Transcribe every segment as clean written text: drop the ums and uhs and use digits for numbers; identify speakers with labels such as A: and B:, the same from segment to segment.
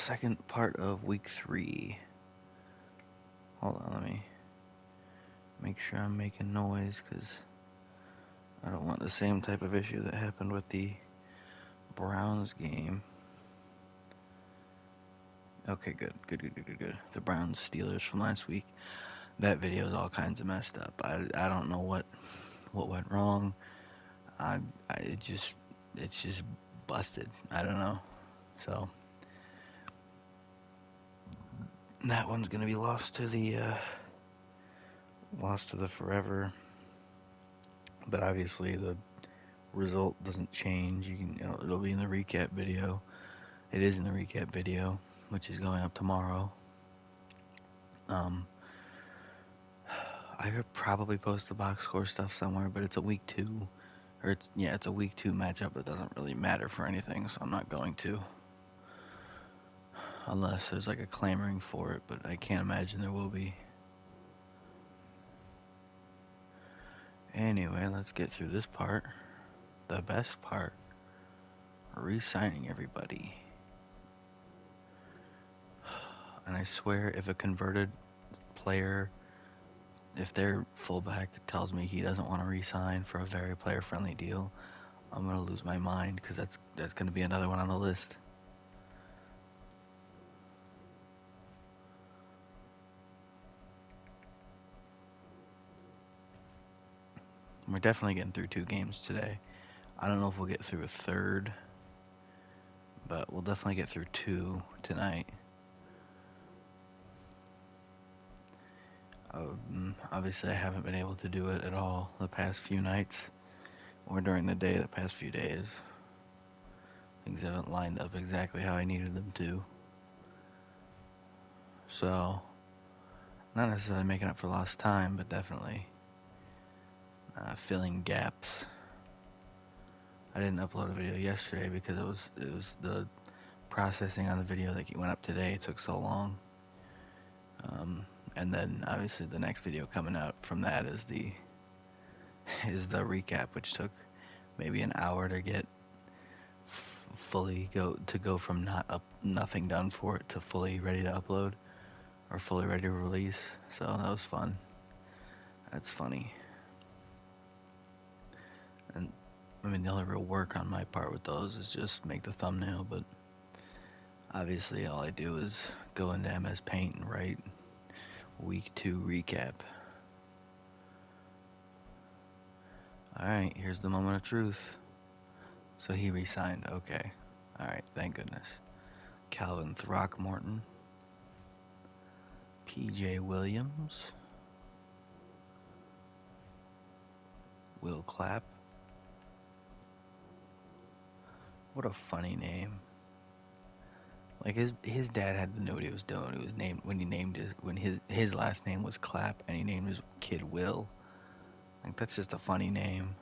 A: second part of week 3. Hold on, let me make sure I'm making noise because I don't want the same type of issue that happened with the Browns game. Okay, good. The Browns Steelers from last week. That video is all kinds of messed up. I don't know what went wrong. It's just busted. I don't know. So that one's gonna be lost to the forever. But obviously the result doesn't change. It'll be in the recap video. It is in the recap video, which is going up tomorrow. I could probably post the box score stuff somewhere, but it's a week 2, it's a week 2 matchup that doesn't really matter for anything, so I'm not going to, unless there's like a clamoring for it, but I can't imagine there will be. Anyway, let's get through this part, the best part, re-signing everybody. And I swear, if a converted player, if their fullback tells me he doesn't want to re-sign for a very player-friendly deal, I'm gonna lose my mind, because that's gonna be another one on the list. We're definitely getting through 2 games today. I don't know if we'll get through a third, but we'll definitely get through 2 tonight. Obviously, I haven't been able to do it at all the past few nights, or during the day the past few days. Things haven't lined up exactly how I needed them to. So, not necessarily making up for lost time, but definitely filling gaps. I didn't upload a video yesterday because it was the processing on the video that went up today took so long. And then obviously the next video coming out from that is the recap, which took maybe an hour to get go from nothing done for it to fully ready to upload or fully ready to release. So that was fun. That's funny. And I mean, the only real work on my part with those is just make the thumbnail, but obviously all I do is go into MS Paint and write week 2 recap. Alright, here's the moment of truth. So he re-signed, okay. Alright, thank goodness. Calvin Throckmorton, PJ Williams, Will Clapp. What a funny name. Like his dad had to know what he was doing. It was named when his last name was Clapp and he named his kid Will. Like, that's just a funny name.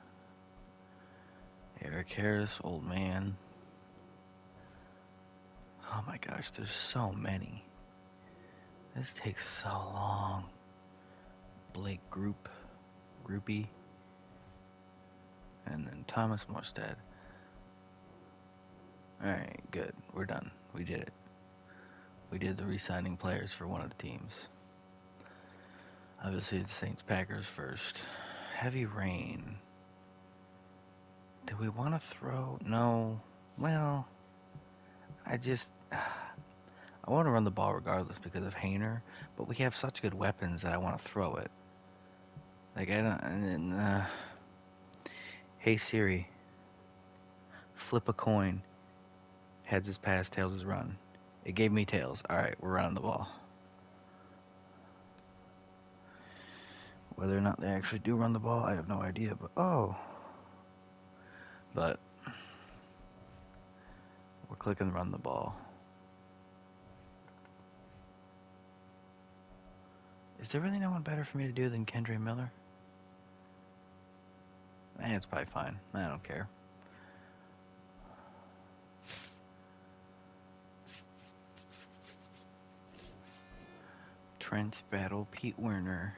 A: Eric Harris, old man. Oh my gosh, there's so many. This takes so long. Blake Groupie, and then Thomas Morstead. Alright, good. We're done. We did it. We did the re-signing players for one of the teams. Obviously, it's Saints-Packers first. Heavy rain. Do we want to throw? No. Well, I want to run the ball regardless because of Hayner, but we have such good weapons that I want to throw it. Like, I don't... Hey Siri, flip a coin. Heads is pass, tails is run. It gave me tails. Alright, we're running the ball. Whether or not they actually do run the ball, I have no idea, but we're clicking run the ball. Is there really no one better for me to do than Kendre Miller? It's probably fine. I don't care. Trent Battle, Pete Werner.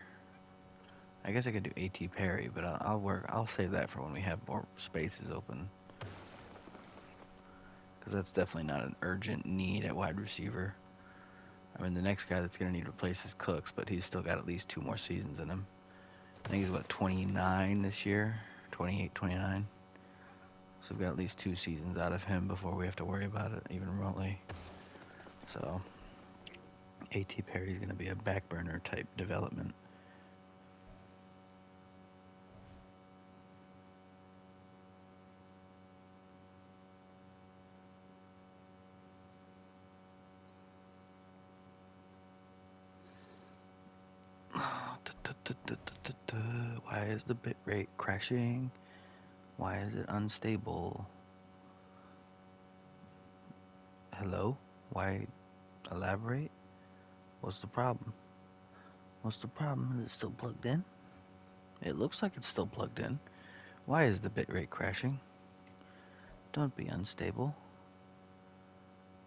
A: I guess I could do A.T. Perry, but I'll save that for when we have more spaces open. because that's definitely not an urgent need at wide receiver. I mean, the next guy that's going to need to replace is Cooks, but he's still got at least 2 more seasons in him. I think he's, what, 29 this year? 28, 29. So we've got at least 2 seasons out of him before we have to worry about it, even remotely. So, A.T. Perry's going to be a back burner type development. Why is the bitrate crashing? Why is it unstable? Hello? Why? Elaborate? What's the problem? What's the problem? Is it still plugged in? It looks like it's still plugged in. Why is the bitrate crashing? Don't be unstable.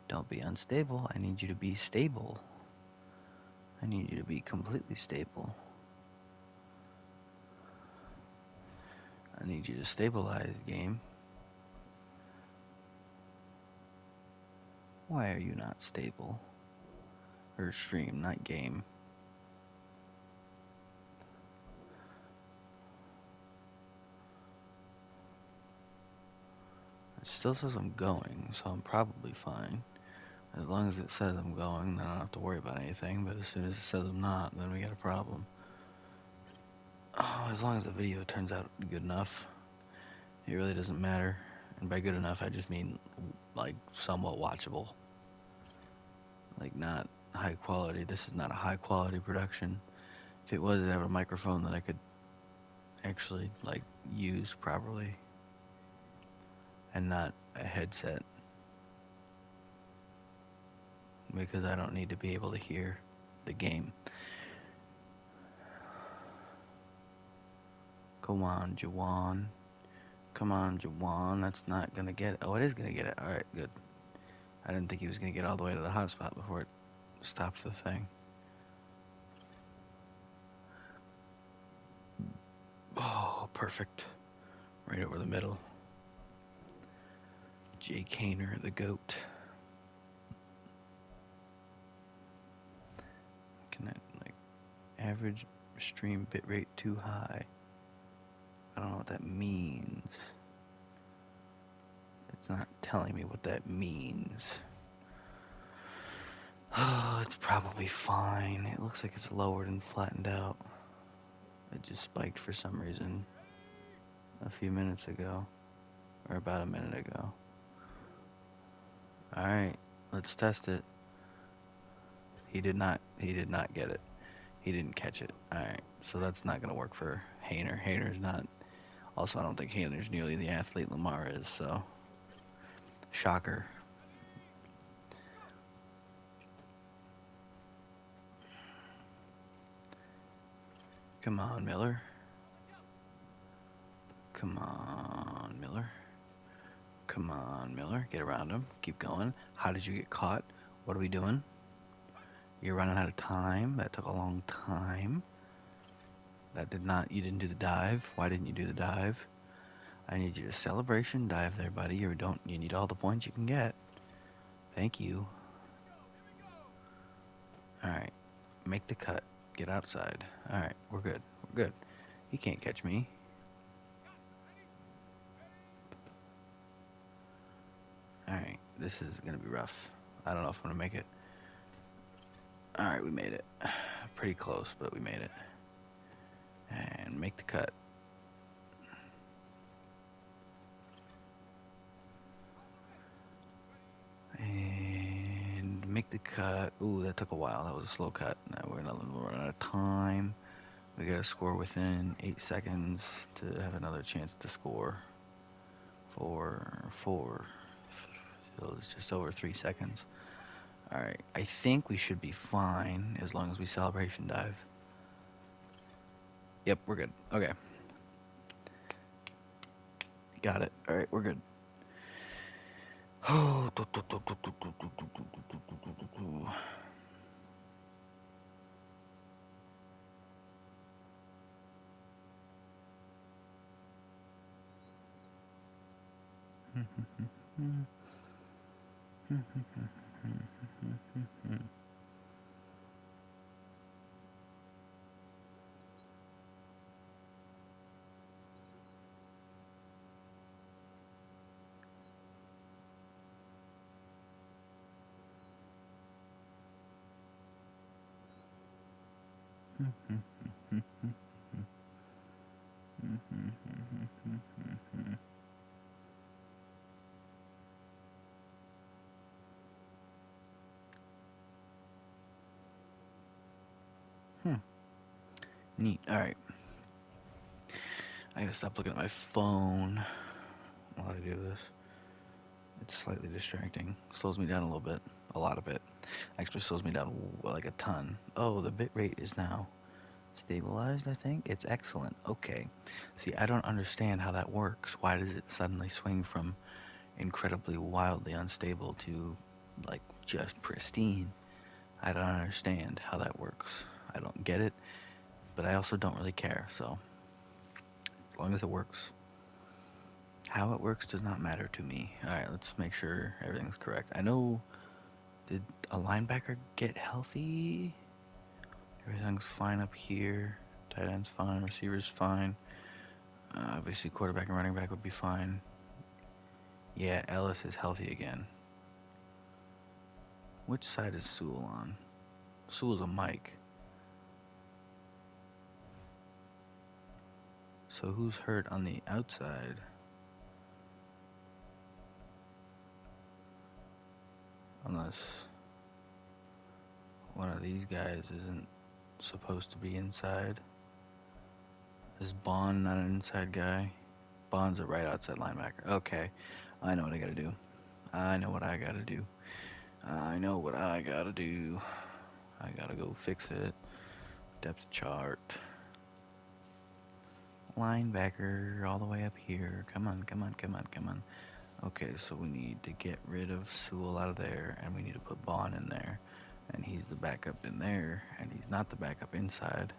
A: Don't be unstable. I need you to be stable. I need you to be completely stable. I need you to stabilize, game. Why are you not stable? Or stream, not game. It still says I'm going, so I'm probably fine. As long as it says I'm going, then I don't have to worry about anything. But as soon as it says I'm not, then we got a problem. Oh, as long as the video turns out good enough, it really doesn't matter. And by good enough, I just mean, like, somewhat watchable. Like, not high quality. This is not a high quality production. If it was, I'd have a microphone that I could actually, like, use properly. And not a headset. Because I don't need to be able to hear the game. Come on, Jawan. Come on, Jawan. That's not gonna get it. Oh, it is gonna get it. Alright, good. I didn't think he was gonna get all the way to the hotspot before it stopped the thing. Oh, perfect. Right over the middle. Jake Hayner, the GOAT. Can I, like, average stream bitrate too high? I don't know what that means. It's not telling me what that means. Oh, it's probably fine. It looks like it's lowered and flattened out. It just spiked for some reason a few minutes ago. Or about a minute ago. Alright, let's test it. He did not get it. He didn't catch it. Alright, so that's not going to work for Hayner. Hayner's not... Also, I don't think Hayner's nearly the athlete Lamar is, so... Shocker. Come on, Miller. Come on, Miller. Come on, Miller. Get around him. Keep going. How did you get caught? What are we doing? You're running out of time. That took a long time. That did not... You didn't do the dive. Why didn't you do the dive? I need you to celebration dive there, buddy. You need all the points you can get. Thank you. Alright. Make the cut. Get outside. Alright, we're good. We're good. He can't catch me. Alright, this is gonna be rough. I don't know if I'm gonna make it. Alright, we made it. Pretty close, but we made it. And make the cut. And make the cut. Ooh, that took a while. That was a slow cut. Now we're running out of time. We gotta score within 8 seconds to have another chance to score. 4. So it's just over 3 seconds. Alright, I think we should be fine as long as we celebration dive. Yep, we're good. Okay. Got it. Alright, we're good. Oh, Neat. Alright. I gotta stop looking at my phone while I do this. It's slightly distracting. Slows me down a little bit. A lot of it. Actually slows me down like a ton. Oh, the bit rate is now stabilized, I think. It's excellent. Okay. See, I don't understand how that works. Why does it suddenly swing from incredibly wildly unstable to like just pristine? I don't understand how that works. I don't get it, but I also don't really care. So, as long as it works. How it works does not matter to me. Alright, let's make sure everything's correct. I know, did a linebacker get healthy? Everything's fine up here. Tight end's fine, receiver's fine. Obviously, quarterback and running back would be fine. Yeah, Ellis is healthy again. Which side is Sewell on? Sewell's a Mike. So who's hurt on the outside? Unless one of these guys isn't supposed to be inside. Is Bond not an inside guy? Bond's a right outside linebacker. Okay, I know what I gotta do. I know what I gotta do. I know what I gotta do. I gotta go fix it. Depth chart. Linebacker all the way up here. Come on, come on, come on, come on. Okay, so we need to get rid of Sewell out of there, and we need to put Bond in there. And he's the backup in there, and he's not the backup inside.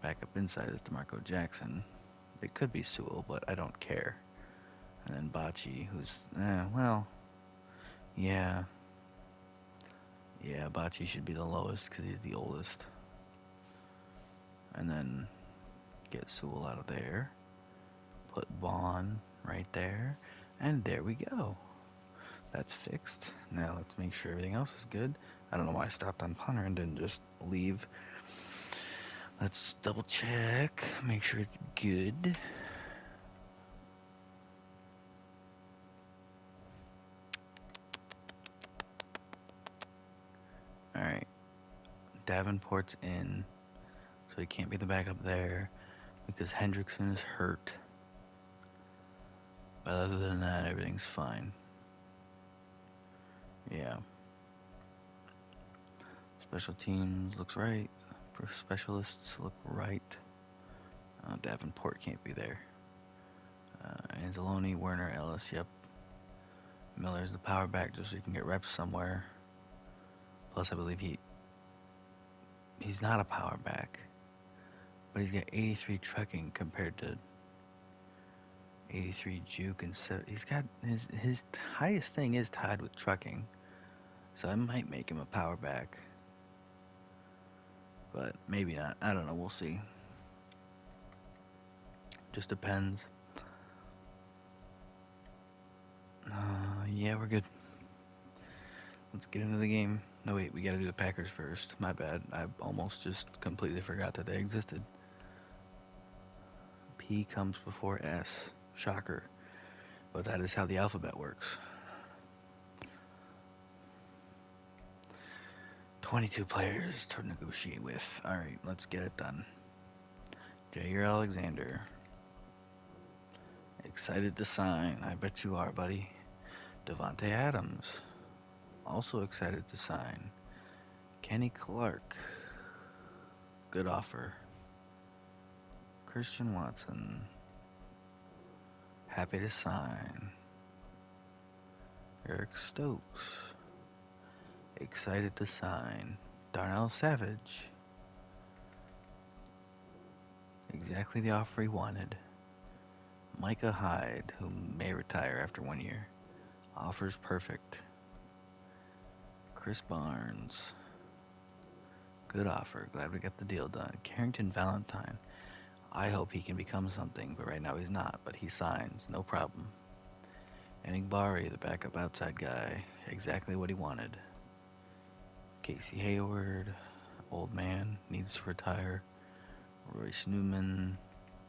A: Backup inside is DeMarco Jackson. It could be Sewell, but I don't care. And then Bocce, who's, well, yeah. Yeah, Bocce should be the lowest because he's the oldest. And then get Sewell out of there. Put Bond right there. And there we go. That's fixed. Now let's make sure everything else is good. I don't know why I stopped on punter and didn't just leave. Let's double check. Make sure it's good. Alright. Davenport's in. So he can't be the backup there. Because Hendrickson is hurt. But other than that, everything's fine. Yeah. Special teams looks right. Specialists look right. Davenport can't be there. Anzalone, Werner, Ellis, yep. Miller's the power back just so he can get reps somewhere. Plus, I believe he's not a power back. But he's got 83 trucking compared to 83 juke and so he's got his highest thing is tied with trucking. So I might make him a power back. But maybe not. I don't know, we'll see. Just depends. Yeah, we're good. Let's get into the game. No, wait, we gotta do the Packers first. My bad. I almost just completely forgot that they existed. P comes before S. Shocker. But that is how the alphabet works. 22 players to negotiate with. Alright, let's get it done. Jair Alexander. Excited to sign. I bet you are, buddy. Devontae Adams. Also excited to sign. Kenny Clark. Good offer. Christian Watson. Happy to sign. Eric Stokes. Excited to sign. Darnell Savage. Exactly the offer he wanted. Micah Hyde, who may retire after 1 year. Offers perfect. Chris Barnes. Good offer. Glad we got the deal done. Carrington Valentine. I hope he can become something, but right now he's not. But he signs. No problem. Enigbari, the backup outside guy. Exactly what he wanted. Casey Hayward. Old man. Needs to retire. Royce Newman.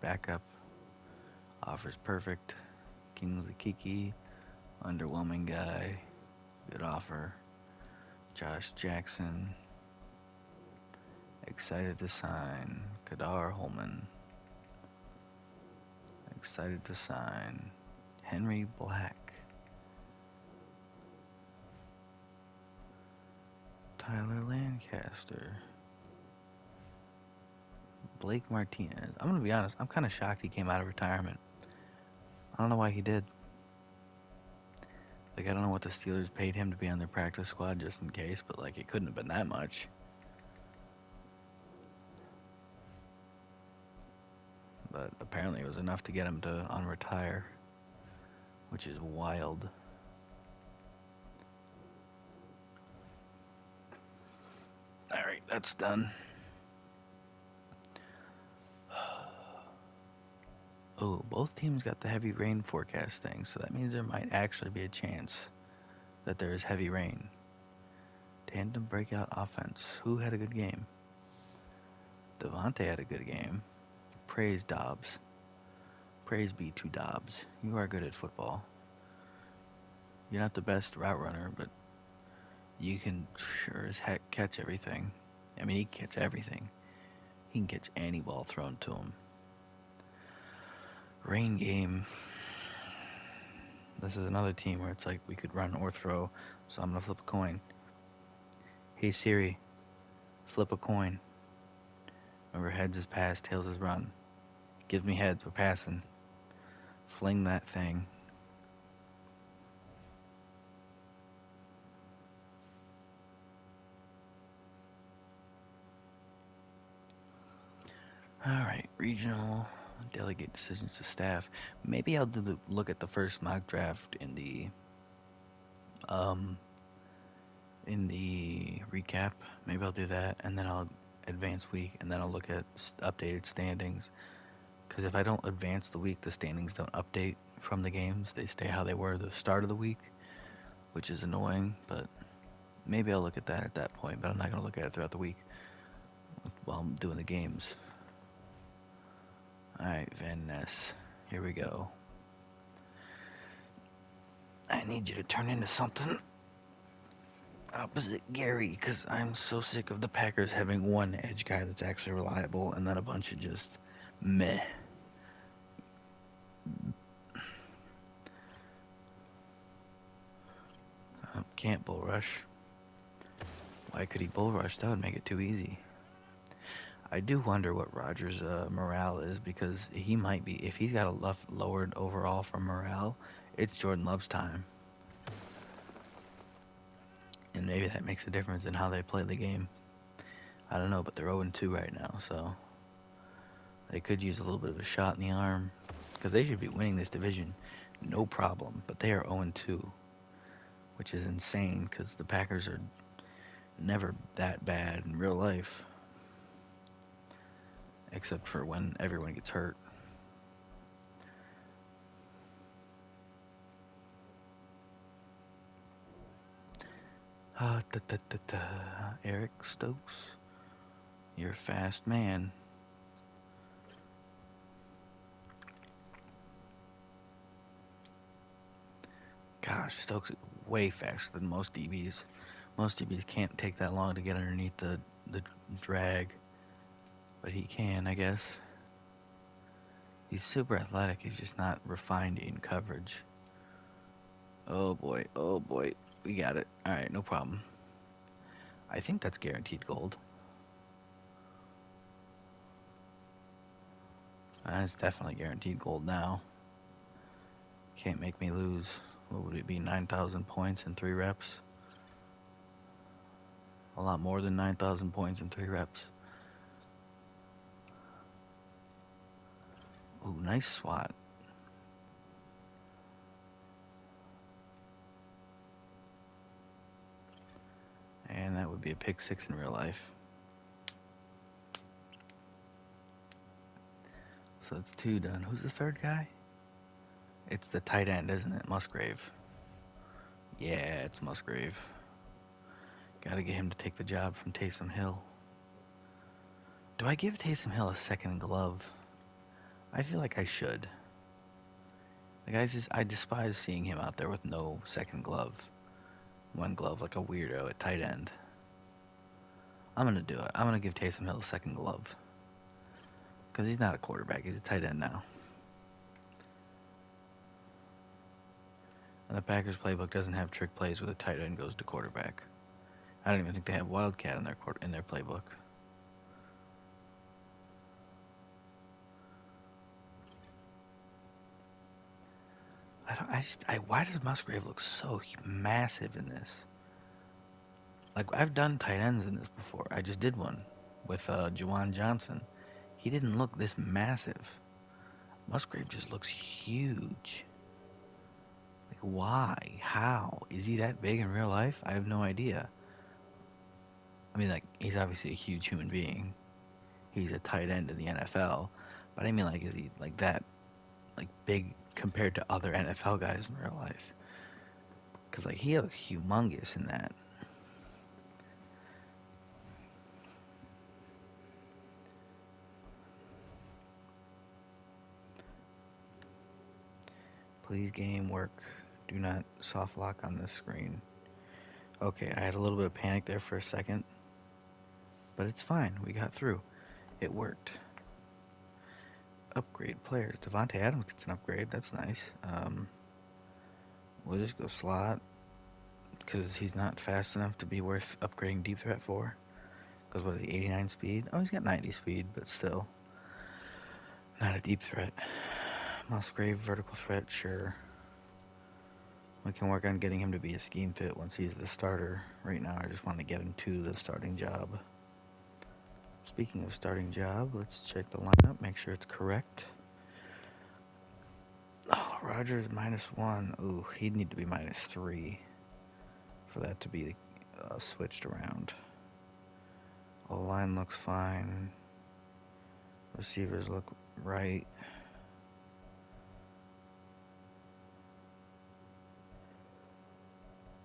A: Backup. Offers perfect. Kingsley Kiki. Underwhelming guy. Good offer. Josh Jackson. Excited to sign. Kadar Holman. Excited to sign. Henry Black. Tyler Lancaster. Blake Martinez. I'm going to be honest, I'm kind of shocked he came out of retirement. I don't know why he did. Like, I don't know what the Steelers paid him to be on their practice squad just in case, but, like, it couldn't have been that much. But apparently it was enough to get him to unretire, which is wild. Alright, that's done. Oh, both teams got the heavy rain forecast thing, so that means there might actually be a chance that there is heavy rain. Tandem breakout offense. Who had a good game? Devontae had a good game. Praise Dobbs. Praise be to Dobbs. You are good at football. You're not the best route runner, but you can sure as heck catch everything. I mean, he can catch everything. He can catch any ball thrown to him. Rain game. This is another team where it's like we could run or throw, so I'm going to flip a coin. Hey Siri, flip a coin. Remember, heads is pass, tails is run. Give me heads, we're passing. Fling that thing. Alright, regional, delegate decisions to staff. Maybe I'll look at the first mock draft in the recap. Maybe I'll do that, and then I'll advance week, and then I'll look at updated standings. Because if I don't advance the week, the standings don't update from the games. They stay how they were the start of the week, which is annoying, but maybe I'll look at that at that point, but I'm not going to look at it throughout the week while I'm doing the games. Alright, Van Ness. Here we go. I need you to turn into something opposite Gary, because I'm so sick of the Packers having one edge guy that's actually reliable and then a bunch of just meh. Can't bull rush. Why could he bull rush? That would make it too easy. I do wonder what Rodgers' morale is, because he might be, if he's got a lowered overall for morale, it's Jordan Love's time. And maybe that makes a difference in how they play the game. I don't know, but they're 0-2 right now, so they could use a little bit of a shot in the arm, because they should be winning this division, no problem, but they are 0-2, which is insane, because the Packers are never that bad in real life. Except for when everyone gets hurt. Eric Stokes, you're a fast man. Gosh, Stokes is way faster than most DBs. Most DBs can't take that long to get underneath the drag. But he can, I guess. He's super athletic. He's just not refined in coverage. Oh boy. Oh boy. We got it. Alright, no problem. I think that's guaranteed gold. That's definitely guaranteed gold now. Can't make me lose. What would it be? 9,000 points in 3 reps? A lot more than 9,000 points in 3 reps. Ooh, nice swat. would be a pick six in real life. So that's two done. Who's the third guy? It's the tight end, isn't it? Musgrave. Yeah, it's Musgrave. Gotta get him to take the job from Taysom Hill. Do I give Taysom Hill a second glove? I feel like I should. I despise seeing him out there with no second glove. One glove like a weirdo at tight end. I'm gonna do it. I'm gonna give Taysom Hill a second glove. Because he's not a quarterback, he's a tight end now. And the Packers playbook doesn't have trick plays where the tight end goes to quarterback. I don't even think they have Wildcat in their playbook. Why does Musgrave look so massive in this? Like, I've done tight ends in this before. I just did one with Juwan Johnson. He didn't look this massive. Musgrave just looks huge. Like, why? How? Is he that big in real life? I have no idea. I mean, like, he's obviously a huge human being. He's a tight end in the NFL. But I mean, like, is he, like, that, like, big compared to other NFL guys in real life? Because, like, he looks humongous in that. Please game work. Do not soft lock on this screen. Okay, I had a little bit of panic there for a second. But it's fine. We got through. It worked. Upgrade players. Devontae Adams gets an upgrade. That's nice. We'll just go slot. Because he's not fast enough to be worth upgrading deep threat for. Because what is he, 89 speed? Oh, he's got 90 speed, but still. Not a deep threat. Musgrave, vertical threat, sure. We can work on getting him to be a scheme fit once he's the starter. Right now, I just want to get him to the starting job. Speaking of starting job, let's check the lineup, make sure it's correct. Oh, Rodgers -1. Ooh, he'd need to be -3 for that to be switched around. The line looks fine. Receivers look right.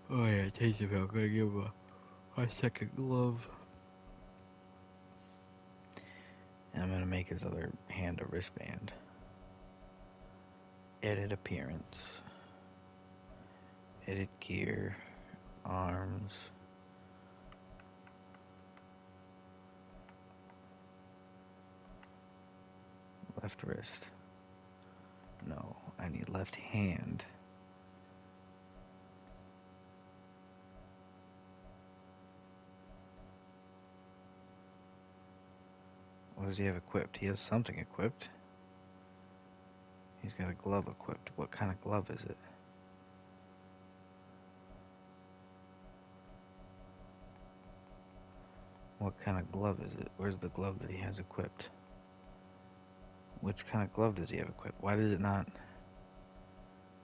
A: Oh yeah, Taysom Hill. Gonna give him a second glove. And I'm gonna make his other hand a wristband. Edit appearance. Edit gear. Arms. Left wrist. No, I need left hand. What does he have equipped? He has something equipped. He's got a glove equipped. What kind of glove is it? What kind of glove is it? Where's the glove that he has equipped? Which kind of glove does he have equipped? Why does it not...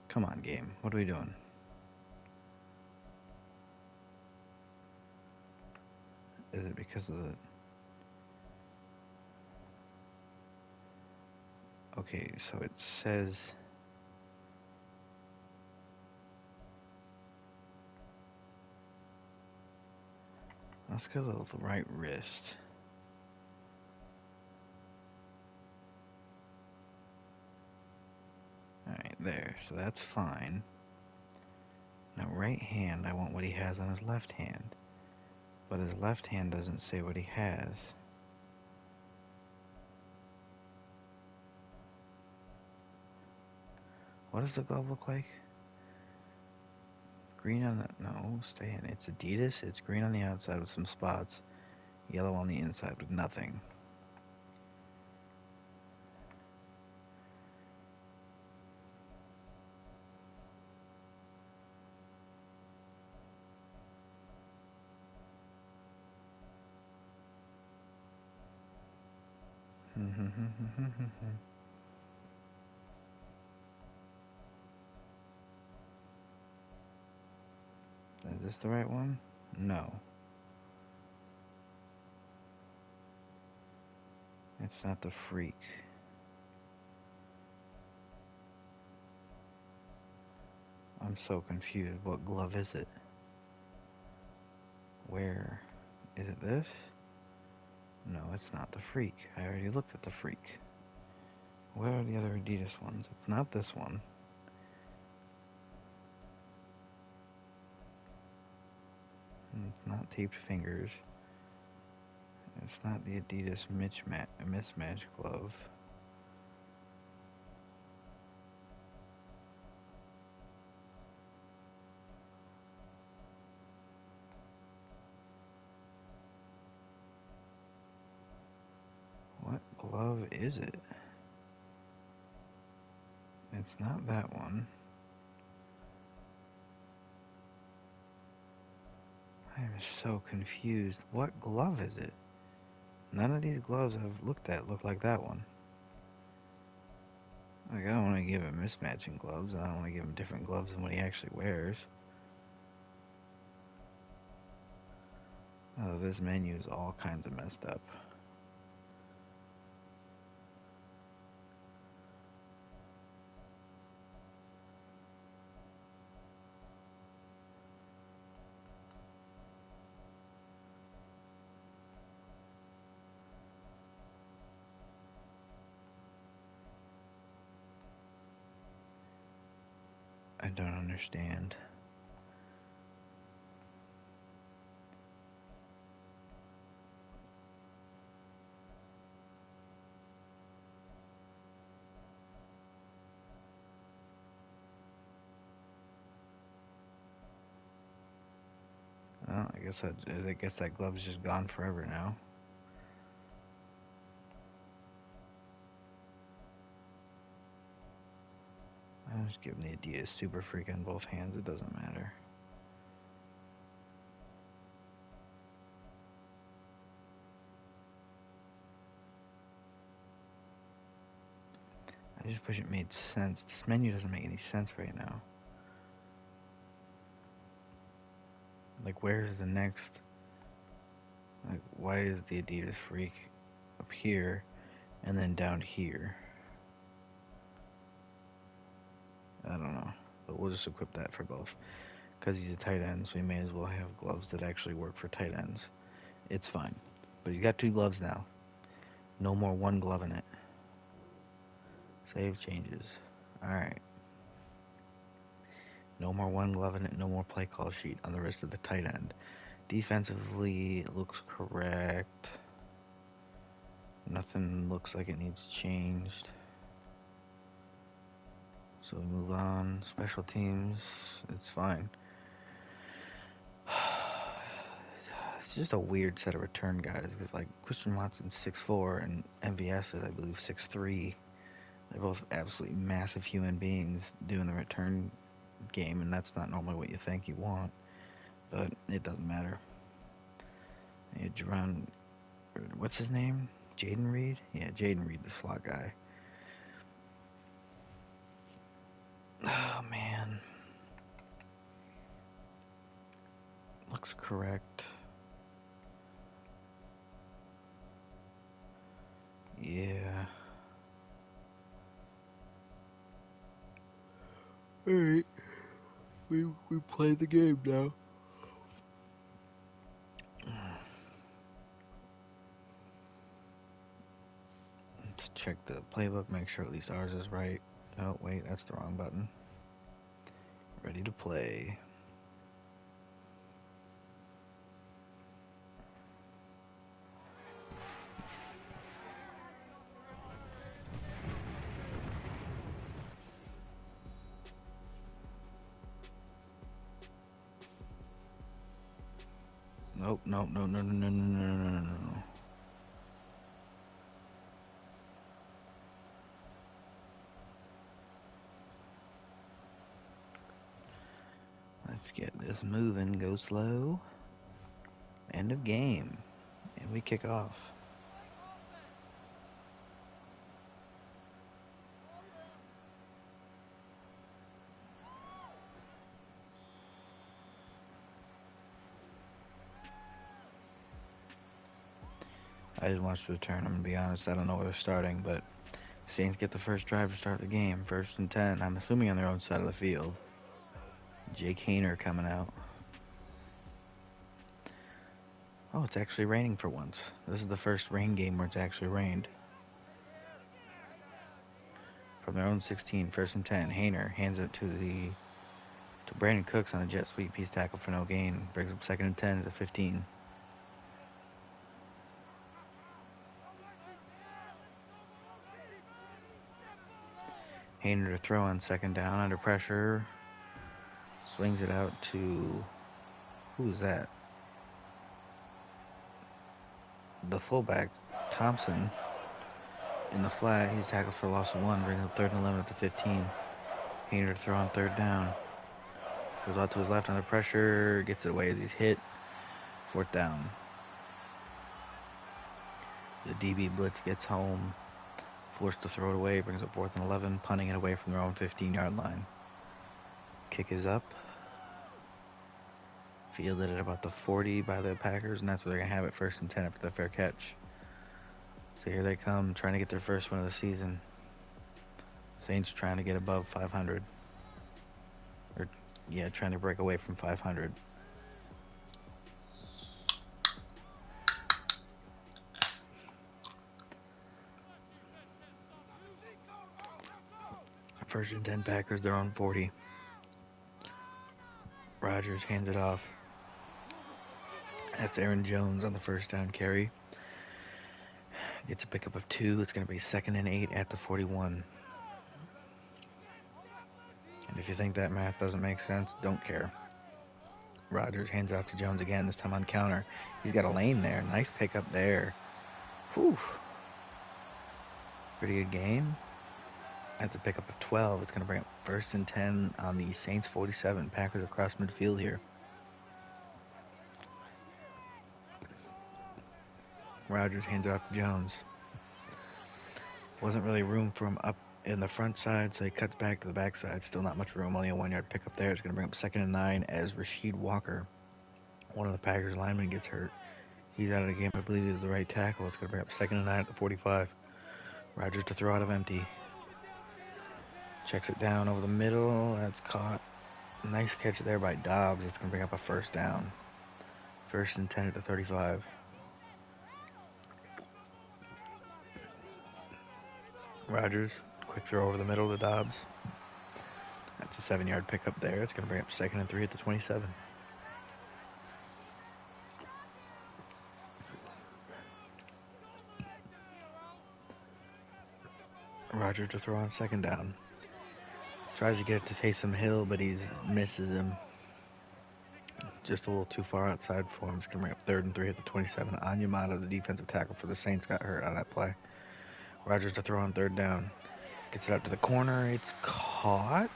A: Come on, game. What are we doing? Is it because of the... Okay, so it says... Let's go to the right wrist. Alright, there. So that's fine. Now, right hand, I want what he has on his left hand. But his left hand doesn't say what he has. What does the glove look like? Green on the... No, stay in. It's Adidas. It's green on the outside with some spots. Yellow on the inside with nothing. Is this the right one? No. It's not the freak. I'm so confused. What glove is it? Where? Is it this? No, it's not the freak. I already looked at the freak. Where are the other Adidas ones? It's not this one. It's not taped fingers. It's not the Adidas mismatch glove. What glove is it? It's not that one. I am so confused. What glove is it? None of these gloves I've looked at look like that one. Like, I don't want to give him mismatching gloves. I don't want to give him different gloves than what he actually wears. Oh, this menu is all kinds of messed up. I don't understand. Well, I guess that glove's just gone forever now. I'll just give him the Adidas Super Freak on both hands. It doesn't matter. I just wish it made sense. This menu doesn't make any sense right now. Like, where's the next? Like, why is the Adidas Freak up here and then down here? I don't know. But we'll just equip that for both. Because he's a tight end, so we may as well have gloves that actually work for tight ends. It's fine. But he's got 2 gloves now. No more 1 glove in it. Save changes. Alright. No more 1 glove in it, no more play call sheet on the rest of the tight end. Defensively, it looks correct. Nothing looks like it needs changed. So we move on. Special teams, it's fine. It's just a weird set of return guys, because like Christian Watson's 6'4", and MVS is, I believe, 6'3". They're both absolutely massive human beings doing the return game, and that's not normally what you think you want, but it doesn't matter. Jerron, what's his name? Jaden Reed? Yeah, Jaden Reed, the slot guy. Oh, man. Looks correct. Yeah. Alright. We play the game now. Let's check the playbook, make sure at least ours is right. Oh, wait, that's the wrong button. Ready to play. Nope, nope, no, no, no, no, no, no, no, no, no. Let's get this moving, go slow. End of game. And we kick off. I didn't watch the return. I'm gonna be honest. I don't know where they're starting, but Saints get the first drive to start the game. 1st and 10. I'm assuming on their own side of the field. Jake Hayner coming out. Oh, it's actually raining for once. This is the first rain game where it's actually rained. From their own 16, 1st and 10. Hayner hands it to Brandon Cooks on a jet sweep. He's tackled for no gain. Brings up 2nd and 10 to the 15. Hayner to throw on 2nd down under pressure. Swings it out to... Who's that? The fullback, Thompson, in the flat. He's tackled for a loss of 1. Brings up 3rd and 11 at the 15. Hayner to throw on 3rd down. Goes out to his left under pressure. Gets it away as he's hit. 4th down. The DB blitz gets home. Forced to throw it away. Brings up 4th and 11. Punting it away from their own 15-yard line. Kick is up. Fielded at about the 40 by the Packers, and that's where they're going to have it 1st and 10 after the fair catch. So here they come, trying to get their first win of the season. Saints trying to get above 500. Trying to break away from 500. First and 10 Packers, they're on 40. Rodgers hands it off. That's Aaron Jones on the 1st down carry. Gets a pickup of 2. It's going to be 2nd and 8 at the 41. And if you think that math doesn't make sense, don't care. Rodgers hands off to Jones again, this time on counter. He's got a lane there. Nice pickup there. Whew. Pretty good game. That's a pickup of 12. It's going to bring up 1st and 10 on the Saints 47. Packers across midfield here. Rodgers hands it off to Jones. Wasn't really room for him up in the front side, so he cuts back to the back side. Still not much room. Only a 1-yard pickup there. It's going to bring up 2nd and 9 as Rasheed Walker, one of the Packers linemen, gets hurt. He's out of the game. I believe he's the right tackle. It's going to bring up 2nd and 9 at the 45. Rodgers to throw out of empty. Checks it down over the middle. That's caught. Nice catch there by Dobbs. It's going to bring up a 1st down. 1st and 10 at the 35. Rodgers, quick throw over the middle to Dobbs. That's a 7-yard pickup there. It's going to bring up 2nd and 3 at the 27. Rodgers to throw on 2nd down. Tries to get it to Taysom Hill, but he misses him. Just a little too far outside for him. It's going to bring up 3rd and 3 at the 27. Onyemata, the defensive tackle for the Saints, got hurt on that play. Rodgers to throw on 3rd down. Gets it out to the corner. It's caught.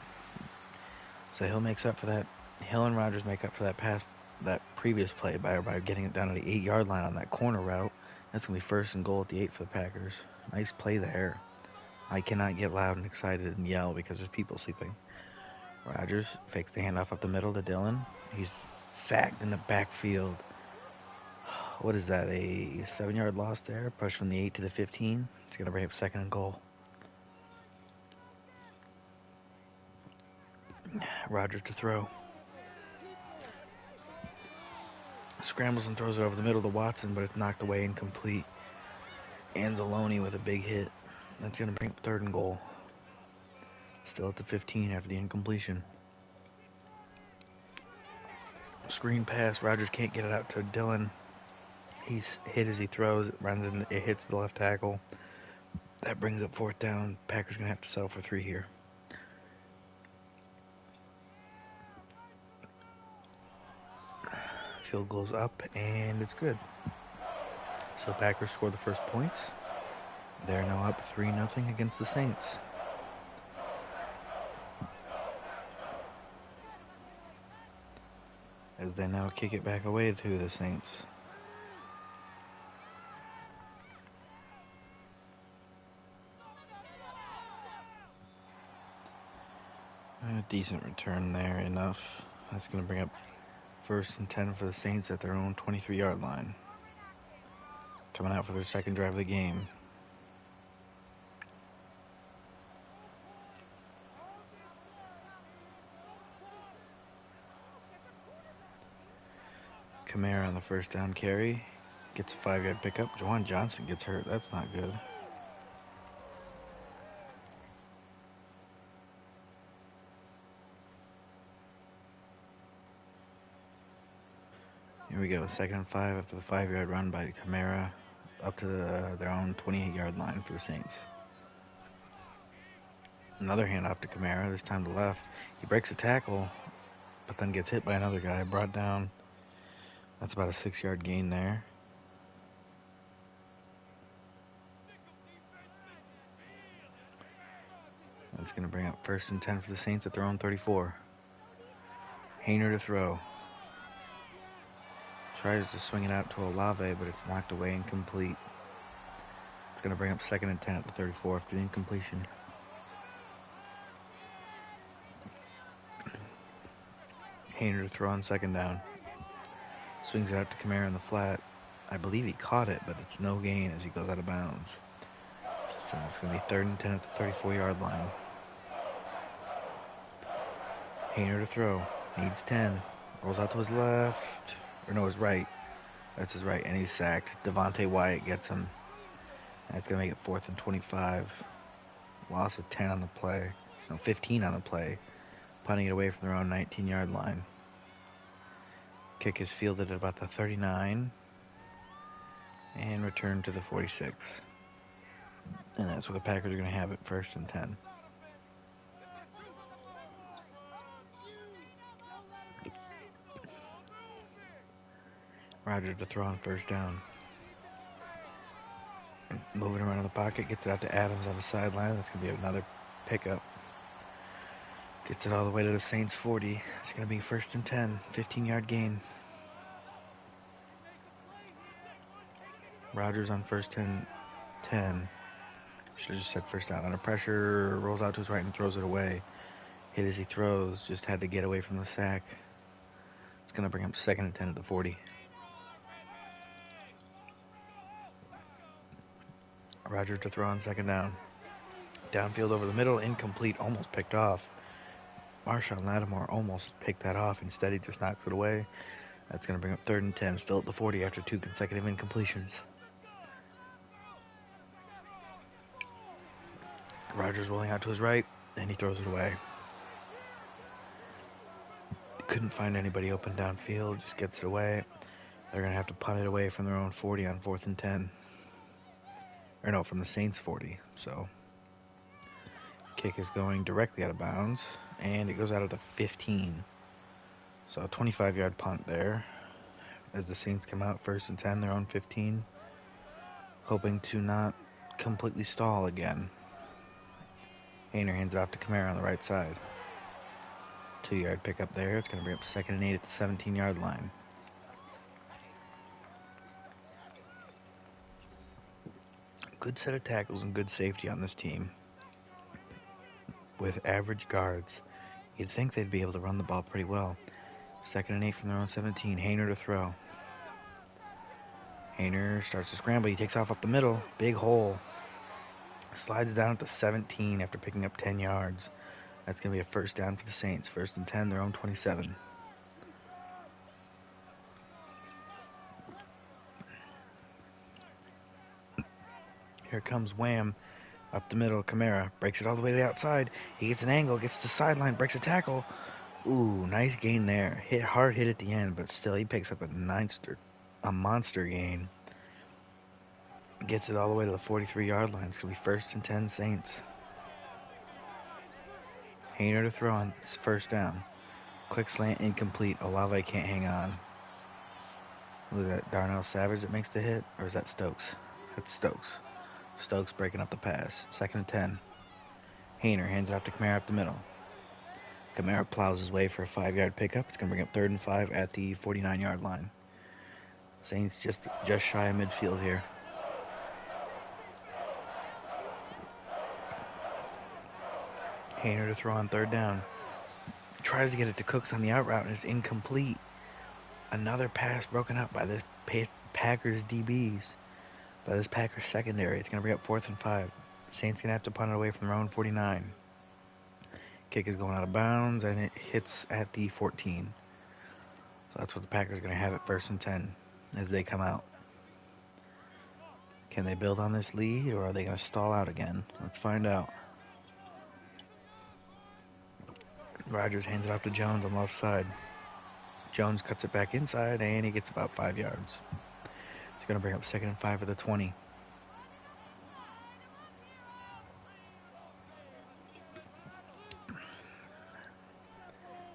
A: So Hill makes up for that. Hill and Rodgers make up for that pass, that previous play by getting it down to the 8-yard line on that corner route. That's going to be 1st and goal at the 8 for the Packers. Nice play there. I cannot get loud and excited and yell because there's people sleeping. Rodgers fakes the handoff up the middle to Dillon. He's sacked in the backfield. What is that, a 7-yard loss there? Push from the 8 to the 15. It's going to bring up 2nd and goal. Rodgers to throw. Scrambles and throws it over the middle to Watson, but it's knocked away incomplete. Anzalone with a big hit. That's going to bring up 3rd and goal. Still at the 15 after the incompletion. Screen pass. Rodgers can't get it out to Dillon. He's hit as he throws. It hits the left tackle. That brings up 4th down. Packers going to have to settle for 3 here. Field goes up, and it's good. So Packers score the first points. They're now up 3-0 against the Saints. As they now kick it back away to the Saints. A decent return there, enough. That's going to bring up 1st and 10 for the Saints at their own 23-yard line. Coming out for their second drive of the game. Kamara on the first down carry. Gets a 5-yard pickup. Juwan Johnson gets hurt. That's not good. Here we go. 2nd and 5 after the 5-yard run by Kamara up to their own 28-yard line for the Saints. Another handoff to Kamara, this time to left. He breaks a tackle, but then gets hit by another guy, brought down. That's about a 6-yard gain there. That's going to bring up 1st and 10 for the Saints at their own 34. Hayner to throw. Tries to swing it out to Olave, but it's knocked away and incomplete. It's going to bring up 2nd and 10 at the 34 after the incompletion. Hayner to throw on 2nd down. Swings it out to Kamara in the flat. I believe he caught it, but it's no gain as he goes out of bounds. So it's going to be 3rd and 10 at the 34-yard line. Hayner to throw. Needs 10. Rolls out to his left. Or no, his right. That's his right, and he's sacked. Devontae Wyatt gets him. That's going to make it 4th and 25. Loss of 10 on the play. No, 15 on the play. Punting it away from their own 19-yard line. Kick is fielded at about the 39. And returned to the 46. And that's where the Packers are going to have it, 1st and 10. Rodgers to throw on 1st down. Moving around in the pocket, gets it out to Adams on the sideline. That's going to be another pickup. Gets it all the way to the Saints 40. It's going to be 1st and 10, 15-yard gain. Rodgers on 1st and 10. Should have just said 1st down. Under pressure, rolls out to his right and throws it away. Hit as he throws, just had to get away from the sack. It's going to bring up 2nd and 10 at the 40. Rodgers to throw on 2nd down. Downfield over the middle, incomplete, almost picked off. Marshawn Lattimore almost picked that off. Instead, he just knocks it away. That's going to bring up 3rd and 10, still at the 40 after 2 consecutive incompletions. Rodgers rolling out to his right, and he throws it away. Couldn't find anybody open downfield, just gets it away. They're going to have to punt it away from their own 40 on 4th and 10. Or no, from the Saints 40. So, kick is going directly out of bounds, and it goes out of the 15. So, a 25-yard punt there as the Saints come out 1st and 10, their own 15, hoping to not completely stall again. Hayner hands it off to Kamara on the right side. 2-yard pickup there. It's going to bring up 2nd and 8 at the 17-yard line. Good set of tackles and good safety on this team. With average guards, you'd think they'd be able to run the ball pretty well. 2nd and 8 from their own 17. Hayner to throw. Hayner starts to scramble. He takes off up the middle. Big hole. Slides down at the 17 after picking up 10 yards. That's going to be a 1st down for the Saints. 1st and 10, their own 27. Here comes Wham up the middle. Kamara breaks it all the way to the outside. He gets an angle, gets to the sideline, breaks a tackle. Ooh, nice gain there. Hard hit at the end, but still he picks up a monster gain. Gets it all the way to the 43-yard line. It's going to be 1st and 10 Saints. Hayner to throw on 1st down. Quick slant, incomplete. Olave can't hang on. Was that Darnell Savage that makes the hit? Or is that Stokes? That's Stokes. Stokes breaking up the pass. 2nd and 10. Hayner hands it off to Kamara up the middle. Kamara plows his way for a 5-yard pickup. It's going to bring up 3rd and 5 at the 49-yard line. Saints just shy of midfield here. Hayner to throw on 3rd down. Tries to get it to Cooks on the out route and it's incomplete. Another pass broken up by the Packers DBs. by this Packers secondary. It's going to bring up 4th and 5. Saints going to have to punt it away from their own 49. Kick is going out of bounds, and it hits at the 14. So that's what the Packers are going to have at 1st and 10 as they come out. Can they build on this lead, or are they going to stall out again? Let's find out. Rodgers hands it off to Jones on the left side. Jones cuts it back inside, and he gets about 5 yards. It's going to bring up 2nd and 5 for the 20.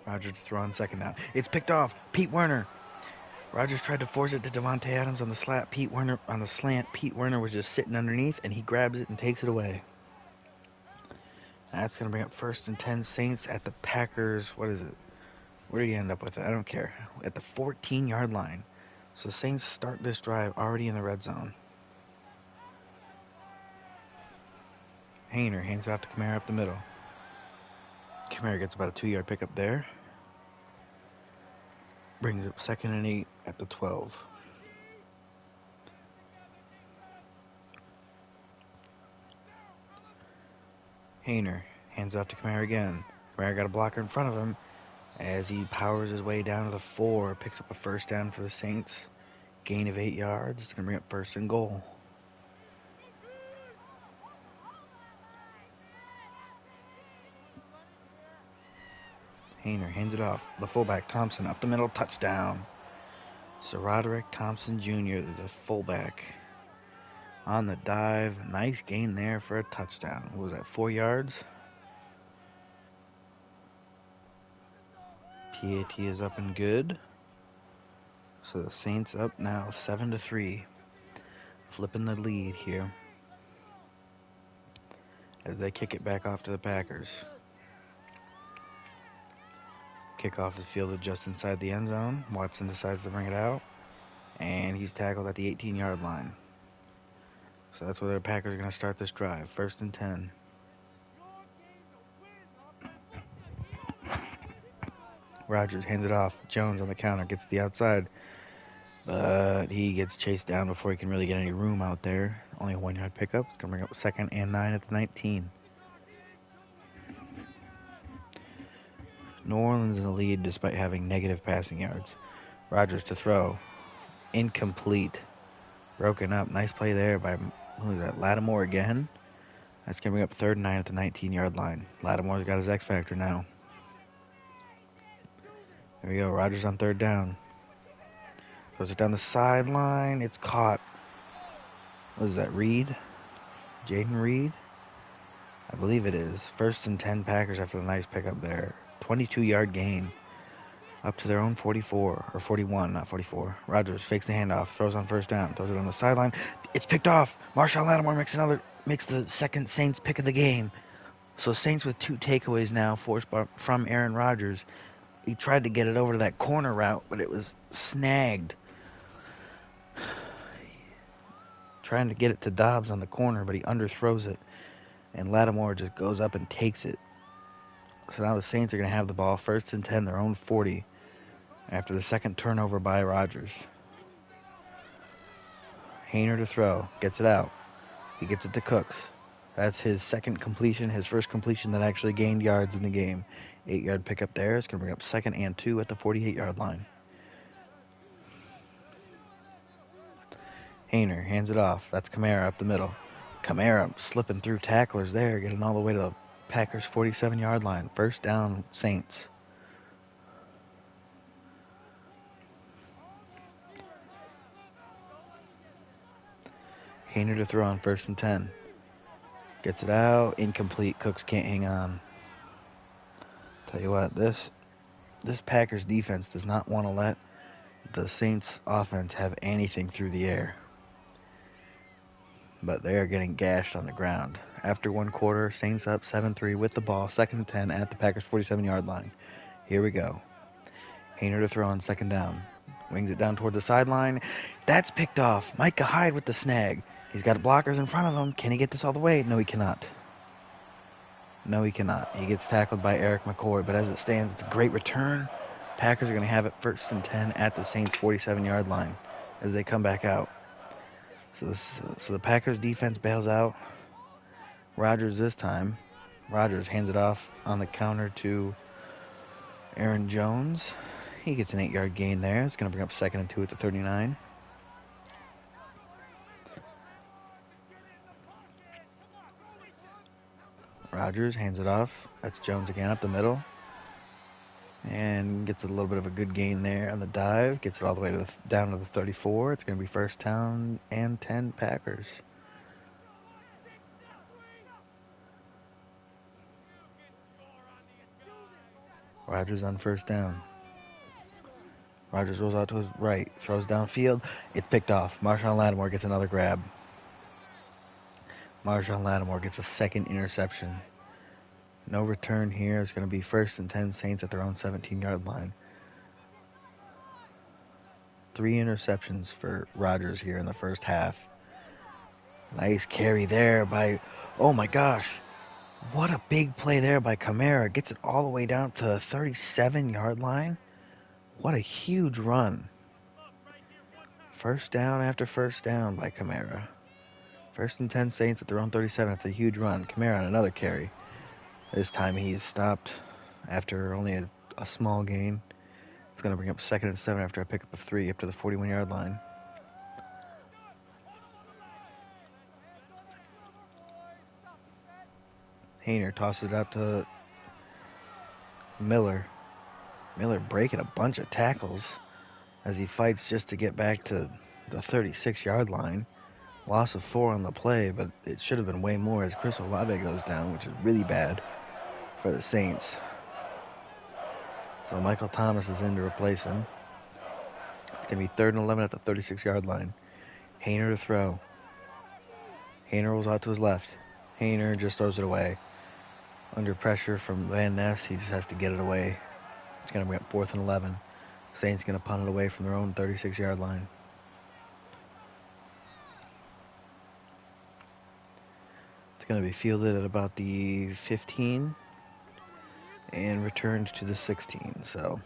A: Rodgers to throw on 2nd down. It's picked off. Pete Werner. Rodgers tried to force it to Devontae Adams on the slant. Pete Werner on the slant. Pete Werner was just sitting underneath, and he grabs it and takes it away. That's going to bring up 1st and 10 Saints at the Packers. What is it? Where do you end up with it? I don't care. At the 14-yard line. So Saints start this drive already in the red zone. Hayner hands it off to Kamara up the middle. Kamara gets about a 2-yard pickup there. Brings up 2nd and 8 at the 12. Hayner hands off to Kamara again. Kamara got a blocker in front of him as he powers his way down to the 4. Picks up a 1st down for the Saints. Gain of 8 yards. It's going to bring up 1st and goal. Hayner hands it off. The fullback, Thompson, up the middle, touchdown. So Roderick Thompson Jr., the fullback, on the dive. Nice gain there for a touchdown. What was that, 4 yards? PAT is up and good. So the Saints up now 7-3. Flipping the lead here as they kick it back off to the Packers. Kickoff is fielded just inside the end zone. Watson decides to bring it out, and he's tackled at the 18-yard line. So that's where the Packers are going to start this drive. 1st and 10. Rodgers hands it off. Jones on the counter gets to the outside, but he gets chased down before he can really get any room out there. Only a 1-yard pickup. It's going to bring up 2nd and 9 at the 19. New Orleans in the lead despite having negative passing yards. Rodgers to throw. Incomplete. Broken up. Nice play there by, who is that, Lattimore again? That's going to bring up 3rd and 9 at the 19-yard line. Lattimore's got his X factor now. There we go. Rodgers on 3rd down. Throws it down the sideline. It's caught. What is that, Reed? Jaden Reed? I believe it is. 1st and 10 Packers after the nice pickup there. 22-yard gain up to their own 44, or 41, not 44. Rodgers fakes the handoff, throws on 1st down, throws it on the sideline. It's picked off. Marshawn Lattimore makes the 2nd Saints pick of the game. So Saints with 2 takeaways now forced from Aaron Rodgers. He tried to get it over to that corner route, but it was snagged. Trying to get it to Dobbs on the corner, but he underthrows it. And Lattimore just goes up and takes it. So now the Saints are going to have the ball 1st and 10, their own 40, after the 2nd turnover by Rodgers. Hayner to throw. Gets it out. He gets it to Cooks. That's his 2nd completion, his 1st completion that actually gained yards in the game. 8-yard pickup there. It's going to bring up 2nd and 2 at the 48-yard line. Hayner hands it off. That's Kamara up the middle. Kamara slipping through tacklers there, getting all the way to the Packers 47-yard line. 1st down, Saints. Hayner to throw on 1st and 10. Gets it out. Incomplete. Cooks can't hang on. Tell you what, this Packers defense does not want to let the Saints offense have anything through the air. But they are getting gashed on the ground. After 1 quarter, Saints up 7-3 with the ball, 2nd and 10 at the Packers 47-yard line. Here we go. Hayner to throw on 2nd down. Wings it down toward the sideline. That's picked off. Micah Hyde with the snag. He's got blockers in front of him. Can he get this all the way? No, he cannot. No, he cannot. He gets tackled by Eric McCoy, but as it stands, it's a great return. Packers are going to have it 1st and 10 at the Saints 47-yard line as they come back out. So the Packers defense bails out. Rodgers this time. Rodgers hands it off on the counter to Aaron Jones. He gets an 8-yard gain there. It's going to bring up 2nd and 2 at the 39. Rodgers hands it off. That's Jones again up the middle. And gets a little bit of a good gain there on the dive. Gets it all the way down to the 34. It's going to be 1st down and 10 Packers. Rodgers on 1st down. Rodgers rolls out to his right. Throws downfield. It's picked off. Marshawn Lattimore gets another grab. Marshawn Lattimore gets a 2nd interception. No return here. It's going to be 1st and 10 Saints at their own 17-yard line. 3 interceptions for Rodgers here in the first half. Nice carry there by, oh my gosh, what a big play there by Kamara. Gets it all the way down to the 37-yard line. What a huge run. 1st down after 1st down by Kamara. 1st and 10 Saints at their own 37 after a huge run. Kamara on another carry. This time he's stopped after only a small gain. It's going to bring up 2nd and 7 after a pickup of 3 up to the 41-yard line. Hayner tosses it out to Miller. Miller breaking a bunch of tackles as he fights just to get back to the 36-yard line. Loss of 4 on the play, but it should have been way more as Chris Olave goes down, which is really bad for the Saints. So Michael Thomas is in to replace him. It's going to be 3rd and 11 at the 36-yard line. Hayner to throw. Hayner rolls out to his left. Hayner just throws it away. Under pressure from Van Ness, he just has to get it away. It's going to bring up 4th and 11. Saints going to punt it away from their own 36-yard line. It's going to be fielded at about the 15 and returned to the 16. So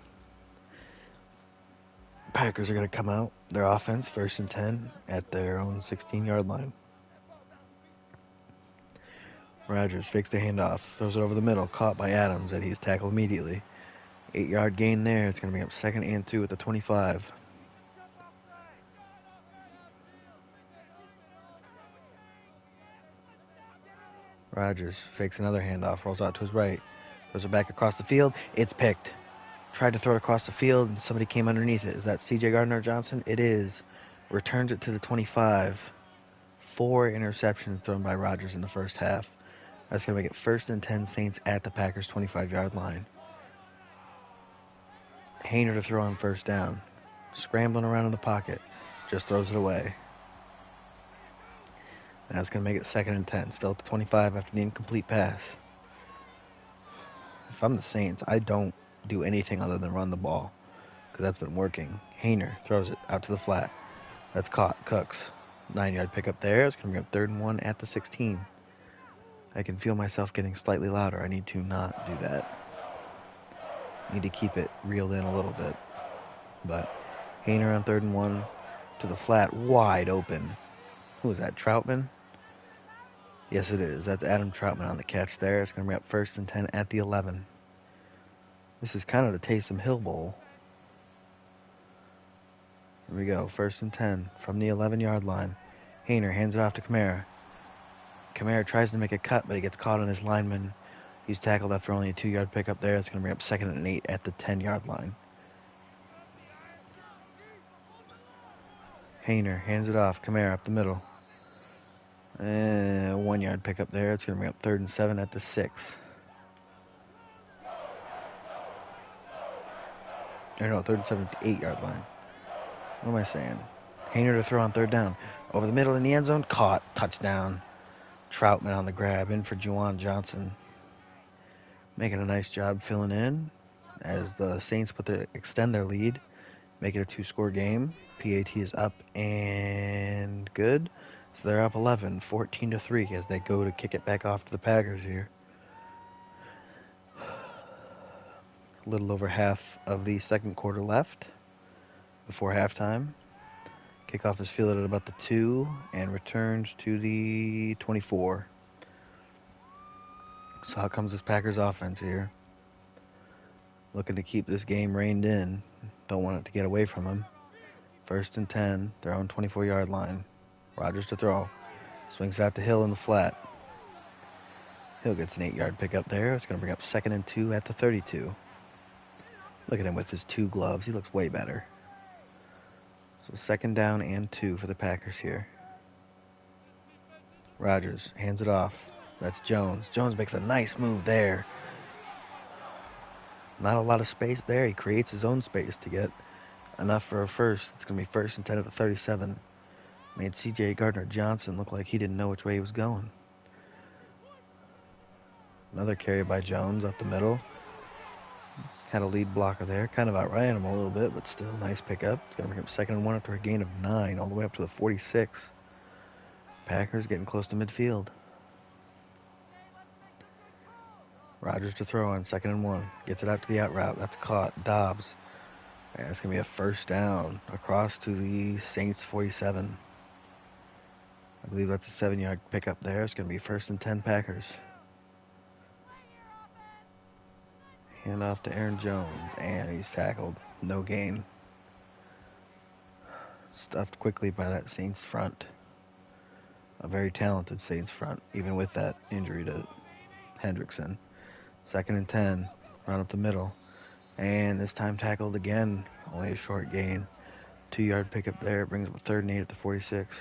A: Packers are going to come out. Their offense, 1st and 10 at their own 16-yard line. Rodgers fakes the handoff, throws it over the middle, caught by Adams, and he's tackled immediately. 8-yard gain there. It's going to bring up 2nd and 2 at the 25. Rodgers fakes another handoff, rolls out to his right, throws it back across the field. It's picked. Tried to throw it across the field, and somebody came underneath it. Is that C.J. Gardner-Johnson? It is. Returns it to the 25. 4 interceptions thrown by Rodgers in the first half. That's going to make it 1st and 10 Saints at the Packers' 25-yard line. Hayner to throw on 1st down. Scrambling around in the pocket. Just throws it away. And that's going to make it 2nd and 10. Still at the 25 after the incomplete pass. If I'm the Saints, I don't do anything other than run the ball, because that's been working. Hayner throws it out to the flat. That's caught. Cooks. 9-yard pickup there. It's going to be up 3rd and 1 at the 16. I can feel myself getting slightly louder. I need to not do that. Need to keep it reeled in a little bit. But Hayner on 3rd and 1 to the flat, wide open. Who is that, Troutman? Yes, it is. That's Adam Troutman on the catch there. It's going to be up 1st and 10 at the 11. This is kind of the Taysom Hill Bowl. Here we go. 1st and 10 from the 11-yard line. Hayner hands it off to Kamara. Kamara tries to make a cut, but he gets caught on his lineman. He's tackled after only a 2-yard pickup there. It's going to bring up 2nd and 8 at the 10-yard line. Hayner hands it off. Kamara up the middle. 1-yard pickup there. It's going to bring up 3rd and 7 at the 6. Or no, 3rd and 7 at the 8-yard line. What am I saying? Hayner to throw on 3rd down. Over the middle in the end zone. Caught. Touchdown. Troutman on the grab. In for Juwan Johnson. Making a nice job filling in as the Saints extend their lead. Make it a 2-score game. PAT is up and good. So they're up 11, 14-3 as they go to kick it back off to the Packers here. A little over half of the second quarter left before halftime. Kickoff is fielded at about the 2 and returned to the 24. So how comes this Packers offense here? Looking to keep this game reined in. Don't want it to get away from them. 1st and 10, their own 24-yard line. Rodgers to throw. Swings it out to Hill in the flat. Hill gets an 8-yard pickup there. It's going to bring up 2nd and 2 at the 32. Look at him with his 2 gloves. He looks way better. So 2nd down and 2 for the Packers here. Rodgers hands it off. That's Jones. Jones makes a nice move there. Not a lot of space there. He creates his own space to get enough for a first. It's going to be 1st and 10 at the 37. Made C.J. Gardner-Johnson look like he didn't know which way he was going. Another carry by Jones up the middle. Had a lead blocker there. Kind of outran him a little bit, but still nice pickup. It's going to bring up 2nd and 1 after a gain of 9, all the way up to the 46. Packers getting close to midfield. Rodgers to throw on 2nd and 1. Gets it out to the out route. That's caught. Dobbs. And it's going to be a 1st down across to the Saints 47. I believe that's a 7-yard pickup there. It's going to be 1st and 10 Packers. Hand off to Aaron Jones. And he's tackled. No gain. Stuffed quickly by that Saints front. A very talented Saints front, even with that injury to Hendrickson. 2nd and 10. Run up the middle. And this time tackled again. Only a short gain. 2-yard pickup there. It brings up a 3rd and 8 at the 46.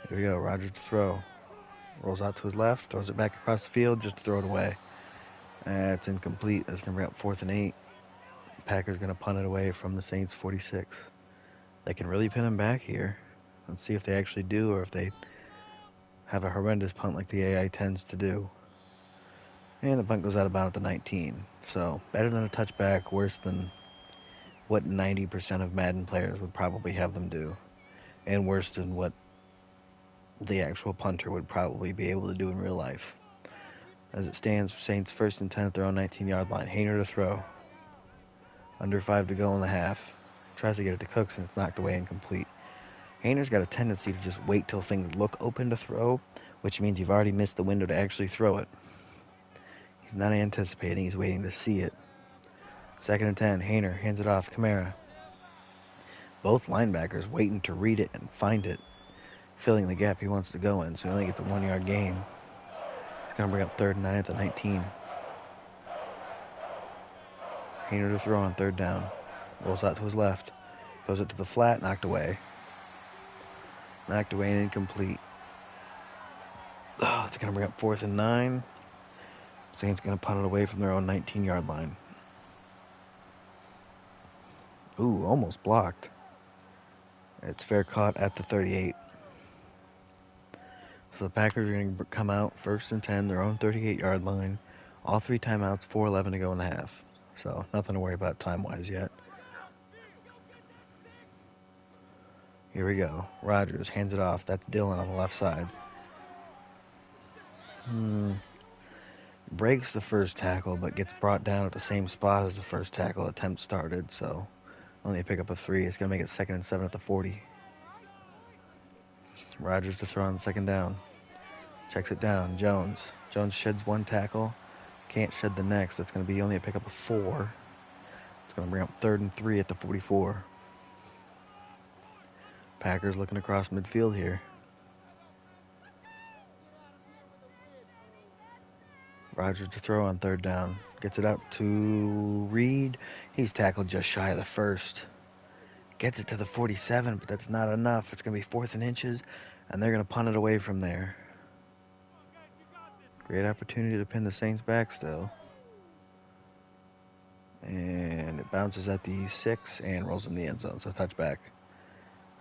A: Here we go. Rodgers to throw. Rolls out to his left. Throws it back across the field just to throw it away. That's incomplete. That's going to bring up 4th and 8. Packers going to punt it away from the Saints 46. They can really pin him back here. Let's see if they actually do or if they have a horrendous punt like the AI tends to do. And the punt goes out of bounds at the 19. So better than a touchback, worse than what 90% of Madden players would probably have them do. And worse than what the actual punter would probably be able to do in real life. As it stands, Saints 1st and 10 at their own 19-yard line. Hayner to throw. Under 5 to go in the half. Tries to get it to Cooks and it's knocked away incomplete. Hayner's got a tendency to just wait till things look open to throw, which means you've already missed the window to actually throw it. He's not anticipating, he's waiting to see it. 2nd and 10, Hayner hands it off, Kamara. Both linebackers waiting to read it and find it, filling the gap he wants to go in, so he only gets a 1-yard gain. It's going to bring up 3rd and 9 at the 19. Hayner to throw on 3rd down. Rolls out to his left. Throws it to the flat, knocked away. Knocked away and incomplete. Oh, it's going to bring up 4th and 9. Saints going to punt it away from their own 19-yard line. Ooh, almost blocked. It's fair caught at the 38. So the Packers are going to come out 1st and 10, their own 38-yard line. All 3 timeouts, 4:11 to go in the half. So nothing to worry about time-wise yet. Here we go. Rodgers hands it off. That's Dillon on the left side. Breaks the first tackle, but gets brought down at the same spot as the first tackle attempt started. So only a pickup of 3. It's going to make it 2nd and 7 at the 40. Rodgers to throw on 2nd down. Checks it down. Jones. Jones sheds 1 tackle. Can't shed the next. That's going to be only a pickup of 4. It's going to bring up 3rd and 3 at the 44. Packers looking across midfield here. Rodgers to throw on 3rd down. Gets it out to Reed. He's tackled just shy of the 1st. Gets it to the 47, but that's not enough. It's going to be 4th and inches, and they're going to punt it away from there. Great opportunity to pin the Saints back still. And it bounces at the 6 and rolls in the end zone, so touchback.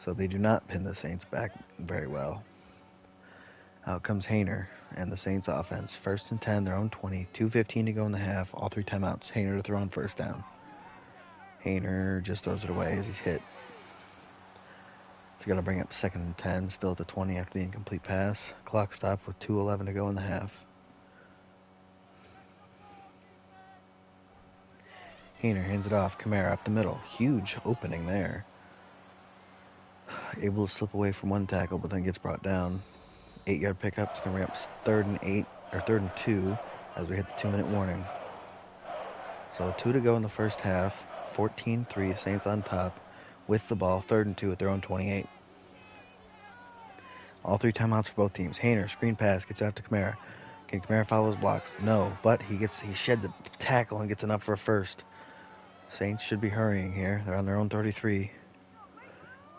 A: So they do not pin the Saints back very well. Out comes Hayner and the Saints offense. 1st and 10, their own 20. 2:15 to go in the half. All 3 timeouts. Hayner to throw on 1st down. Hayner just throws it away as he's hit. It's going to bring up 2nd and 10, still at the 20 after the incomplete pass. Clock stopped with 2:11 to go in the half. Hayner hands it off. Kamara up the middle. Huge opening there. Able to slip away from one tackle, but then gets brought down. 8-yard pickup. It's going to bring up 3rd and 8, or 3rd and 2, as we hit the 2-minute warning. So 2 to go in the first half. 14-3, Saints on top with the ball. 3rd and 2 at their own 28. All 3 timeouts for both teams. Hayner, screen pass, gets out to Kamara. Can Kamara follow his blocks? No, but he sheds the tackle and gets enough for a first. Saints should be hurrying here. They're on their own 33.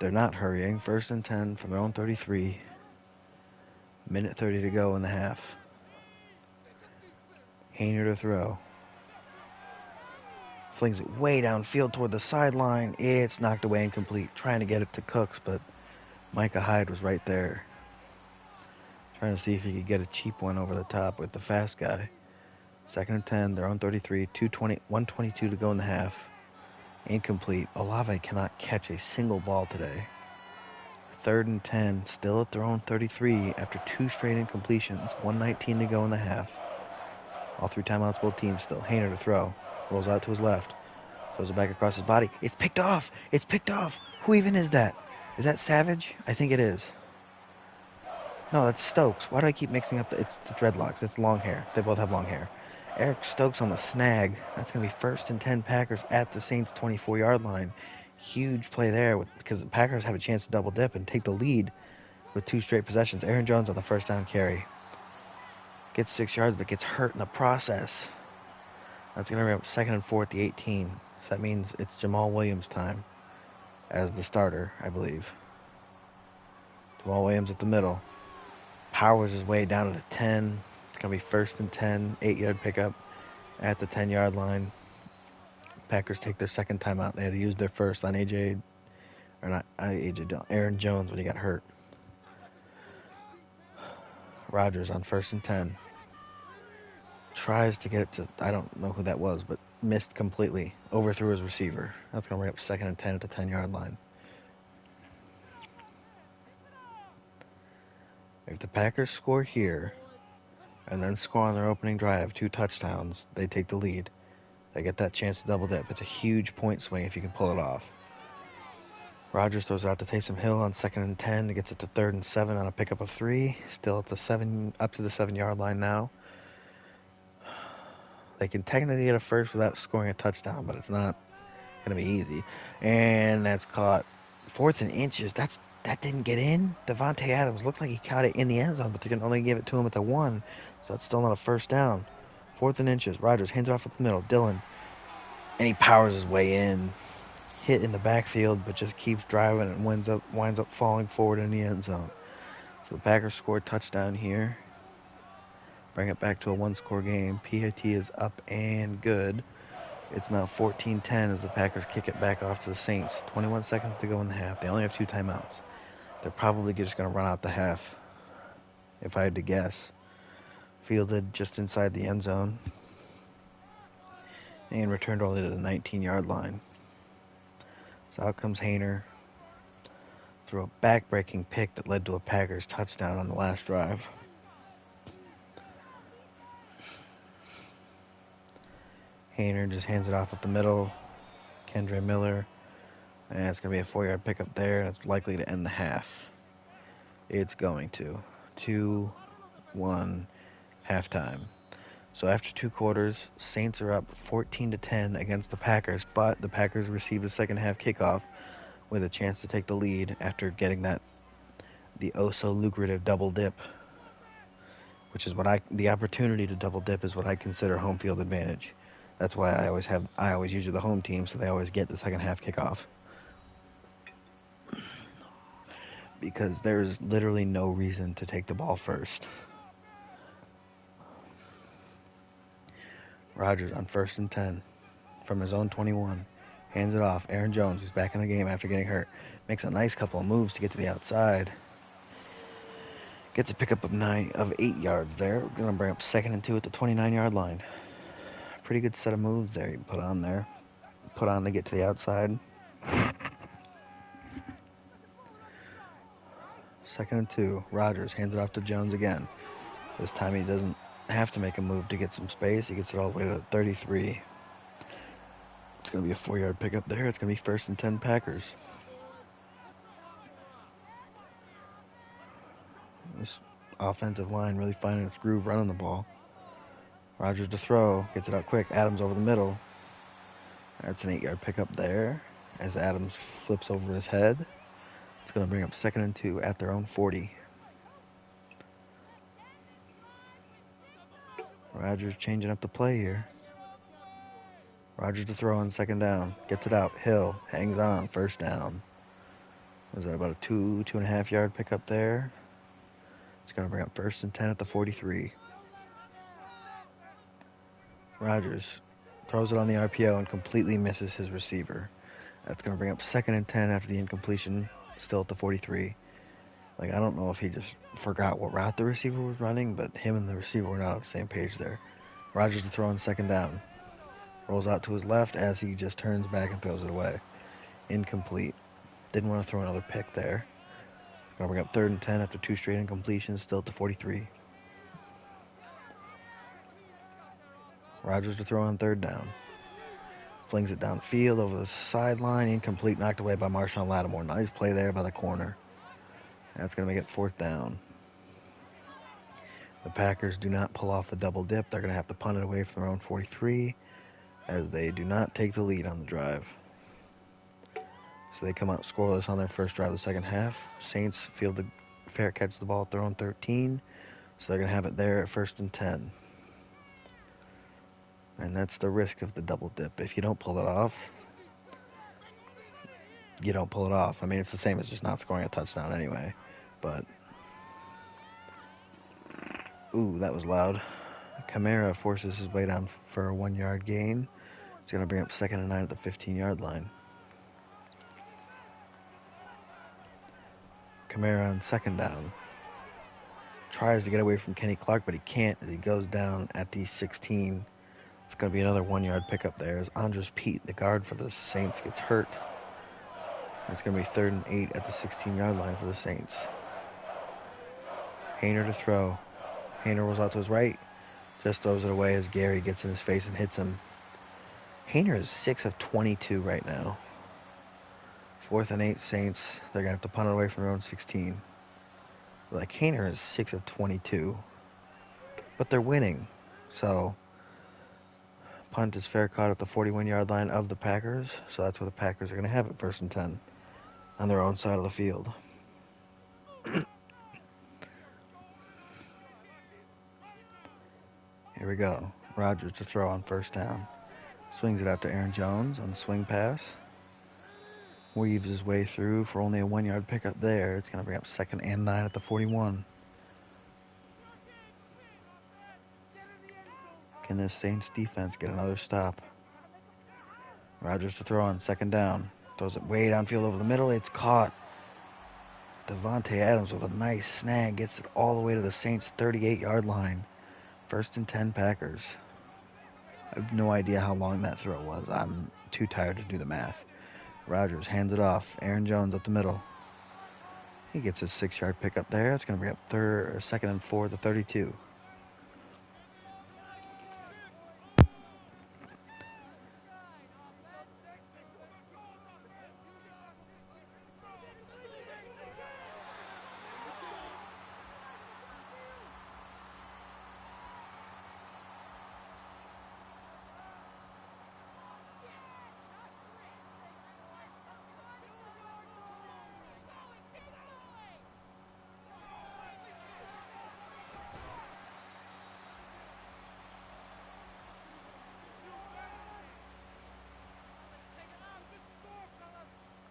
A: They're not hurrying. 1st and 10 from their own 33. Minute 30 to go in the half. Hayner to throw. Flings it way downfield toward the sideline. It's knocked away incomplete. Trying to get it to Cooks, but Micah Hyde was right there. Trying to see if he could get a cheap one over the top with the fast guy. 2nd and 10, they're on 33, 1:22 to go in the half. Incomplete. Olave cannot catch a single ball today. 3rd and 10, still at their own 33 after 2 straight incompletions. 1:19 to go in the half. All 3 timeouts, both teams still. Hayner to throw. Rolls out to his left. Throws it back across his body. It's picked off! It's picked off! Who even is that? Is that Savage? I think it is. No, that's Stokes. Why do I keep mixing up it's the dreadlocks? It's long hair. They both have long hair. Eric Stokes on the snag. That's going to be 1st and 10 Packers at the Saints' 24-yard line. Huge play there because the Packers have a chance to double dip and take the lead with 2 straight possessions. Aaron Jones on the 1st down carry. Gets 6 yards but gets hurt in the process. That's going to bring up 2nd and 4 at the 18. So that means it's Jamal Williams' time as the starter, I believe. Jamal Williams at the middle. Powers his way down to the 10. It's going to be 1st and 10, 8-yard pickup at the 10-yard line. Packers take their 2nd timeout. They had to use their first on Aaron Jones when he got hurt. Rodgers on 1st and 10. Tries to get it to, I don't know who that was, but missed completely. Overthrew his receiver. That's going to bring up 2nd and 10 at the 10-yard line. If the Packers score here and then score on their opening drive 2 touchdowns, they take the lead. They get that chance to double dip. It's a huge point swing if you can pull it off. Rodgers throws it out to Taysom Hill on 2nd and 10. Gets it to 3rd and 7 on a pickup of 3. Still at the up to the 7-yard line now. They can technically get a first without scoring a touchdown, but it's not going to be easy. And that's caught. 4th and inches. That didn't get in. Devontae Adams looked like he caught it in the end zone, but they can only give it to him at the 1. So that's still not a 1st down. 4th and inches. Rodgers hands it off at the middle. Dillon. And he powers his way in. Hit in the backfield, but just keeps driving and winds up falling forward in the end zone. So the Packers score a touchdown here. Bring it back to a 1-score game. PAT is up and good. It's now 14-10 as the Packers kick it back off to the Saints. 21 seconds to go in the half. They only have 2 timeouts. They're probably just going to run out the half, if I had to guess. Fielded just inside the end zone. And returned only to the 19-yard line. So out comes Hayner. Through a back-breaking pick that led to a Packers touchdown on the last drive. Hayner just hands it off up the middle. Kendre Miller. And it's going to be a 4-yard pickup there. And it's likely to end the half. It's going to. 2-1 halftime. So after 2 quarters, Saints are up 14-10 against the Packers. But the Packers receive the second half kickoff with a chance to take the lead after getting the oh-so-lucrative double dip. Which is the opportunity to double dip is what I consider home field advantage. That's why I always use the home team, so they always get the second half kickoff. Because there's literally no reason to take the ball first. Rodgers on 1st and 10 from his own 21. Hands it off. Aaron Jones, who's back in the game after getting hurt, makes a nice couple of moves to get to the outside. Gets a pickup of 8 yards there. We're going to bring up 2nd and 2 at the 29-yard line. Pretty good set of moves there you put on there. Put on to get to the outside. 2nd and 2. Rodgers hands it off to Jones again. This time he doesn't have to make a move to get some space. He gets it all the way to the 33. It's going to be a 4-yard pickup there. It's going to be 1st and 10 Packers. This offensive line really finding its groove running the ball. Rodgers to throw. Gets it out quick. Adams over the middle. That's an 8-yard pickup there. As Adams flips over his head. It's going to bring up 2nd and 2 at their own 40. Rodgers changing up the play here. Rodgers to throw on 2nd down. Gets it out. Hill hangs on. 1st down. Was that about a 2.5 yard pickup there? It's going to bring up 1st and 10 at the 43. Rodgers throws it on the RPO and completely misses his receiver. That's going to bring up 2nd and 10 after the incompletion, still at the 43. I don't know if he just forgot what route the receiver was running, but him and the receiver were not on the same page there. Rodgers to throw on 2nd down. Rolls out to his left as he just turns back and throws it away. Incomplete. Didn't want to throw another pick there. Going to bring up 3rd and 10 after 2 straight incompletions, still at the 43. Rodgers to throw on 3rd down. Flings it downfield over the sideline. Incomplete, knocked away by Marshawn Lattimore. Nice play there by the corner. That's going to make it 4th down. The Packers do not pull off the double dip. They're going to have to punt it away from their own 43 as they do not take the lead on the drive. So they come out scoreless on their first drive of the second half. Saints field the fair catch the ball at their own 13. So they're going to have it there at 1st and 10. And that's the risk of the double dip. If you don't pull it off, you don't pull it off. I mean, it's the same as just not scoring a touchdown anyway. But, ooh, that was loud. Kamara forces his way down for a 1-yard gain. It's going to bring up 2nd and 9 at the 15-yard line. Kamara on 2nd down. Tries to get away from Kenny Clark, but he can't as he goes down at the 16. It's going to be another 1-yard pickup there as Andres Pete, the guard for the Saints, gets hurt. It's going to be 3rd and 8 at the 16-yard line for the Saints. Hayner to throw. Hayner rolls out to his right. Just throws it away as Gary gets in his face and hits him. Hayner is 6 of 22 right now. 4th and 8 Saints. They're going to have to punt it away from their own 16. Hayner is 6 of 22. But they're winning. So, punt is fair caught at the 41-yard line of the Packers. So that's where the Packers are going to have it 1st and 10 on their own side of the field. Here we go. Rodgers to throw on 1st down. Swings it out to Aaron Jones on the swing pass. Weaves his way through for only a 1-yard pickup there. It's going to bring up 2nd and 9 at the 41. Can this Saints defense get another stop? Rodgers to throw on 2nd down. Throws it way downfield over the middle. It's caught. Devontae Adams with a nice snag. Gets it all the way to the Saints' 38-yard line. 1st and 10 Packers. I have no idea how long that throw was. I'm too tired to do the math. Rodgers hands it off. Aaron Jones up the middle. He gets his 6-yard pickup there. It's going to bring up 2nd and 4 at the 32.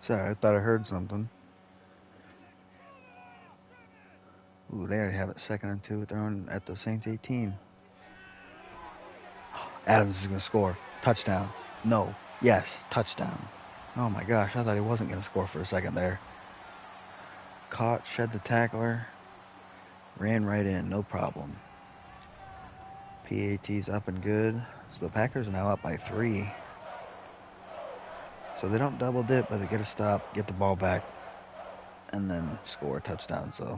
A: Sorry, I thought I heard something. Ooh, they already have it 2nd and 2 at the Saints 18. Adams is going to score. Touchdown. No. Yes. Touchdown. Oh my gosh, I thought he wasn't going to score for a second there. Caught, shed the tackler. Ran right in, no problem. PAT's up and good. So the Packers are now up by 3. So they don't double dip, but they get a stop, get the ball back, and then score a touchdown. So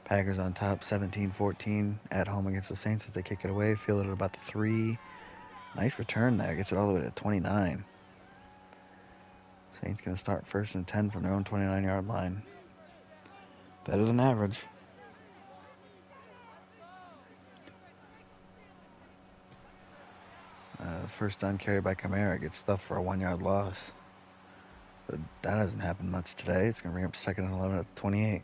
A: Packers on top 17-14 at home against the Saints as they kick it away. Field it at about the 3. Nice return there. Gets it all the way to 29. Saints going to start 1st and 10 from their own 29-yard line. Better than average. First down carry by Kamara gets stuffed for a 1-yard loss. But that hasn't happened much today. It's going to bring up 2nd and 11 at the 28.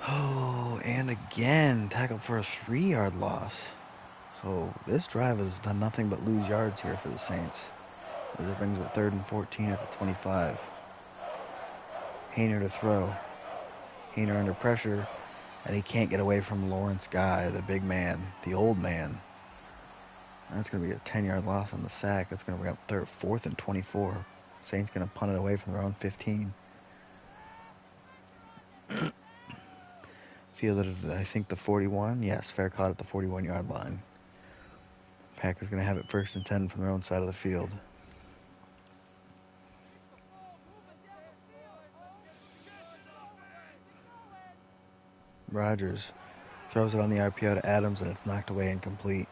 A: Oh, and again, tackled for a 3-yard loss. So this drive has done nothing but lose yards here for the Saints. As it brings up 3rd and 14 at the 25. Hayner to throw. Hayner under pressure, and he can't get away from Lawrence Guy, the big man, the old man. That's going to be a 10-yard loss on the sack. That's going to bring up 4th and 24. Saints going to punt it away from their own 15. Fielded at, I think, the 41. Yes, fair caught at the 41-yard line. Packers going to have it 1st and 10 from their own side of the field. Rodgers throws it on the RPO to Adams, and it's knocked away incomplete.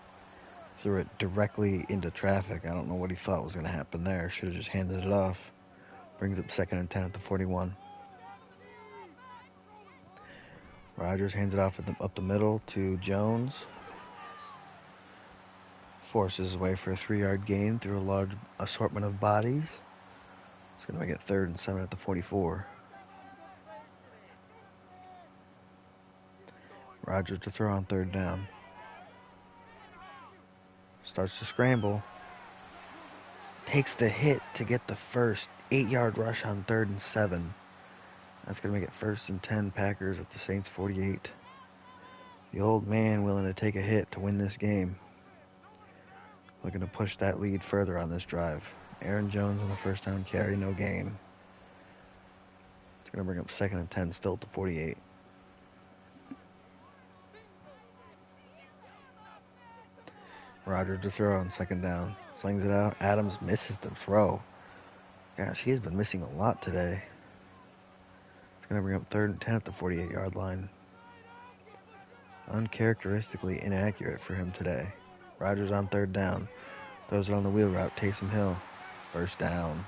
A: Threw it directly into traffic. I don't know what he thought was going to happen there. Should have just handed it off. Brings up 2nd and 10 at the 41. Rodgers hands it off up the middle to Jones. Forces his way for a 3-yard gain through a large assortment of bodies. It's going to make it 3rd and 7 at the 44. Rodgers to throw on 3rd down. Starts to scramble. Takes the hit to get the first 8-yard rush on 3rd and 7. That's going to make it 1st and 10 Packers at the Saints 48. The old man willing to take a hit to win this game. Looking to push that lead further on this drive. Aaron Jones on the 1st down carry, no gain. It's going to bring up 2nd and 10 still at the 48. Rodgers to throw on 2nd down. Flings it out. Adams misses the throw. Gosh, he's been missing a lot today. It's going to bring up 3rd and 10 at the 48-yard line. Uncharacteristically inaccurate for him today. Rodgers on 3rd down. Throws it on the wheel route. Taysom Hill. 1st down.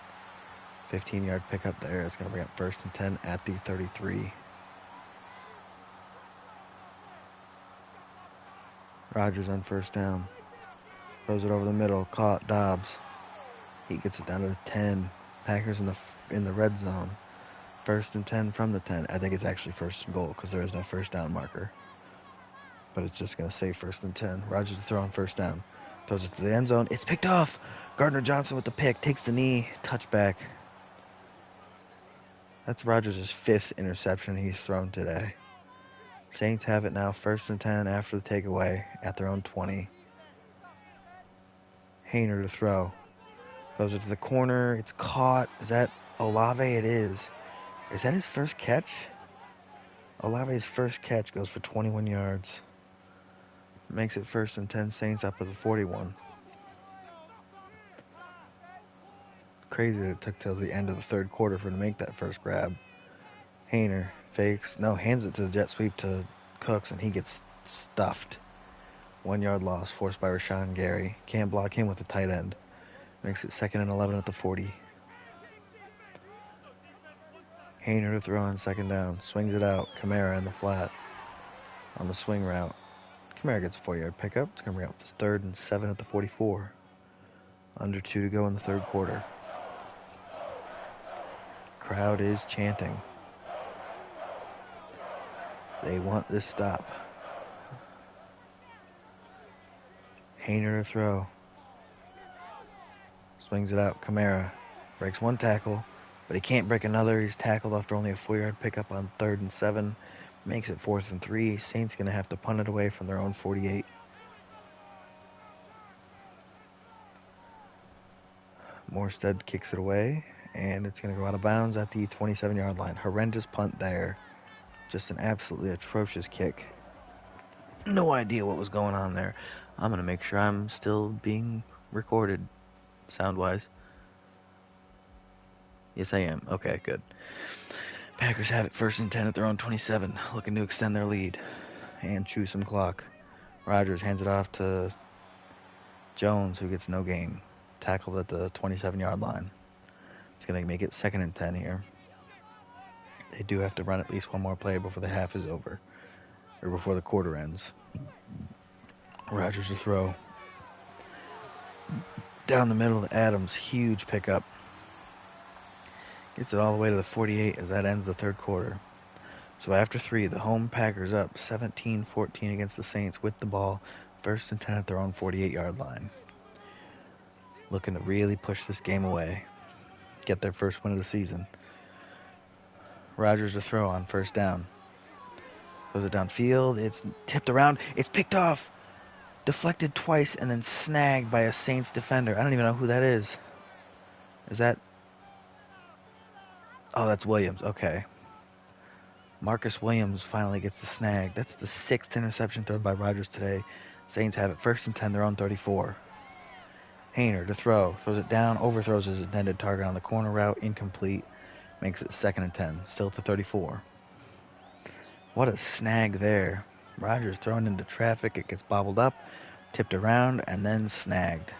A: 15-yard pickup there. It's going to bring up 1st and 10 at the 33. Rodgers on 1st down. Throws it over the middle. Caught. Dobbs. He gets it down to the 10. Packers in the red zone. 1st and 10 from the 10. I think it's actually 1st and goal because there is no 1st down marker. But it's just going to say 1st and 10. Rodgers to throw on 1st down. Throws it to the end zone. It's picked off. Gardner Johnson with the pick. Takes the knee. Touchback. That's Rodgers' 5th interception he's thrown today. Saints have it now 1st and 10 after the takeaway at their own 20. Hayner to throw. Throws it to the corner. It's caught. Is that Olave? It is. Is that his first catch? Olave's first catch goes for 21 yards. Makes it 1st and 10 Saints up at the 41. Crazy that it took till the end of the 3rd quarter for him to make that first grab. Hayner fakes. No, hands it to the jet sweep to Cooks, and he gets stuffed. 1-yard loss forced by Rashawn Gary. Can't block him with the tight end. Makes it 2nd and 11 at the 40. Hayner to throw on 2nd down. Swings it out. Kamara in the flat on the swing route. Kamara gets a 4-yard pickup. It's going to bring up this 3rd and 7 at the 44. Under 2 to go in the 3rd quarter. Crowd is chanting. They want this stop. Hayner to throw. Swings it out. Kamara breaks 1 tackle, but he can't break another. He's tackled after only a 4-yard pickup on 3rd and 7. Makes it 4th and 3. Saints going to have to punt it away from their own 48. Morstead kicks it away, and it's going to go out of bounds at the 27-yard line. Horrendous punt there. Just an absolutely atrocious kick. No idea what was going on there. I'm going to make sure I'm still being recorded, sound-wise. Yes, I am. Okay, good. Packers have it 1st and 10 at their own 27, looking to extend their lead and chew some clock. Rodgers hands it off to Jones, who gets no gain. Tackled at the 27-yard line. It's going to make it 2nd and 10 here. They do have to run at least one more play before the half is over, or before the quarter ends. Rodgers to throw. Down the middle to Adams. Huge pickup. Gets it all the way to the 48 as that ends the third quarter. So after 3, the home Packers up 17-14 against the Saints with the ball. 1st and 10 at their own 48-yard line. Looking to really push this game away. Get their first win of the season. Rodgers to throw on 1st down. Throws it downfield. It's tipped around. It's picked off. Deflected twice and then snagged by a Saints defender. I don't even know who that is. Is that... Oh, that's Williams. Okay. Marcus Williams finally gets the snag. That's the 6th interception thrown by Rodgers today. Saints have it 1st and 10, their own 34. Haener to throw. Throws it down, overthrows his intended target on the corner route. Incomplete. Makes it 2nd and 10. Still at the 34. What a snag there. Rodgers thrown into traffic. It gets bobbled up, tipped around, and then snagged.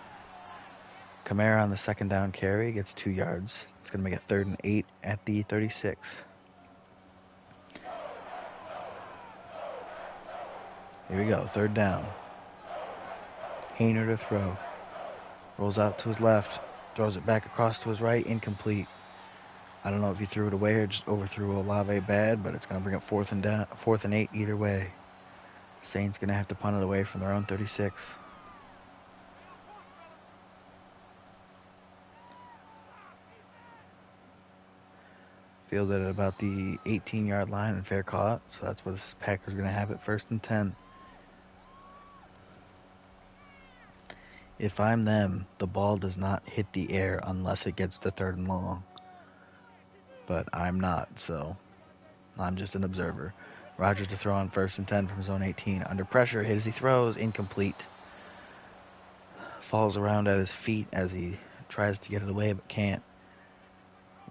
A: Kamara on the 2nd down carry gets 2 yards. It's going to make it 3rd and 8 at the 36. Here we go, 3rd down. Haener to throw. Rolls out to his left. Throws it back across to his right. Incomplete. I don't know if he threw it away or just overthrew Olave bad, but it's going to bring up 4th and 8 either way. Saints going to have to punt it away from their own 36. Fielded at about the 18-yard line and fair caught, so that's what the Packers are going to have it 1st and 10. If I'm them, the ball does not hit the air unless it gets to 3rd and long. But I'm not, so I'm just an observer. Rodgers to throw on 1st and 10 from zone 18. Under pressure, hit as he throws, incomplete. Falls around at his feet as he tries to get it away but can't.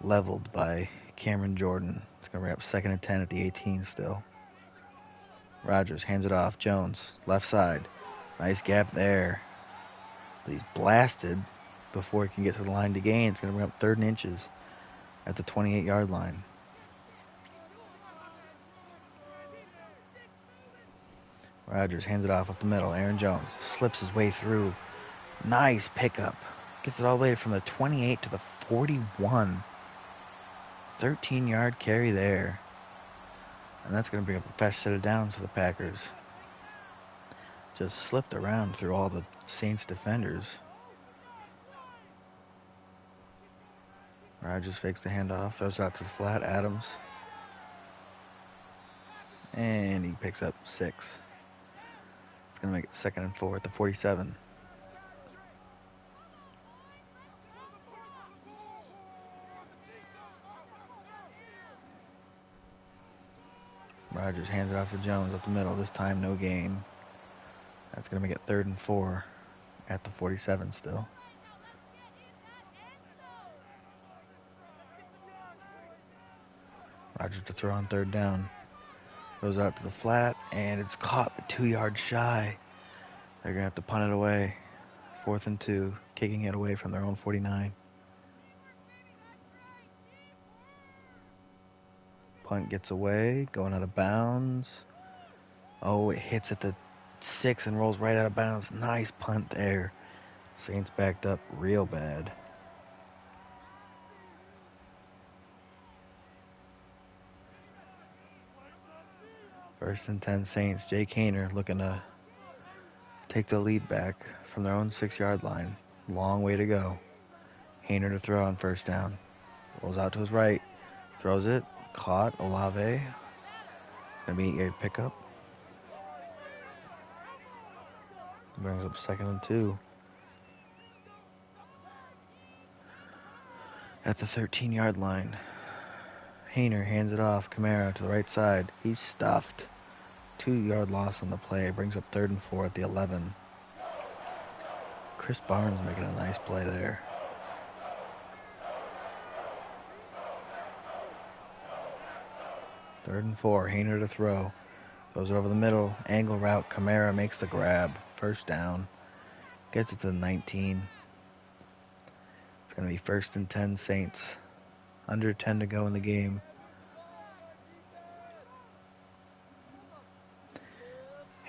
A: Leveled by Cameron Jordan. It's going to bring up 2nd and 10 at the 18 still. Rodgers hands it off. Jones, left side. Nice gap there. But he's blasted before he can get to the line to gain. It's going to bring up 3rd and inches at the 28-yard line. Rodgers hands it off up the middle. Aaron Jones slips his way through. Nice pickup. Gets it all the way from the 28 to the 41. 13-yard carry there. And that's going to bring up a fresh set of downs for the Packers. Just slipped around through all the Saints defenders. Rodgers fakes the handoff, throws out to the flat. Adams. And he picks up 6. It's going to make it 2nd and 4 at the 47. Rodgers hands it off to Jones up the middle. This time, no gain. That's going to make it 3rd and 4 at the 47 still. Rodgers to throw on 3rd down. Goes out to the flat, and it's caught but 2 yards shy. They're going to have to punt it away. 4th and 2, kicking it away from their own 49. Punt gets away, going out of bounds. Oh, it hits at the 6 and rolls right out of bounds. Nice punt there. Saints backed up real bad. First and 10 Saints. Jake Haener looking to take the lead back from their own 6-yard line. Long way to go. Haener to throw on 1st down. Rolls out to his right. Throws it. Caught. Olave. It's going to be a pickup. Brings up 2nd and 2. At the 13-yard line. Haener hands it off. Kamara to the right side. He's stuffed. 2-yard loss on the play. Brings up 3rd and 4 at the 11. Chris Barnes making a nice play there. Third and 4. Haener to throw. Throws it over the middle. Angle route. Kamara makes the grab. First down. Gets it to the 19. It's going to be 1st and 10 Saints. Under 10 to go in the game.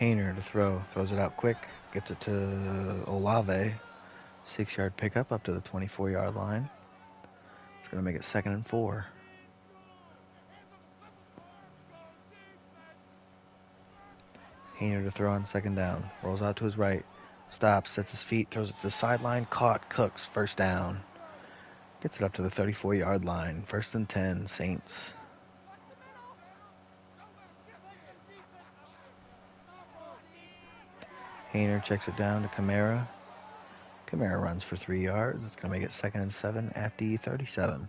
A: Hayner to throw. Throws it out quick. Gets it to Olave. 6-yard pickup up to the 24-yard line. It's going to make it 2nd and 4. Hayner to throw on 2nd down. Rolls out to his right. Stops. Sets his feet. Throws it to the sideline. Caught. Cooks. First down. Gets it up to the 34-yard line. 1st and 10 Saints. Hayner checks it down to Kamara. Kamara runs for 3 yards. It's going to make it 2nd and 7 at the 37.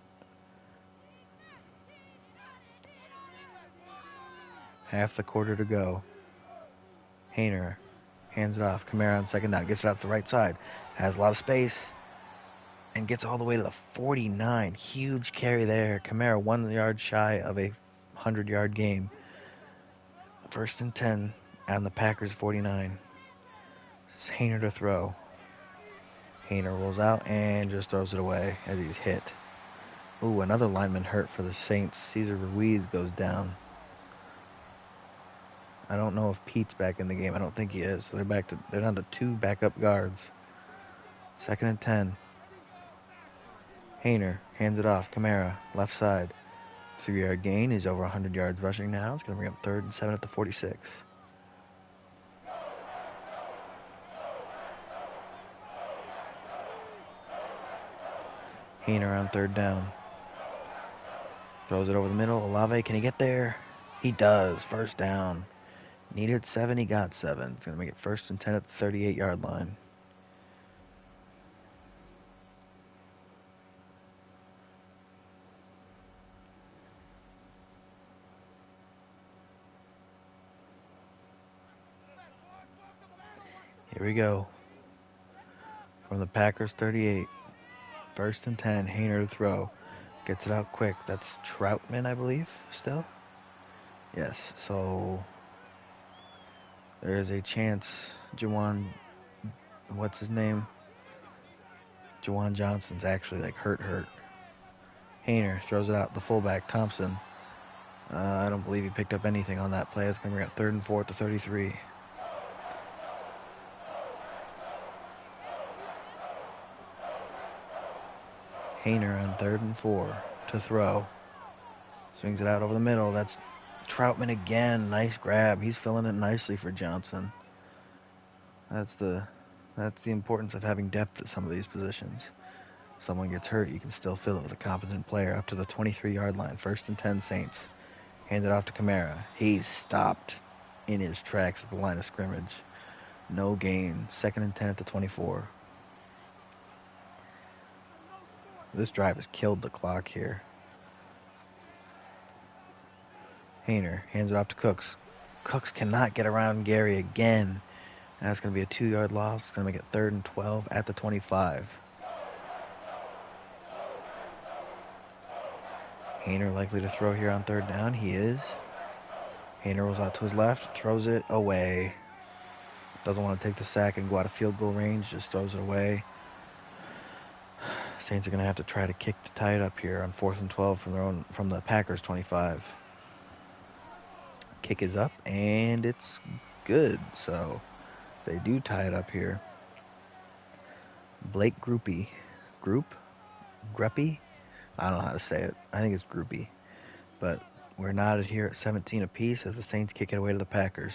A: Half the quarter to go. Hayner hands it off. Kamara on 2nd down. Gets it out to the right side. Has a lot of space. And gets all the way to the 49. Huge carry there. Kamara 1 yard shy of a 100-yard game. 1st and 10 on the Packers 49. Hayner to throw. Hayner rolls out and just throws it away as he's hit. Ooh, another lineman hurt for the Saints. Cesar Ruiz goes down. I don't know if Pete's back in the game. I don't think he is. So they're down to 2 backup guards. 2nd and 10. Hayner hands it off. Kamara, left side. 3-yard gain. He's over 100 yards rushing now. It's going to bring up 3rd and 7 at the 46. Hayner on 3rd down. Throws it over the middle. Olave, can he get there? He does. First down. Needed 7. He got 7. It's going to make it 1st and 10 at the 38-yard line. Here we go. From the Packers 38. 1st and 10. Hayner to throw. Gets it out quick. That's Troutman, I believe, still? Yes, so there is a chance Juwan, what's his name? Juwan Johnson's actually like hurt. Hayner throws it out. The fullback, Thompson. I don't believe he picked up anything on that play. It's going to bring up 3rd and 4 at the 33. Hayner on 3rd and 4 to throw. Swings it out over the middle. That's Troutman again. Nice grab. He's filling it nicely for Johnson. That's the importance of having depth at some of these positions. If someone gets hurt, you can still fill it with a competent player up to the 23-yard line. 1st and 10 Saints. Hand it off to Kamara. He's stopped in his tracks at the line of scrimmage. No gain. 2nd and 10 at the 24. This drive has killed the clock here. Hayner hands it off to Cooks. Cooks cannot get around Gary again. And that's going to be a 2-yard loss. It's going to make it 3rd and 12 at the 25. Hayner likely to throw here on 3rd down. He is. Hayner rolls out to his left, throws it away. Doesn't want to take the sack and go out of field goal range, just throws it away. Saints are going to have to try to kick to tie it up here on 4th and 12 from the Packers 25. Kick is up, and it's good. So they do tie it up here. Blake Gruppy. Gruppy? I don't know how to say it. I think it's Gruppy. But we're knotted here at 17 apiece as the Saints kick it away to the Packers.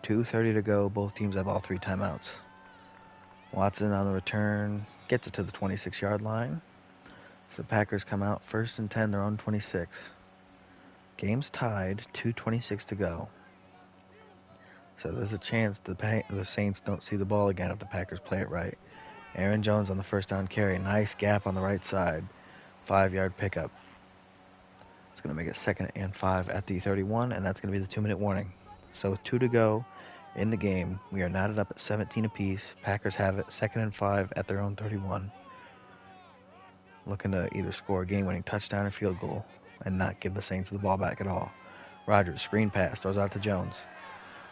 A: 2:30 to go. Both teams have all 3 timeouts. Watson on the return gets it to the 26-yard line. So the Packers come out 1st and 10, their own 26. Game's tied, 2:26 to go. So there's a chance the Saints don't see the ball again if the Packers play it right. Aaron Jones on the 1st down carry. Nice gap on the right side. 5-yard pickup. It's going to make it 2nd and 5 at the 31, and that's going to be the 2-minute warning. So with 2 to go in the game, we are knotted up at 17 apiece. Packers have it 2nd and 5 at their own 31. Looking to either score a game-winning touchdown or field goal and not give the Saints the ball back at all. Rodgers, screen pass, throws out to Jones.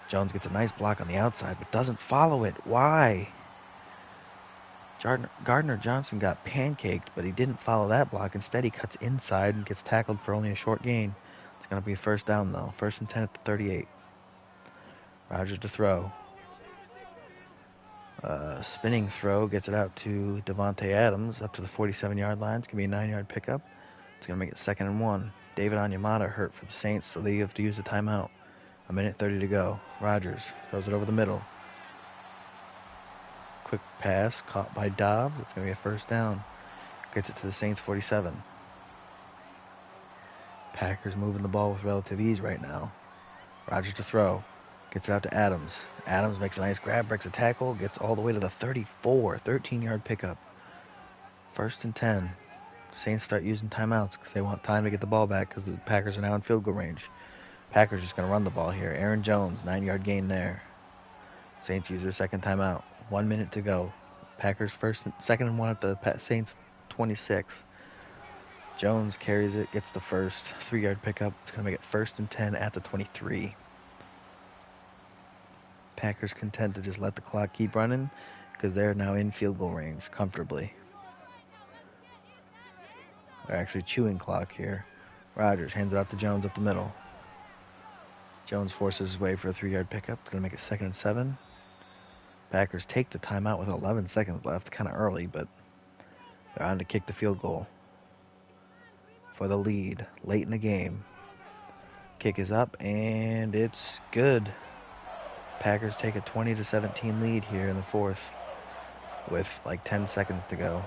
A: Jones gets a nice block on the outside, but doesn't follow it. Why? Gardner Johnson got pancaked, but he didn't follow that block. Instead, he cuts inside and gets tackled for only a short gain. It's going to be a first down, though. 1st and 10 at the 38. Rodgers to throw. Spinning throw gets it out to Devontae Adams up to the 47-yard line. It's going to be a 9-yard pickup. It's going to make it 2nd and 1. David Onyemata hurt for the Saints, so they have to use the timeout. 1:30 to go. Rodgers throws it over the middle. Quick pass caught by Dobbs. It's going to be a first down. Gets it to the Saints 47. Packers moving the ball with relative ease right now. Rodgers to throw. Gets it out to Adams. Adams makes a nice grab, breaks a tackle, gets all the way to the 34. 13-yard pickup. 1st and 10. Saints start using timeouts because they want time to get the ball back because the Packers are now in field goal range. Packers just going to run the ball here. Aaron Jones, 9-yard gain there. Saints use their second timeout. 1 minute to go. Packers 2nd and 1 at the Saints 26. Jones carries it, gets the first 3-yard pickup. It's going to make it 1st and 10 at the 23. Packers content to just let the clock keep running because they're now in field goal range comfortably. They're actually chewing clock here. Rodgers hands it off to Jones up the middle. Jones forces his way for a 3-yard pickup. It's going to make it 2nd and 7. Packers take the timeout with 11 seconds left. Kind of early, but they're on to kick the field goal for the lead late in the game. Kick is up, and it's good. Packers take a 20-17 lead here in the 4th with like 10 seconds to go.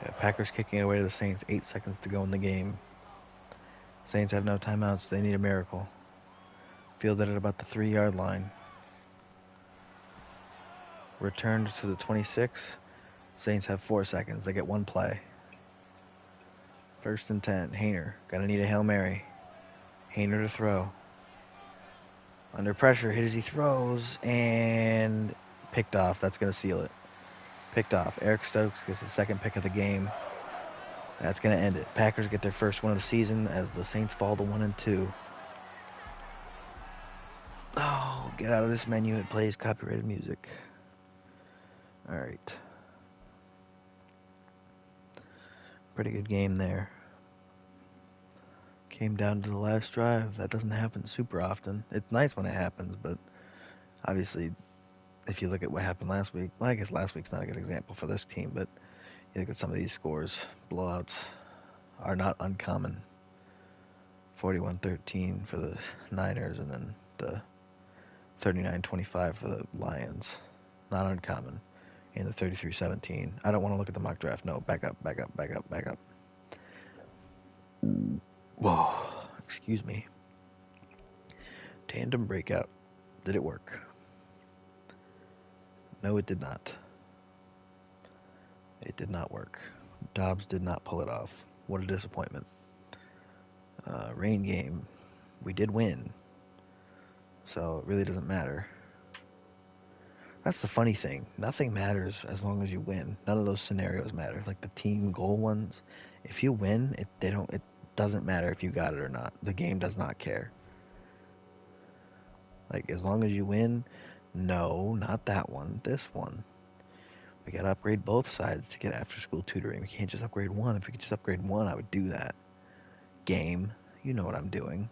A: Yeah, Packers kicking it away to the Saints. 8 seconds to go in the game. Saints have no timeouts. They need a miracle. Fielded at about the 3-yard line. Returned to the 26. Saints have 4 seconds. They get one play. 1st and 10. Haener. Gonna need a Hail Mary. Haener to throw. Under pressure, hit as he throws, and picked off. That's going to seal it. Picked off. Eric Stokes gets the 2nd pick of the game. That's going to end it. Packers get their first win of the season as the Saints fall to 1 and 2. Oh, get out of this menu. It plays copyrighted music. All right. Pretty good game there. Came down to the last drive. That doesn't happen super often. It's nice when it happens, but obviously, if you look at what happened last week, well, I guess last week's not a good example for this team, but you look at some of these scores, blowouts are not uncommon. 41-13 for the Niners, and then the 39-25 for the Lions. Not uncommon. And the 33-17. I don't want to look at the mock draft. No, back up. Whoa, excuse me. Tandem breakout. Did it work? No, it did not. It did not work. Dobbs did not pull it off. What a disappointment. Rain game. We did win. So it really doesn't matter. That's the funny thing. Nothing matters as long as you win. None of those scenarios matter. Like the team goal ones. If you win, it doesn't matter if you got it or not. The game does not care. Like, as long as you win, no, not that one, this one. We gotta upgrade both sides to get after-school tutoring. We can't just upgrade one. If we could just upgrade one, I would do that. Game, you know what I'm doing.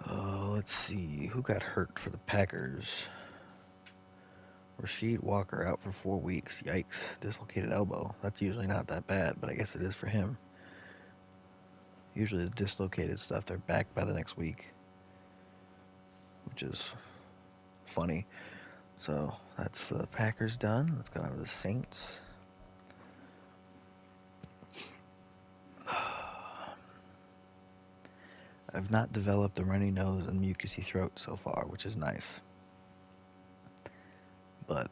A: Oh, let's see. Who got hurt for the Packers? Rasheed Walker out for 4 weeks. Yikes. Dislocated elbow. That's usually not that bad, but I guess it is for him. Usually the dislocated stuff, they're back by the next week. Which is funny. So, that's the Packers done. Let's go on to the Saints. I've not developed a runny nose and mucousy throat so far, which is nice. But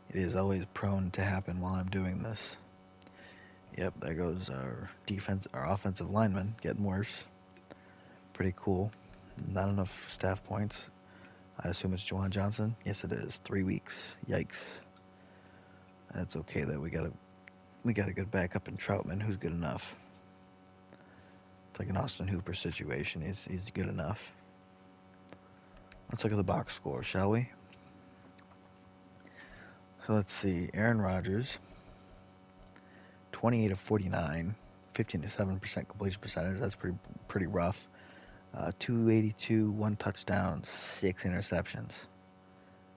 A: it is always prone to happen while I'm doing this. Yep, there goes our offensive lineman getting worse. Pretty cool. Not enough staff points. I assume it's Juwan Johnson. Yes, it is. 3 weeks. Yikes. That's okay though. We gotta we got a good backup in Troutman who's good enough. It's like an Austin Hooper situation. He's good enough. Let's look at the box score, shall we? So let's see. Aaron Rodgers, 28 of 49, 15.7% completion percentage. That's pretty rough. 282, one touchdown, 6 interceptions.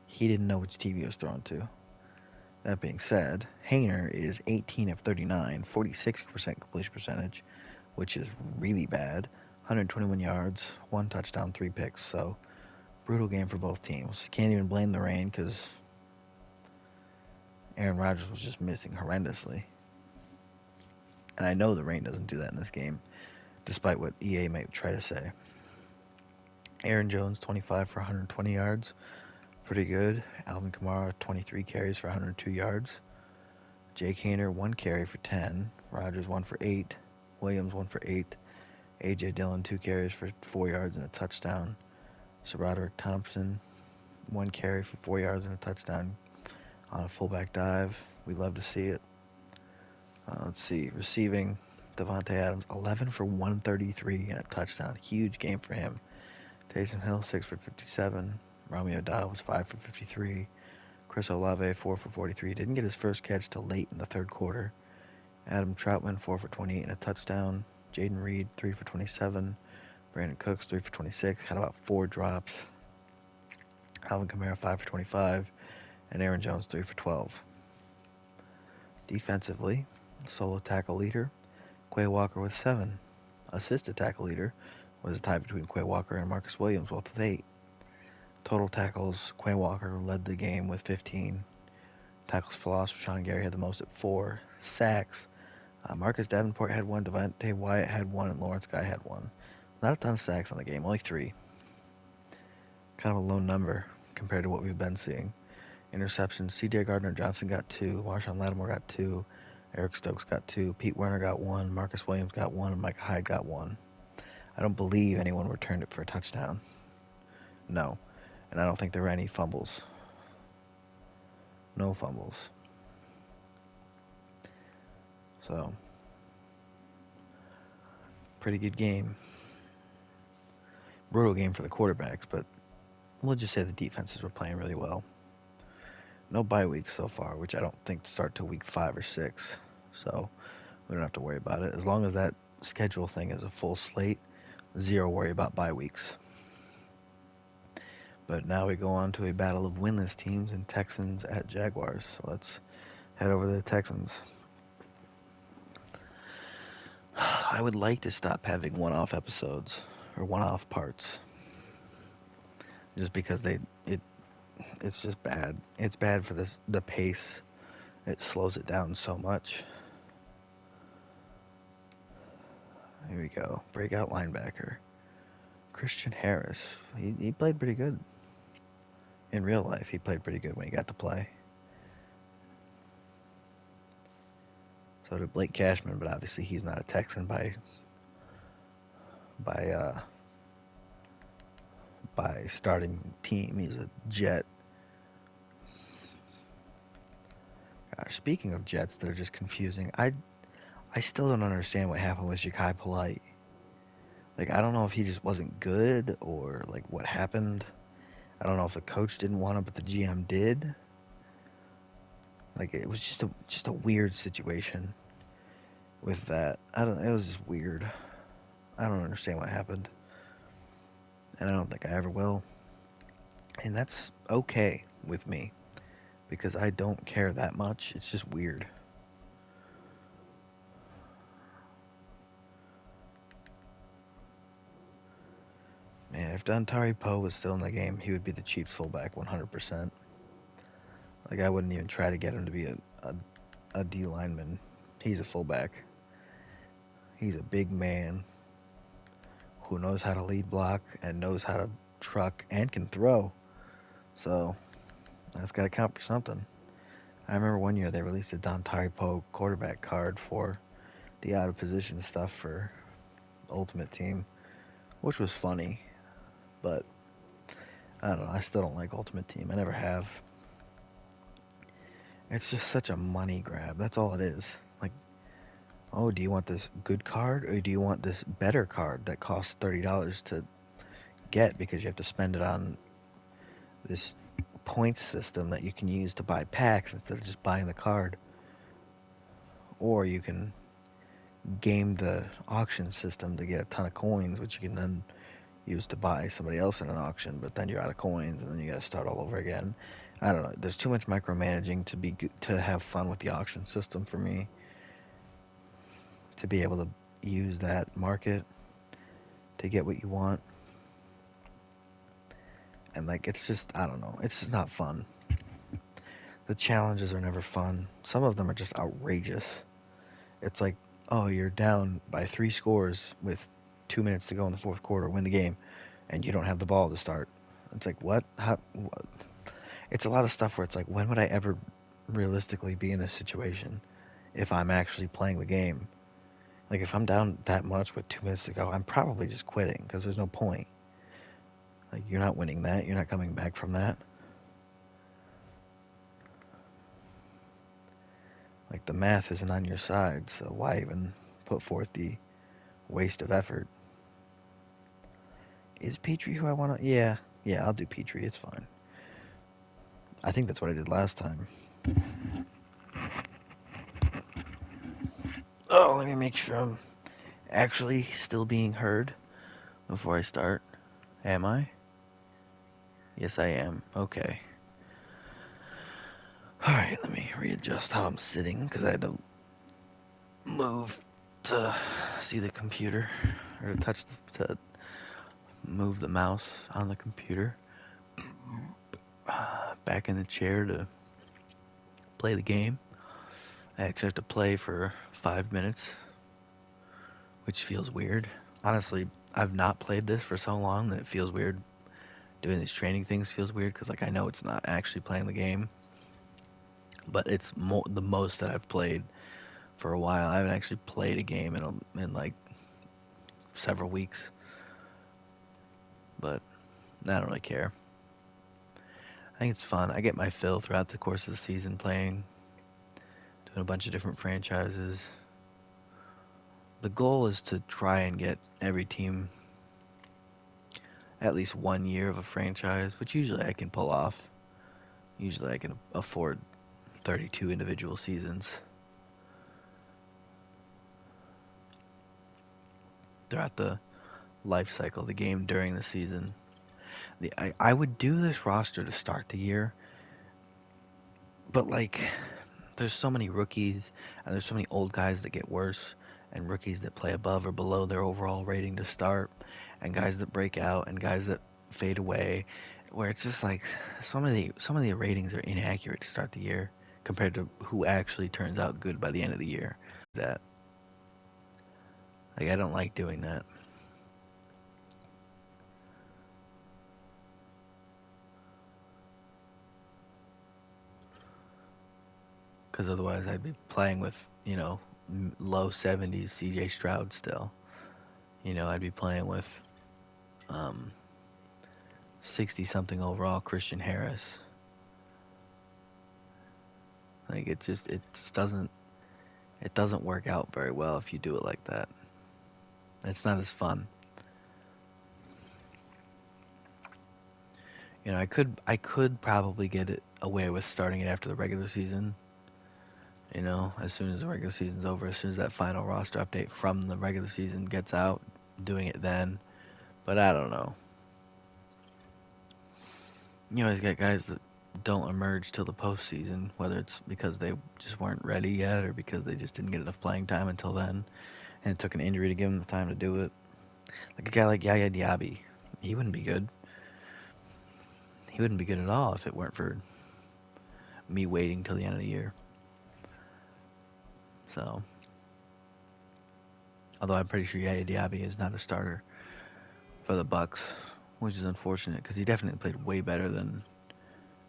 A: He didn't know which TV he was thrown to. That being said, Hayner is 18 of 39, 46% completion percentage, which is really bad. 121 yards, one touchdown, 3 picks. So, brutal game for both teams. Can't even blame the rain because Aaron Rodgers was just missing horrendously. And I know the rain doesn't do that in this game, despite what EA might try to say. Aaron Jones, 25 for 120 yards. Pretty good. Alvin Kamara, 23 carries for 102 yards. Jake Hayner, 1 carry for 10. Rodgers, 1 for 8. Williams, 1 for 8. A.J. Dillon, 2 carries for 4 yards and a touchdown. Sir Roderick Thompson, 1 carry for 4 yards and a touchdown on a fullback dive. We love to see it. Let's see. Receiving, Devontae Adams, 11 for 133 and a touchdown. Huge game for him. Taysom Hill, 6 for 57. Romeo Doubs, 5 for 53. Chris Olave, 4 for 43. Didn't get his first catch till late in the third quarter. Adam Troutman, 4 for 28 and a touchdown. Jaden Reed, 3 for 27. Brandon Cooks, 3 for 26. Had about 4 drops. Alvin Kamara, 5 for 25. And Aaron Jones, 3 for 12. Defensively, solo tackle leader, Quay Walker with 7. Assisted tackle leader was a tie between Quay Walker and Marcus Williams, both with 8. Total tackles, Quay Walker led the game with 15. Tackles for loss, Sean Gary had the most at 4. Sacks, Marcus Davenport had 1, Devontae Wyatt had 1, and Lawrence Guy had 1. Not a ton of sacks on the game, only 3. Kind of a low number compared to what we've been seeing. Interceptions, C.J. Gardner-Johnson got 2, Marshawn Lattimore got 2, Eric Stokes got 2, Pete Werner got 1, Marcus Williams got 1, and Micah Hyde got 1. I don't believe anyone returned it for a touchdown. No. And I don't think there were any fumbles. No fumbles. So, pretty good game. Brutal game for the quarterbacks, but we'll just say the defenses were playing really well. No bye weeks so far, which I don't think start till week 5 or 6. So, we don't have to worry about it. As long as that schedule thing is a full slate, zero worry about bye weeks. But now we go on to a battle of winless teams in Texans at Jaguars. So let's head over to the Texans. I would like to stop having one-off episodes or one-off parts, just because it's just bad. It's bad for the pace. It slows it down so much. Here we go. Breakout linebacker Christian Harris. He played pretty good. In real life, he played pretty good when he got to play. So did Blake Cashman, but obviously he's not a Texan by starting team. He's a Jet. Gosh, speaking of Jets that are just confusing, I still don't understand what happened with Ja'Kai Polite. Like, I don't know if he just wasn't good or like what happened. I don't know if the coach didn't want him, but the GM did. Like, it was just a weird situation with that. It was just weird. I don't understand what happened. And I don't think I ever will. And that's okay with me, because I don't care that much. It's just weird. Man, if Dontari Poe was still in the game, he would be the Chiefs fullback 100%. Like, I wouldn't even try to get him to be a D lineman. He's a fullback. He's a big man who knows how to lead block and knows how to truck and can throw. So, that's got to count for something. I remember one year they released a Dontari Poe quarterback card for the out-of-position stuff for Ultimate Team, which was funny. But, I don't know, I still don't like Ultimate Team. I never have. It's just such a money grab. That's all it is. Oh, do you want this good card or do you want this better card that costs $30 to get because you have to spend it on this points system that you can use to buy packs instead of just buying the card? Or you can game the auction system to get a ton of coins, which you can then use to buy somebody else in an auction, but then you're out of coins and then you gotta start all over again. I don't know. There's too much micromanaging to have fun with the auction system for me. To be able to use that market to get what you want, and like it's just I don't know. It's just not fun. The challenges are never fun. Some of them are just outrageous. It's like, oh, you're down by 3 scores with 2 minutes to go in the fourth quarter, win the game, and you don't have the ball to start. It's like, what? How? What? It's a lot of stuff where it's like, when would I ever realistically be in this situation if I'm actually playing the game? Like, if I'm down that much with 2 minutes to go, I'm probably just quitting because there's no point. Like, you're not winning that. You're not coming back from that. Like, the math isn't on your side, so why even put forth the waste of effort? Is Petrie who I want to... Yeah, I'll do Petrie. It's fine. I think that's what I did last time. Oh, let me make sure I'm actually still being heard before I start. Am I? Yes, I am. Okay. Alright, let me readjust how I'm sitting, because I had to move to see the computer, or to move the mouse on the computer. Back in the chair to play the game. I actually have to play for 5 minutes, which feels weird. Honestly, I've not played this for so long that it feels weird. Doing these training things feels weird, because like I know it's not actually playing the game. But it's the most that I've played for a while. I haven't actually played a game in like several weeks. But I don't really care. I think it's fun. I get my fill throughout the course of the season playing, doing a bunch of different franchises. The goal is to try and get every team at least 1 year of a franchise, which usually I can pull off. Usually I can afford 32 individual seasons throughout the life cycle of the game during the season. I would do this roster to start the year, but like there's so many rookies and there's so many old guys that get worse and rookies that play above or below their overall rating to start and guys that break out and guys that fade away, where it's just like some of the ratings are inaccurate to start the year compared to who actually turns out good by the end of the year. That like I don't like doing that. Because otherwise I'd be playing with, low 70s CJ Stroud still. I'd be playing with 60 something overall Christian Harris. Like it just doesn't work out very well if you do it like that. It's not as fun. I could probably get it away with starting it after the regular season. As soon as the regular season's over, as soon as that final roster update from the regular season gets out, doing it then. But I don't know. You always got guys that don't emerge till the postseason, whether it's because they just weren't ready yet or because they just didn't get enough playing time until then, and it took an injury to give them the time to do it. Like a guy like Yaya Diaby, he wouldn't be good. He wouldn't be good at all if it weren't for me waiting till the end of the year. So, although I'm pretty sure Yaya Diaby is not a starter for the Bucks, which is unfortunate because he definitely played way better than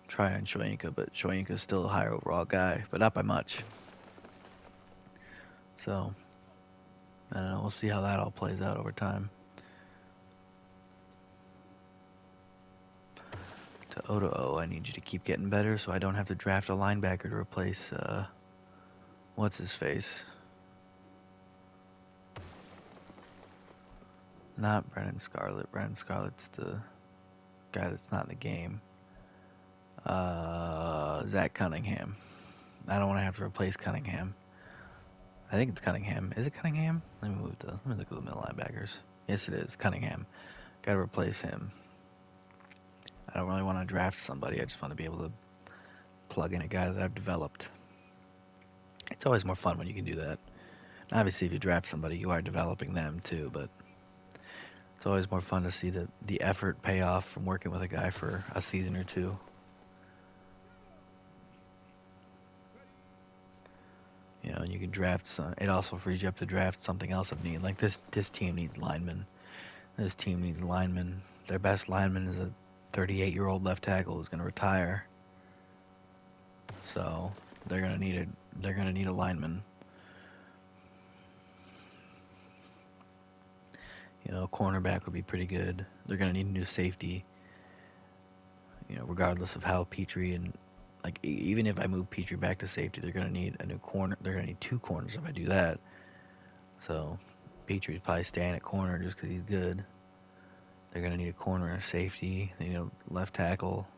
A: Tryon Shoyinka, but Shoyinka's still a higher overall guy, but not by much. So, I don't know. We'll see how that all plays out over time. To O, I need you to keep getting better so I don't have to draft a linebacker to replace, what's his face? Not Brennan Scarlett. Brennan Scarlett's the guy that's not in the game. Zach Cunningham. I don't want to have to replace Cunningham. I think it's Cunningham. Is it Cunningham? Let me look at the middle linebackers. Yes, it is Cunningham. Got to replace him. I don't really want to draft somebody. I just want to be able to plug in a guy that I've developed. It's always more fun when you can do that. Obviously, if you draft somebody, you are developing them too, but it's always more fun to see the effort pay off from working with a guy for a season or two. You know, and you can draft some. It also frees you up to draft something else of need. Like this team needs linemen. This team needs linemen. Their best lineman is a 38-year-old left tackle who's going to retire. So they're going to need a lineman. You know, cornerback would be pretty good. They're going to need a new safety. You know, regardless of how Petrie and like even if I move Petrie back to safety, they're going to need a new corner. They're going to need two corners if I do that. So Petrie's probably staying at corner just because he's good. They're going to need a corner and a safety. They need a left tackle.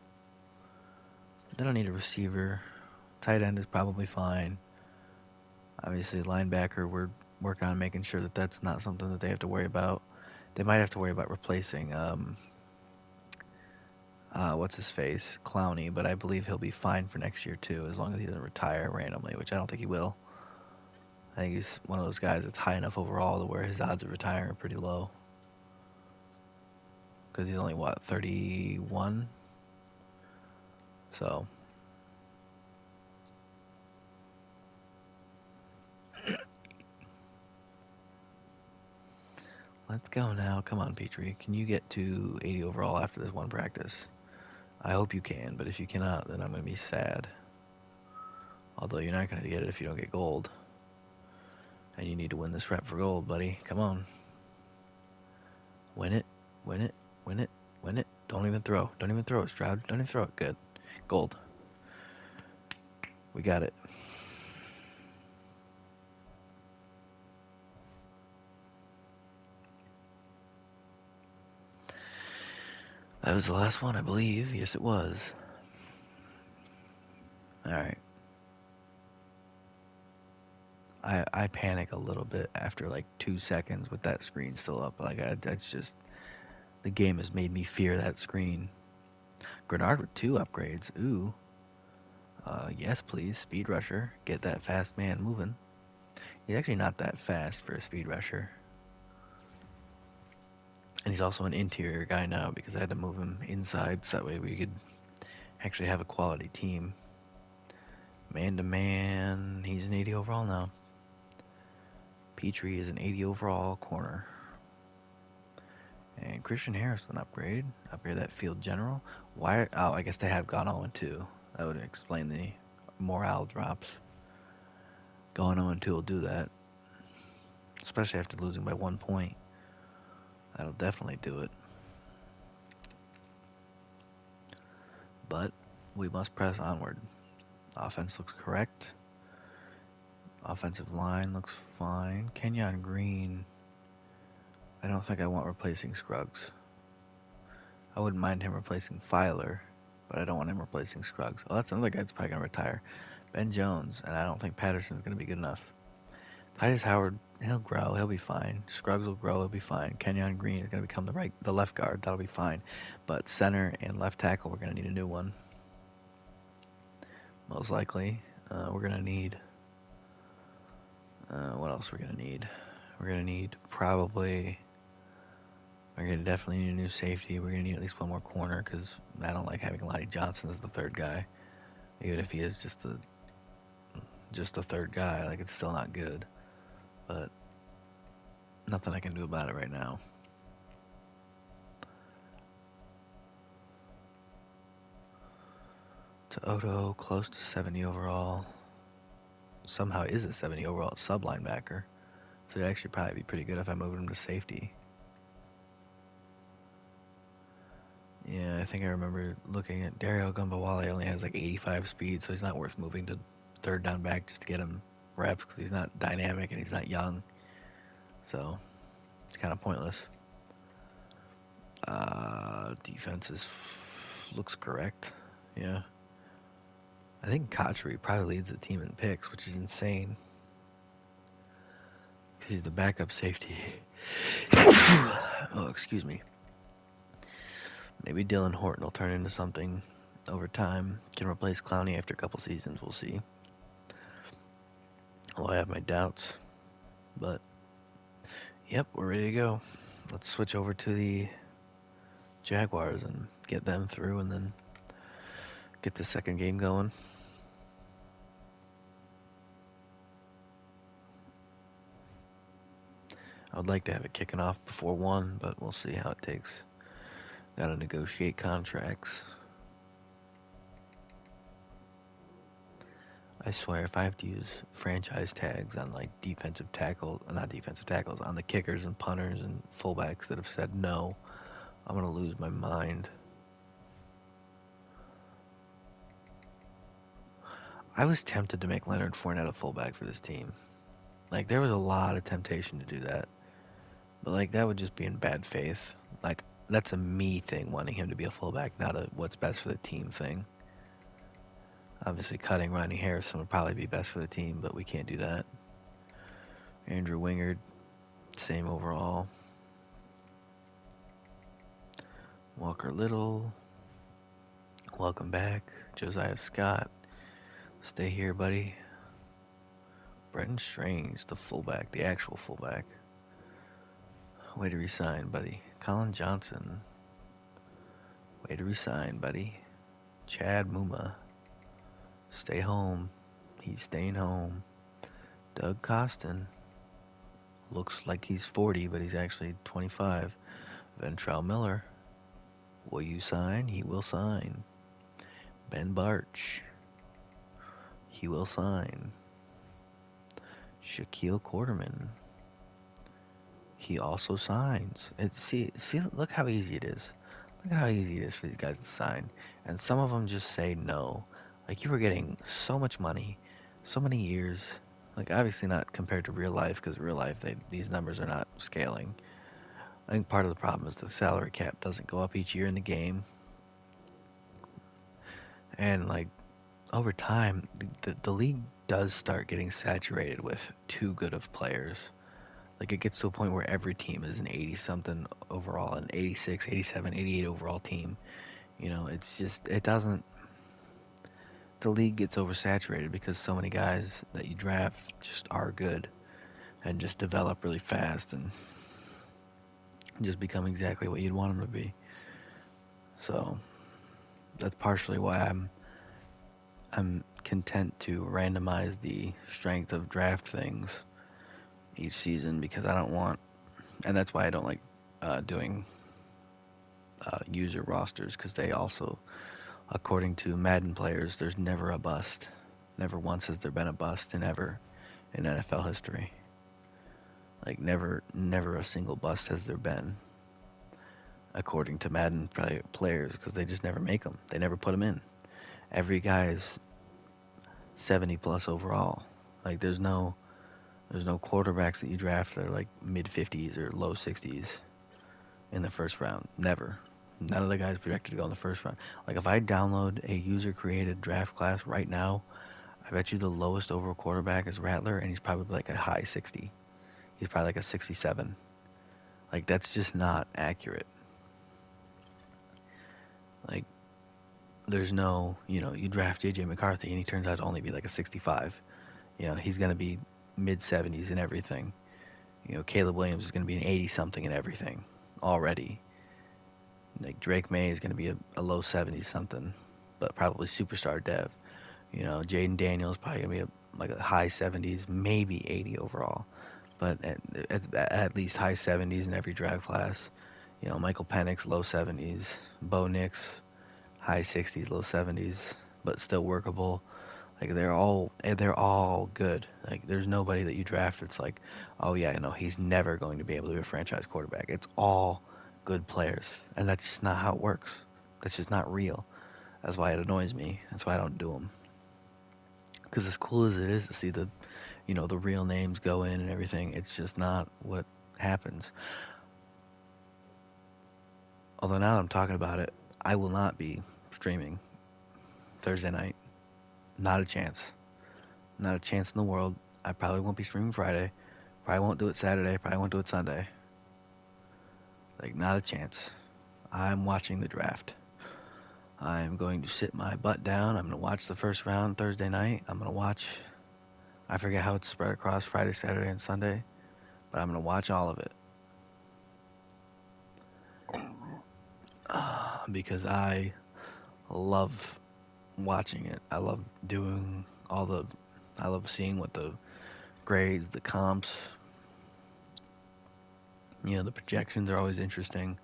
A: They don't need a receiver. Tight end is probably fine. Obviously, linebacker, we're working on making sure that that's not something that they have to worry about. They might have to worry about replacing what's his face, Clowney, but I believe he'll be fine for next year too, as long as he doesn't retire randomly, which I don't think he will. I think he's one of those guys that's high enough overall to where his odds of retiring are pretty low. Because he's only, what, 31? So. Let's go now. Come on, Petrie. Can you get to 80 overall after this one practice? I hope you can, but if you cannot, then I'm going to be sad. Although you're not going to get it if you don't get gold. And you need to win this rep for gold, buddy. Come on. Win it. Win it. Win it. Win it. Don't even throw. Don't even throw it, Stroud. Don't even throw it. Good. Gold. We got it. That was the last one, I believe. Yes, it was. Alright. I panic a little bit after like 2 seconds with that screen still up. Like, that's just... The game has made me fear that screen. Grenard with 2 upgrades. Ooh. Yes, please. Speed rusher. Get that fast man moving. He's actually not that fast for a speed rusher. And he's also an interior guy now because I had to move him inside so that way we could actually have a quality team. Man to man, he's an 80 overall now. Petrie is an 80 overall corner. And Christian Harris an upgrade. Upgrade that field general. Why? Oh, I guess they have gone 0-2. That would explain the morale drops. Going 0-2 will do that. Especially after losing by 1 point. That'll definitely do it. But we must press onward. Offense looks correct. Offensive line looks fine. Kenyon Green. I don't think I want replacing Scruggs. I wouldn't mind him replacing Filer, but I don't want him replacing Scruggs. Oh, that's another guy that's probably going to retire. Ben Jones, and I don't think Patterson's going to be good enough. Titus Howard, he'll grow. He'll be fine. Scruggs will grow. He'll be fine. Kenyon Green is going to become the left guard. That'll be fine. But center and left tackle, we're going to need a new one. Most likely. We're going to need... what else we're going to need? We're going to need probably... We're going to definitely need a new safety. We're going to need at least one more corner because I don't like having Lottie Johnson as the third guy. Even if he is just the third guy, like, it's still not good. But nothing I can do about it right now. To Odo, close to 70 overall. Somehow is a 70 overall sub linebacker. So it'd actually probably be pretty good if I moved him to safety. Yeah, I think I remember looking at Dario Gumbawale only has like 85 speed, so he's not worth moving to third down back just to get him reps because he's not dynamic and he's not young. So it's kind of pointless. Looks correct. Yeah. I think Kotchery probably leads the team in picks, which is insane. Because he's the backup safety. Oh, excuse me. Maybe Dylan Horton will turn into something over time. Can replace Clowney after a couple seasons. We'll see. Well, I have my doubts. But, yep, we're ready to go. Let's switch over to the Jaguars and get them through and then get the second game going. I would like to have it kicking off before 1, but we'll see how it takes. Gotta negotiate contracts. I swear, if I have to use franchise tags on like defensive tackles, not defensive tackles, on the kickers and punters and fullbacks that have said no, I'm gonna lose my mind. I was tempted to make Leonard Fournette a fullback for this team. Like, there was a lot of temptation to do that. But, like, that would just be in bad faith. Like, that's a me thing, wanting him to be a fullback, not a what's best for the team thing. Obviously, cutting Ronnie Harrison would probably be best for the team, but we can't do that. Andrew Wingard, same overall. Walker Little, welcome back. Josiah Scott, stay here, buddy. Brenton Strange, the fullback, the actual fullback. Way to resign, buddy. Colin Johnson, way to resign, buddy. Chad Muma, stay home. He's staying home. Doug Costin, looks like he's 40, but he's actually 25. Ventrell Miller, will you sign? He will sign. Ben Barch, he will sign. Shaquille Quarterman, he also signs. See, look how easy it is. Look at how easy it is for these guys to sign. And some of them just say no. Like, you were getting so much money, so many years. Like, obviously not compared to real life, because real life, these numbers are not scaling. I think part of the problem is the salary cap doesn't go up each year in the game. And, like, over time, the league does start getting saturated with too good of players. Like, it gets to a point where every team is an 80-something overall, an 86, 87, 88 overall team. You know, it's just, it doesn't, the league gets oversaturated because so many guys that you draft just are good and just develop really fast and just become exactly what you'd want them to be. So, that's partially why I'm content to randomize the strength of draft things each season, because I don't want, and that's why I don't like doing user rosters, because they also, according to Madden players, there's never a bust. Never once has there been a bust in NFL history. Like, never a single bust has there been, according to Madden players, because they just never make them. They never put them in. Every guy is 70 plus overall. Like, there's no quarterbacks that you draft that are like mid 50s or low 60s in the first round. Never. None of the guys projected to go in the first round. Like, if I download a user-created draft class right now, I bet you the lowest overall quarterback is Rattler, and he's probably like a high 60. He's probably like a 67. Like, that's just not accurate. Like, there's no, you draft J.J. McCarthy, and he turns out to only be like a 65. He's going to be mid-70s and everything. Caleb Williams is going to be an 80-something and everything already. Like, Drake May is going to be a low 70s something, but probably superstar dev. Jaden Daniels probably going to be like a high 70s, maybe 80 overall, but at least high 70s in every draft class. Michael Penix, low 70s. Bo Nix, high 60s, low 70s, but still workable. Like, they're all good. Like, there's nobody that you draft that's like, oh yeah, he's never going to be able to be a franchise quarterback. It's all good players, and that's just not how it works. That's just not real. That's why it annoys me. That's why I don't do them. Because as cool as it is to see the real names go in and everything, it's just not what happens. Although now that I'm talking about it, I will not be streaming Thursday night. Not a chance. Not a chance in the world. I probably won't be streaming Friday. Probably won't do it Saturday. Probably won't do it Sunday. Like, not a chance. I'm watching the draft. I'm going to sit my butt down. I'm going to watch the first round Thursday night. I'm going to watch, I forget how it's spread across Friday, Saturday, and Sunday, but I'm going to watch all of it. Because I love watching it. I love doing I love seeing what the grades, the comps, the projections are always interesting.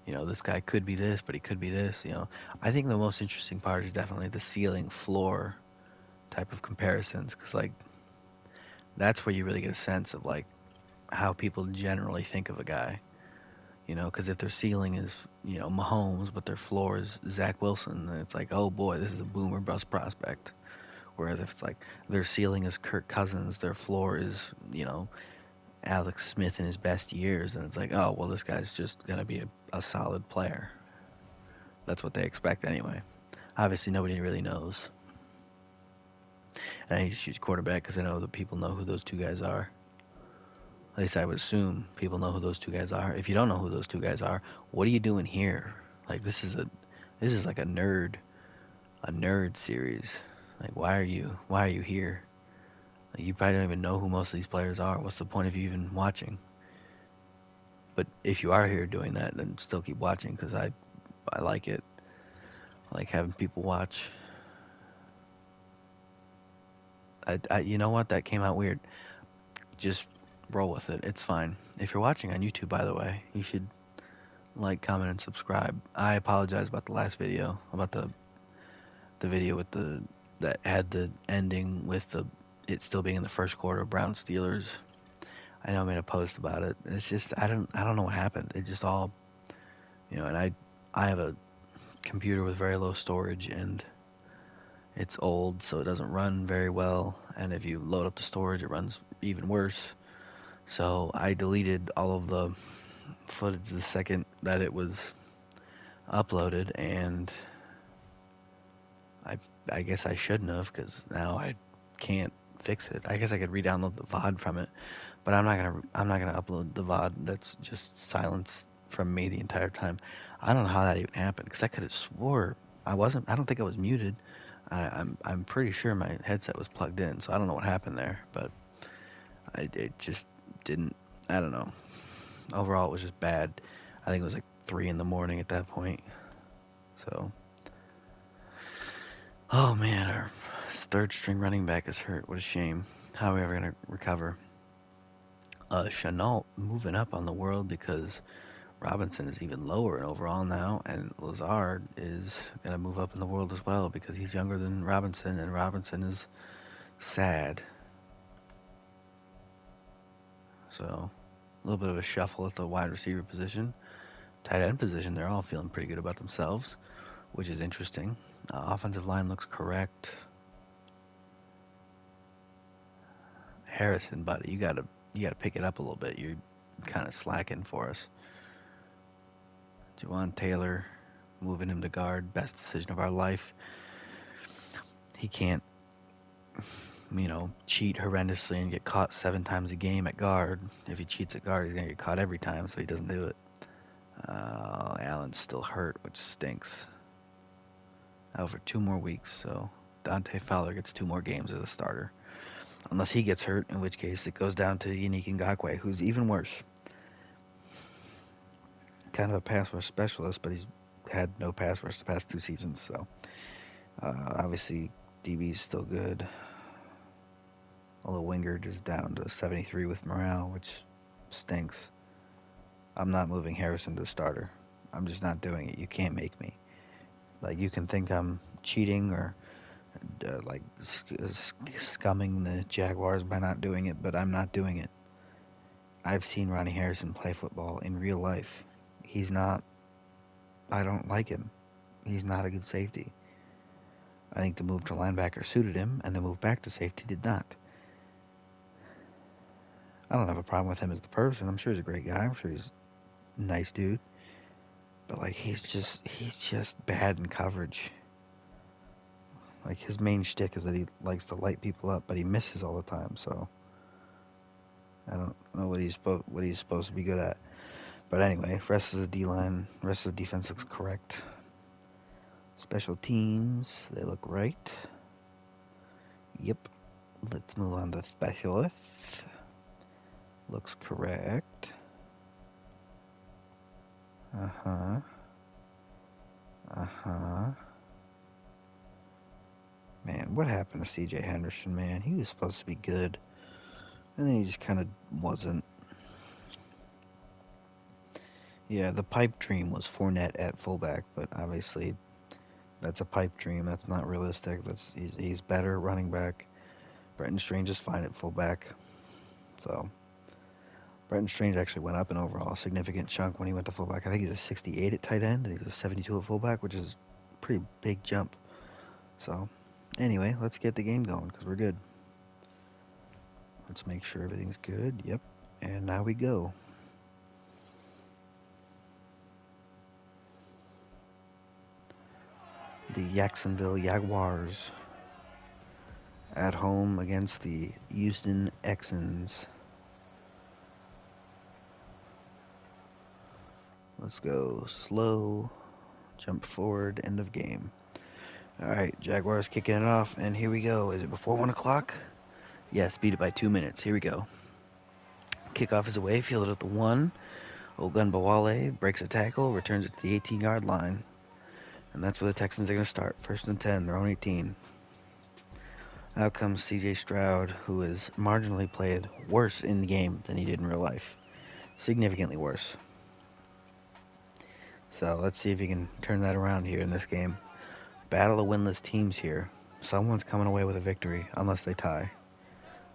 A: This guy could be this, but he could be this. I think the most interesting part is definitely the ceiling floor type of comparisons, because like that's where you really get a sense of like how people generally think of a guy. Because if their ceiling is Mahomes, but their floor is Zach Wilson, then it's like, oh boy, this is a boomer bust prospect. Whereas if it's like their ceiling is Kirk Cousins, their floor is Alex Smith in his best years, and it's like, oh well, this guy's just gonna be a solid player. That's what they expect anyway. Obviously, nobody really knows. And I just use quarterback because I know that people know who those two guys are. At least I would assume people know who those two guys are. If you don't know who those two guys are, what are you doing here? Like this is like a nerd series. Like why are you here? Like, you probably don't even know who most of these players are. What's the point of you even watching? But if you are here doing that, then still keep watching because I like it. I like having people watch. You know what? That came out weird. Just roll with it. It's fine. If you're watching on YouTube, by the way, you should like, comment, and subscribe. I apologize about the last video, about the video with that had the ending with it still being in the first quarter, Browns Steelers. I know I made a post about it. It's just I don't know what happened. It just all and I have a computer with very low storage and it's old, so it doesn't run very well. And if you load up the storage, it runs even worse. So I deleted all of the footage the second that it was uploaded, and I guess I shouldn't have, because now I can't fix it. I guess I could re-download the VOD from it, but I'm not gonna upload the VOD that's just silence from me the entire time. I don't know how that even happened, because I could have swore I wasn't. I don't think I was muted. I'm pretty sure my headset was plugged in, so I don't know what happened there, but it just didn't. I don't know. Overall, it was just bad. I think it was like 3 in the morning at that point. So, oh man, our third string running back is hurt. What a shame. How are we ever gonna recover? Chenault moving up on the world because Robinson is even lower in overall now, and Lazard is gonna move up in the world as well because he's younger than Robinson, and Robinson is sad. So, a little bit of a shuffle at the wide receiver position. Tight end position, they're all feeling pretty good about themselves, which is interesting. Offensive line looks correct. Harrison, buddy, you gotta pick it up a little bit. You're kind of slacking for us. Juwan Taylor, moving him to guard, best decision of our life. He can't, cheat horrendously and get caught 7 times a game at guard. If he cheats at guard, he's gonna get caught every time, so he doesn't do it. Allen's still hurt, which stinks. Out for 2 more weeks, so Dante Fowler gets 2 more games as a starter. Unless he gets hurt, in which case it goes down to Yannick Ngakoue, who's even worse. Kind of a pass rush specialist, but he's had no pass rush the past 2 seasons, so obviously DB's still good. Although Wingard is down to 73 with morale, which stinks. I'm not moving Harrison to starter. I'm just not doing it. You can't make me. Like, you can think I'm cheating or scumming the Jaguars by not doing it, but I'm not doing it. I've seen Ronnie Harrison play football in real life. He's not. I don't like him. He's not a good safety. I think the move to linebacker suited him, and the move back to safety did not. I don't have a problem with him as the person. I'm sure he's a great guy. I'm sure he's a nice dude. But like he's just bad in coverage. Like his main shtick is that he likes to light people up, but he misses all the time. So I don't know what he's supposed to be good at. But anyway, rest of the D-line, rest of the defense looks correct. Special teams, they look right. Yep. Let's move on to specialists. Looks correct. Uh-huh. Man, what happened to C.J. Henderson, man? He was supposed to be good. And then he just kind of wasn't. Yeah, the pipe dream was Fournette at fullback, but obviously that's a pipe dream. That's not realistic. He's better running back. Brenton Strange is fine at fullback. So Brenton Strange actually went up an overall significant chunk when he went to fullback. I think he's a 68 at tight end, and he's a 72 at fullback, which is a pretty big jump. So anyway, let's get the game going because we're good. Let's make sure everything's good. Yep. And now we go. The Jacksonville Jaguars at home against the Houston Texans. Let's go slow, jump forward, end of game. Alright, Jaguars kicking it off, and here we go. Is it before 1 o'clock? Yes, beat it by 2 minutes. Here we go. Kickoff is away, fielded at the 1. Ogunbowale breaks a tackle, returns it to the 18-yard line. And that's where the Texans are going to start. 1st and 10, their own 18. Out comes C.J. Stroud, who has marginally played worse in the game than he did in real life. Significantly worse. So let's see if he can turn that around here in this game. Battle of winless teams here. Someone's coming away with a victory, unless they tie.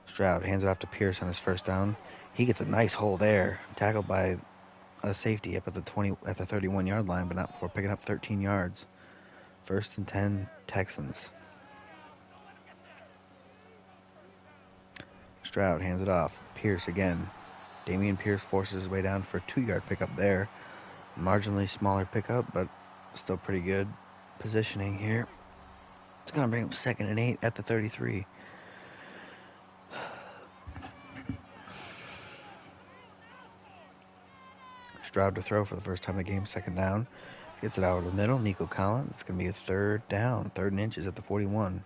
A: Stroud hands it off to Pierce on his 1st down. He gets a nice hole there, tackled by a safety up at the 31-yard line, but not before picking up 13 yards. 1st and 10, Texans. Stroud hands it off. Pierce again. Dameon Pierce forces his way down for a 2-yard pickup there. Marginally smaller pickup, but still pretty good positioning here. It's going to bring up 2nd and 8 at the 33. Stroud to throw for the first time in the game, 2nd down. Gets it out of the middle. Nico Collins. It's going to be a 3rd down. 3rd and inches at the 41.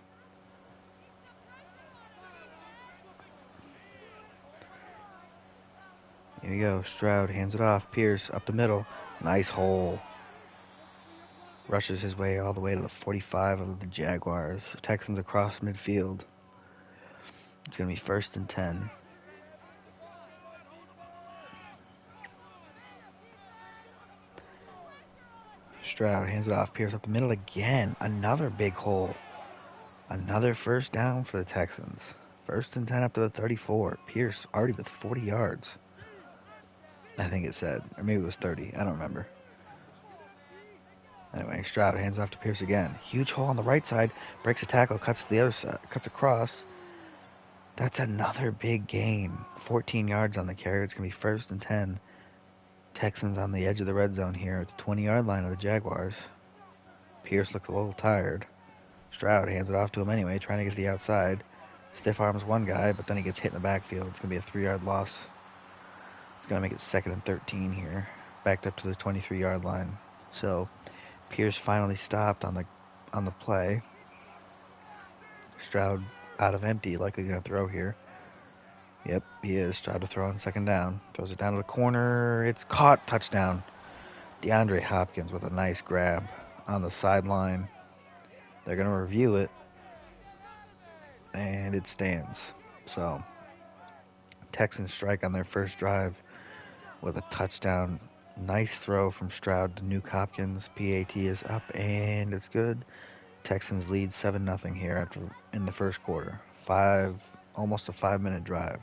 A: Here we go. Stroud hands it off. Pierce up the middle. Nice hole. Rushes his way all the way to the 45 of the Jaguars. Texans across midfield. It's going to be 1st and 10. Stroud hands it off. Pierce up the middle again. Another big hole. Another 1st down for the Texans. 1st and 10 up to the 34. Pierce already with 40 yards. I think it said. Or maybe it was 30. I don't remember. Anyway, Stroud hands off to Pierce again. Huge hole on the right side. Breaks a tackle. Cuts to the other side. Cuts across. That's another big gain. 14 yards on the carry. It's going to be 1st and 10. Texans on the edge of the red zone here at the 20-yard line of the Jaguars. Pierce looks a little tired. Stroud hands it off to him anyway, trying to get to the outside. Stiff arms one guy, but then he gets hit in the backfield. It's going to be a 3-yard loss. It's going to make it 2nd and 13 here. Backed up to the 23-yard line. So Pierce finally stopped on the play. Stroud out of empty, likely going to throw here. Yep, he is. Tried to throw on 2nd down. Throws it down to the corner. It's caught. Touchdown. DeAndre Hopkins with a nice grab on the sideline. They're going to review it. And it stands. So, Texans strike on their 1st drive with a touchdown. Nice throw from Stroud to Nuke Hopkins. PAT is up and it's good. Texans lead 7-0 here in the 1st quarter. Almost a 5-minute drive.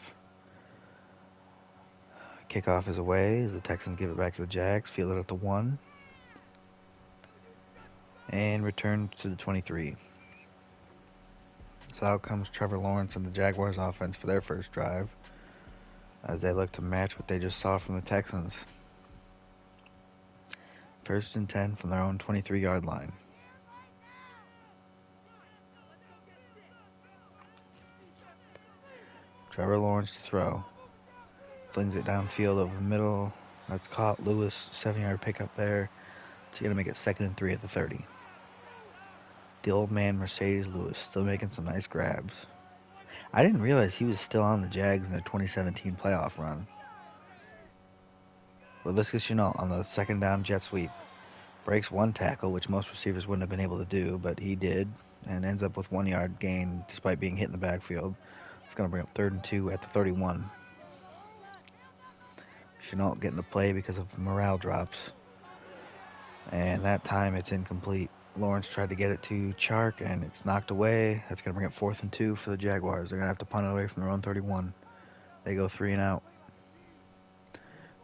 A: Kickoff is away as the Texans give it back to the Jags. Field it at the 1. And return to the 23. So out comes Trevor Lawrence and the Jaguars offense for their 1st drive as they look to match what they just saw from the Texans. First and 10 from their own 23-yard line. Trevor Lawrence to throw. Flings it downfield over the middle. That's caught. Lewis, 7-yard pickup there. So you're going to make it 2nd and 3 at the 30. The old man, Mercedes Lewis, still making some nice grabs. I didn't realize he was still on the Jags in their 2017 playoff run. Laviska Shenault on the 2nd down jet sweep. Breaks one tackle, which most receivers wouldn't have been able to do, but he did, and ends up with 1-yard gain despite being hit in the backfield. It's going to bring up 3rd and 2 at the 31. Shenault getting the play because of morale drops. And that time it's incomplete. Lawrence tried to get it to Chark, and it's knocked away. That's going to bring up 4th and 2 for the Jaguars. They're going to have to punt it away from their own 31. They go 3 and out.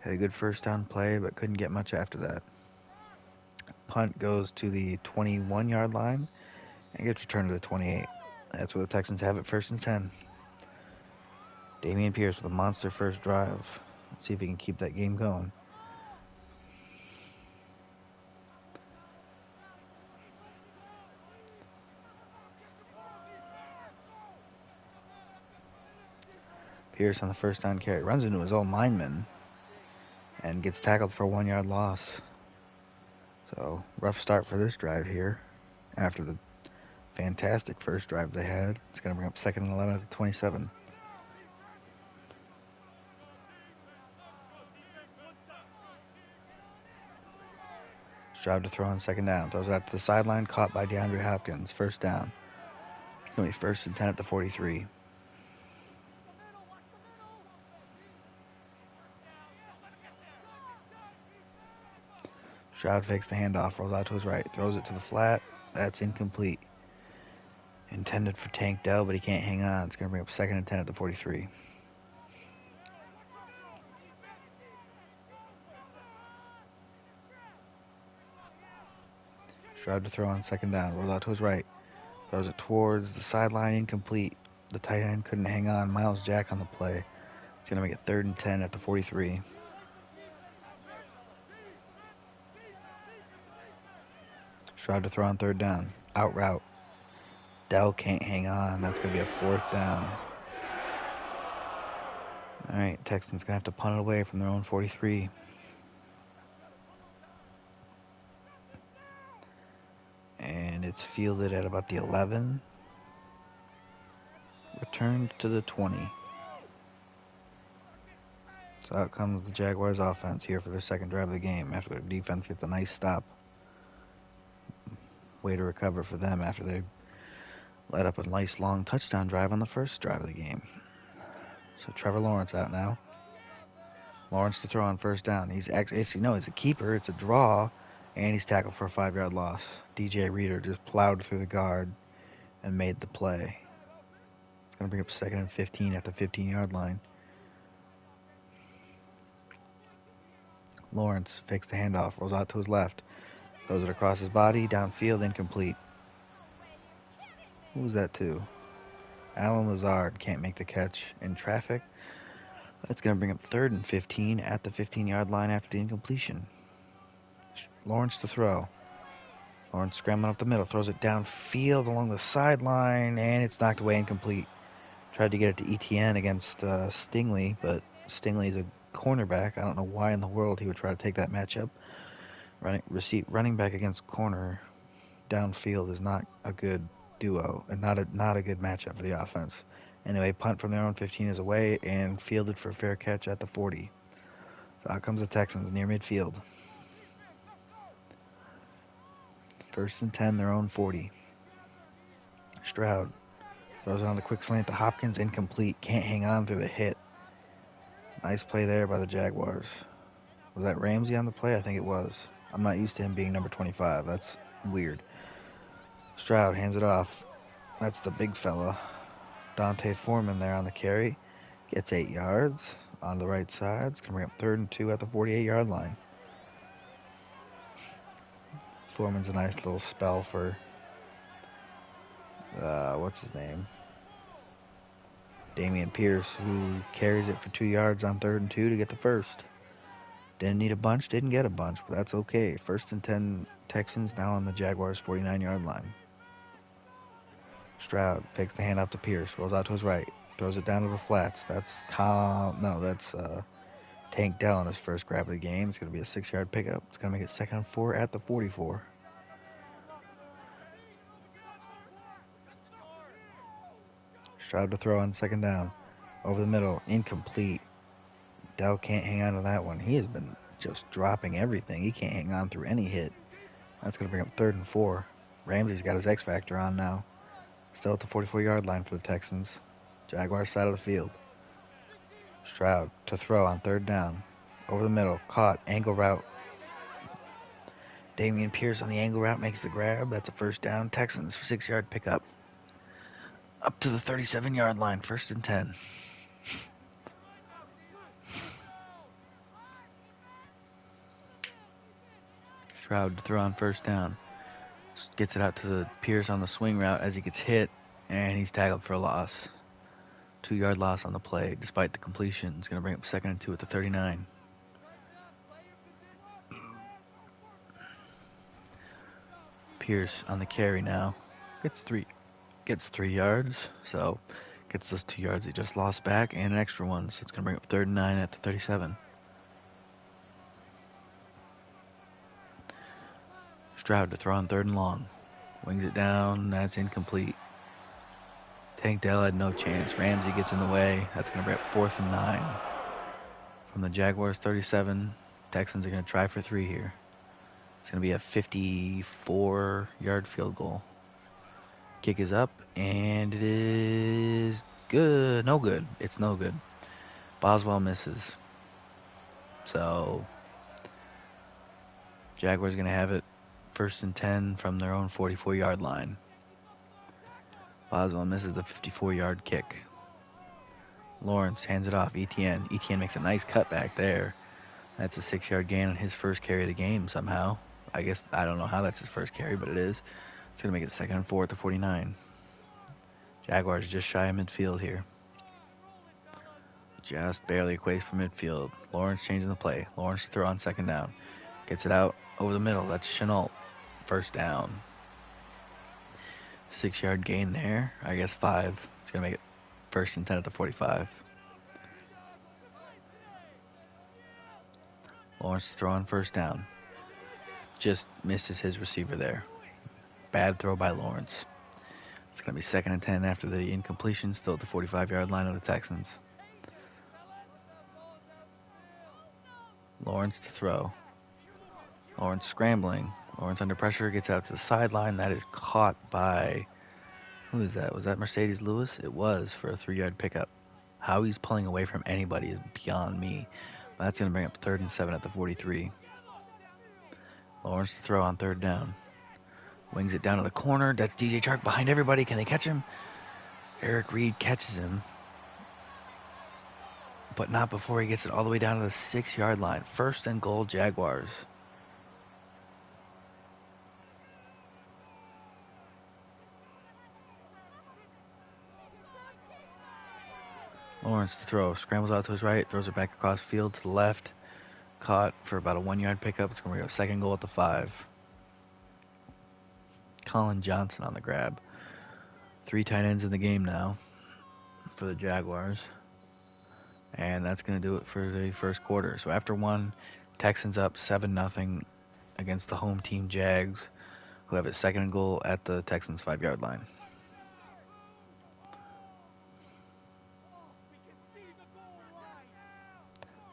A: Had a good first down play, but couldn't get much after that. Punt goes to the 21-yard line and gets returned to the 28. That's where the Texans have it, 1st and 10. Dameon Pierce with a monster first drive. Let's see if he can keep that game going. Pierce on the first down carry. Runs into his own lineman and gets tackled for a 1-yard loss. So, rough start for this drive here after the fantastic first drive they had. It's going to bring up 2nd and 11 at the 27. Stroud to throw on 2nd down. Throws it out to the sideline, caught by DeAndre Hopkins. 1st down. It's going to be 1st and 10 at the 43. Stroud fakes the handoff, rolls out to his right, throws it to the flat. That's incomplete. Intended for Tank Dell, but he can't hang on. It's going to bring up 2nd and 10 at the 43. Stroud to throw on 2nd down, rolls out to his right, throws it towards the sideline, incomplete. The tight end couldn't hang on. Miles Jack on the play. It's going to make it 3rd and 10 at the 43. Stroud to throw on 3rd down. Out route. Dell can't hang on. That's going to be a 4th down. All right, Texans going to have to punt it away from their own 43. And it's fielded at about the 11. Returned to the 20. So out comes the Jaguars offense here for their 2nd drive of the game after their defense gets a nice stop. Way to recover for them after they let up a nice long touchdown drive on the first drive of the game. So Trevor Lawrence out now. Lawrence to throw on 1st down. He's a keeper. It's a draw, and he's tackled for a 5-yard loss. DJ Reader just plowed through the guard and made the play. It's going to bring up 2nd and 15 at the 15-yard line. Lawrence fakes the handoff, rolls out to his left, throws it across his body, downfield, incomplete. Who was that to? Alan Lazard can't make the catch in traffic. That's going to bring up 3rd and 15 at the 15-yard line after the incompletion. Lawrence to throw. Lawrence scrambling up the middle, throws it downfield along the sideline, and it's knocked away, incomplete. Tried to get it to ETN against Stingley, but Stingley's a cornerback. I don't know why in the world he would try to take that matchup. Running back against corner downfield is not a good duo and not a good matchup for the offense. Anyway, punt from their own 15 is away and fielded for a fair catch at the 40. So out comes the Texans near midfield. 1st and 10, their own 40. Stroud throws it on the quick slant to Hopkins, incomplete. Can't hang on through the hit. Nice play there by the Jaguars. Was that Ramsey on the play? I think it was. I'm not used to him being number 25. That's weird. Stroud hands it off. That's the big fella. Dante Foreman there on the carry. Gets 8 yards on the right side. It's going to bring up 3rd and 2 at the 48-yard line. Foreman's a nice little spell for, what's his name? Dameon Pierce, who carries it for 2 yards on 3rd and 2 to get the first. Didn't need a bunch, didn't get a bunch, but that's okay. First and 10 Texans now on the Jaguars' 49-yard line. Stroud fakes the handoff to Pierce, rolls out to his right, throws it down to the flats. That's Tank Dell on his first grab of the game. It's going to be a 6-yard pickup. It's going to make it 2nd and 4 at the 44. Stroud to throw on 2nd down. Over the middle, incomplete. Dell can't hang on to that one. He has been just dropping everything. He can't hang on through any hit. That's going to bring up 3rd and 4. Ramsey's got his X Factor on now. Still at the 44-yard line for the Texans. Jaguars side of the field. Stroud to throw on 3rd down. Over the middle, caught, angle route. Damian Pierce on the angle route makes the grab. That's a 1st down. Texans 6-yard pickup. Up to the 37-yard line, 1st and 10. Stroud to throw on 1st down. Gets it out to Pierce on the swing route as he gets hit, and he's tackled for a loss. 2-yard loss on the play, despite the completion. It's going to bring up 2nd and 2 at the 39. Pierce on the carry now. Gets 3 yards, so gets those 2 yards he just lost back and an extra one. So it's going to bring up 3rd and 9 at the 37. Stroud to throw on 3rd and long. Wings it down. That's incomplete. Tank Dell had no chance. Ramsey gets in the way. That's going to bring up 4th and 9. From the Jaguars 37, Texans are going to try for 3 here. It's going to be a 54-yard field goal. Kick is up, and it is good. No good. It's no good. Boswell misses. So, Jaguars are going to have it 1st and 10 from their own 44-yard line. Boswell misses the 54-yard kick. Lawrence hands it off. Etienne. Etienne makes a nice cut back there. That's a 6-yard gain on his first carry of the game somehow. I don't know how that's his first carry, but it is. It's going to make it 2nd and 4 at the 49. Jaguars just shy of midfield here. Just barely equates for midfield. Lawrence changing the play. Lawrence to throw on 2nd down. Gets it out over the middle. That's Chenault. 1st down. 6-yard gain there. 5. It's going to make it 1st and 10 at the 45. Lawrence to throw on 1st down. Just misses his receiver there. Bad throw by Lawrence. It's going to be 2nd and 10 after the incompletion. Still at the 45-yard line of the Texans. Lawrence to throw. Lawrence scrambling. Lawrence under pressure. Gets out to the sideline. That is caught by... Who is that? Was that Mercedes Lewis? It was, for a 3-yard pickup. How he's pulling away from anybody is beyond me. But that's going to bring up 3rd and 7 at the 43. Lawrence to throw on 3rd down. Wings it down to the corner. That's DJ Chark behind everybody. Can they catch him? Eric Reed catches him. But not before he gets it all the way down to the 6-yard line. 1st and goal, Jaguars. Lawrence to throw. Scrambles out to his right. Throws it back across field to the left. Caught for about a 1-yard pickup. It's going to be a 2nd goal at the 5. Colin Johnson on the grab. 3 tight ends in the game now for the Jaguars. And that's going to do it for the first quarter. So after 1, Texans up 7-0 against the home team Jags, who have it 2nd and goal at the Texans' 5-yard line.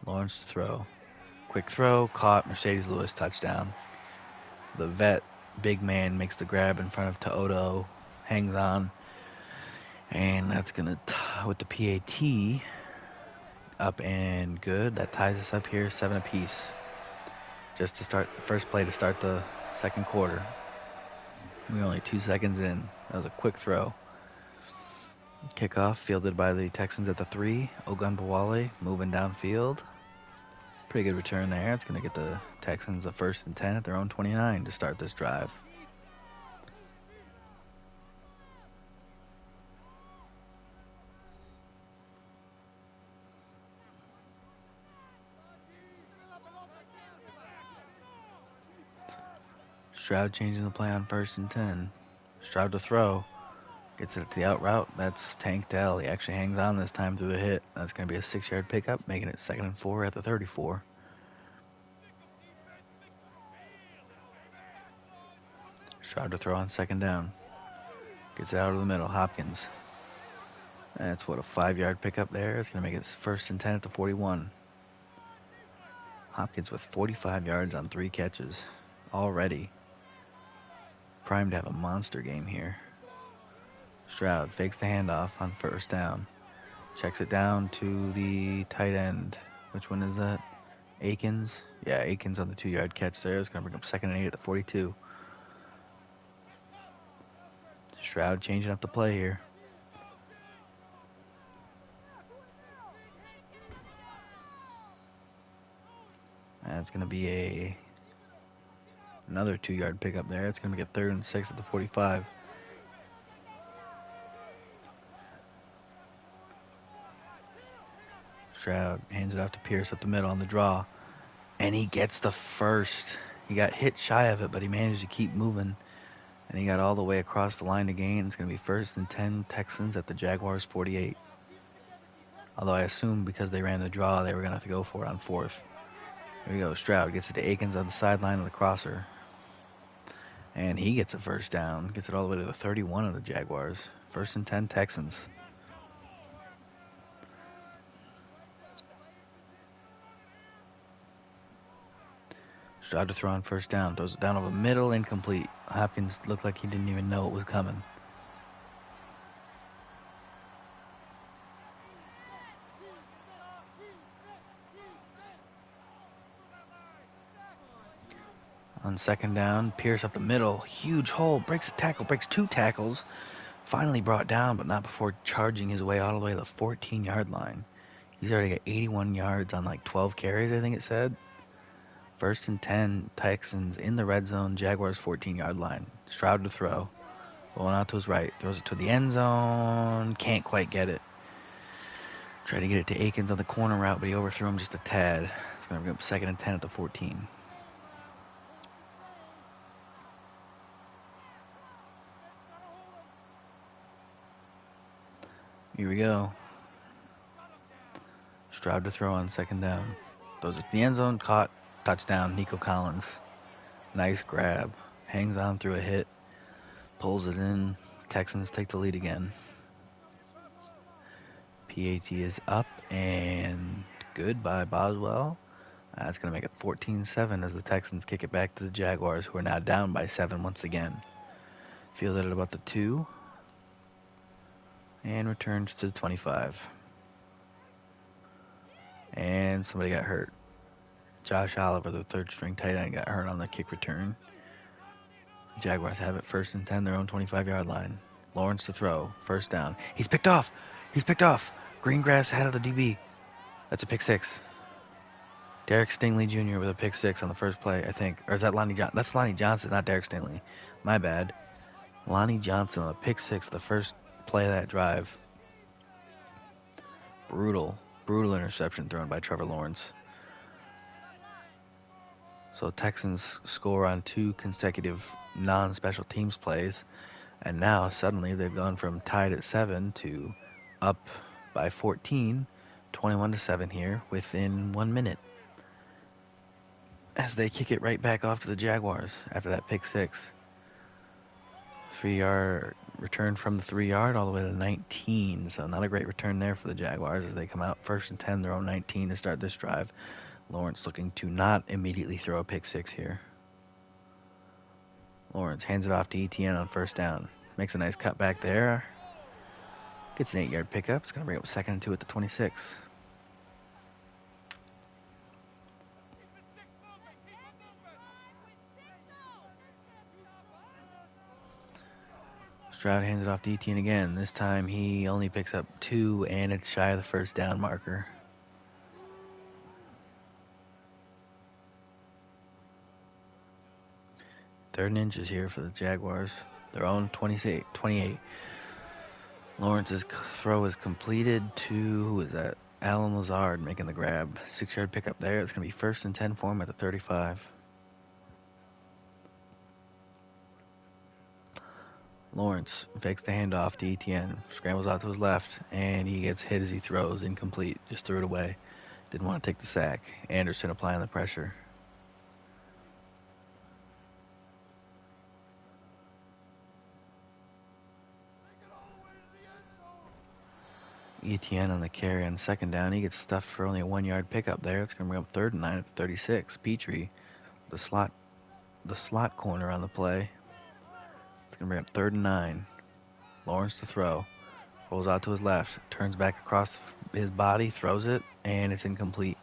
A: Lawrence to throw. Quick throw, caught, Mercedes Lewis, touchdown. The vet, big man, makes the grab in front of Teodo, hangs on, and that's going to, with the PAT, up and good. That ties us up here, 7 apiece. Just to start, the first play to start the second quarter. We're only 2 seconds in. That was a quick throw. Kickoff fielded by the Texans at the 3. Ogunbowale moving downfield. Pretty good return there. It's going to get the Texans a 1st and 10 at their own 29 to start this drive. Stroud changing the play on 1st and 10. Stroud to throw. Gets it to the out route. That's Tank Dell. He actually hangs on this time through the hit. That's going to be a 6-yard pickup, making it 2nd and 4 at the 34. Stroud to throw on 2nd down. Gets it out of the middle. Hopkins. That's what, a 5-yard pickup there. It's going to make it 1st and 10 at the 41. Hopkins with 45 yards on 3 catches already. Primed to have a monster game here. Stroud fakes the handoff on 1st down. Checks it down to the tight end. Which one is that? Akins? Yeah, Akins on the 2-yard catch there. It's going to bring up 2nd and 8 at the 42. Stroud changing up the play here. That's going to be another 2-yard pickup there. It's going to make it 3rd and 6 at the 45. Stroud hands it off to Pierce up the middle on the draw. And he gets the first. He got hit shy of it, but he managed to keep moving. And he got all the way across the line to gain. It's going to be 1st and 10 Texans at the Jaguars 48. Although I assume because they ran the draw, they were going to have to go for it on 4th. Here we go. Stroud gets it to Akins on the sideline of the crosser. And he gets a 1st down. Gets it all the way to the 31 of the Jaguars. 1st and 10 Texans. Stroud to throw on 1st down. Throws it down over the middle. Incomplete. Hopkins looked like he didn't even know it was coming. On 2nd down, Pierce up the middle, huge hole, breaks a tackle, breaks 2 tackles, finally brought down, but not before charging his way all the way to the 14-yard line. He's already got 81 yards on like 12 carries, I think it said. 1st and 10, Texans in the red zone, Jaguars 14-yard line. Stroud to throw, rolling out to his right, throws it to the end zone, can't quite get it. Tried to get it to Akins on the corner route, but he overthrew him just a tad. It's going to bring up 2nd and 10 at the 14. Here we go. Stroud to throw on 2nd down. Throws it to the end zone, caught, touchdown, Nico Collins. Nice grab. Hangs on through a hit. Pulls it in. Texans take the lead again. PAT is up and good by Boswell. That's going to make it 14-7 as the Texans kick it back to the Jaguars, who are now down by 7 once again. Fielded at about the 2. And returns to the 25. And somebody got hurt. Josh Oliver, the 3rd-string tight end, got hurt on the kick return. Jaguars have it 1st and 10, their own 25-yard line. Lawrence to throw. 1st down. He's picked off. He's picked off. Greengrass ahead of the DB. That's a pick 6. Derek Stingley Jr. with a pick 6 on the first play, I think. Or is that Lonnie Johnson? That's Lonnie Johnson, not Derek Stingley. My bad. Lonnie Johnson on a pick 6, the first play of that drive. Brutal interception thrown by Trevor Lawrence. So Texans score on 2 consecutive non-special teams plays, and now suddenly they've gone from tied at 7 to up by 14, 21-7 here within 1 minute, as they kick it right back off to the Jaguars after that pick 6. 3-yard return from the 3-yard all the way to 19. So not a great return there for the Jaguars as they come out 1st and 10, their own 19 to start this drive. Lawrence looking to not immediately throw a pick 6 here. Lawrence hands it off to ETN on 1st down. Makes a nice cut back there. Gets an 8-yard pickup. It's going to bring up 2nd and 2 at the 26. Stroud hands it off to Etienne again. This time he only picks up 2, and it's shy of the 1st down marker. Third and inches here for the Jaguars. Their own 28. Lawrence's throw is completed to, who is that? Alan Lazard making the grab. 6-yard pickup there. It's going to be 1st and 10 for him at the 35. Lawrence fakes the handoff to Etienne, scrambles out to his left, and he gets hit as he throws, incomplete. Just threw it away. Didn't want to take the sack. Anderson applying the pressure. Etienne on the carry on second down. He gets stuffed for only a 1-yard pickup there. It's going to bring up 3rd and 9 at 36. Petrie, the slot corner on the play. It's going to bring up 3rd and 9. Lawrence to throw. Rolls out to his left. Turns back across his body. Throws it. And it's incomplete.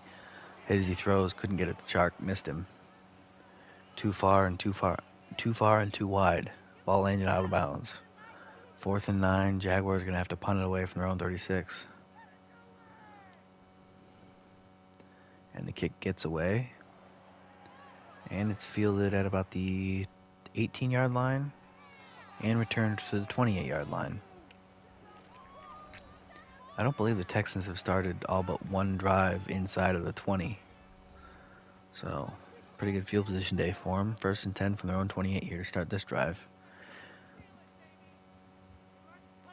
A: Hit as he throws. Couldn't get it to Chark. Missed him. Too far and too wide. Ball landed out of bounds. 4th and 9. Jaguars are going to have to punt it away from their own 36. And the kick gets away. And it's fielded at about the 18-yard line. And returned to the 28-yard line. I don't believe the Texans have started all but one drive inside of the 20. So, pretty good field position day for them. 1st and 10 from their own 28 here to start this drive.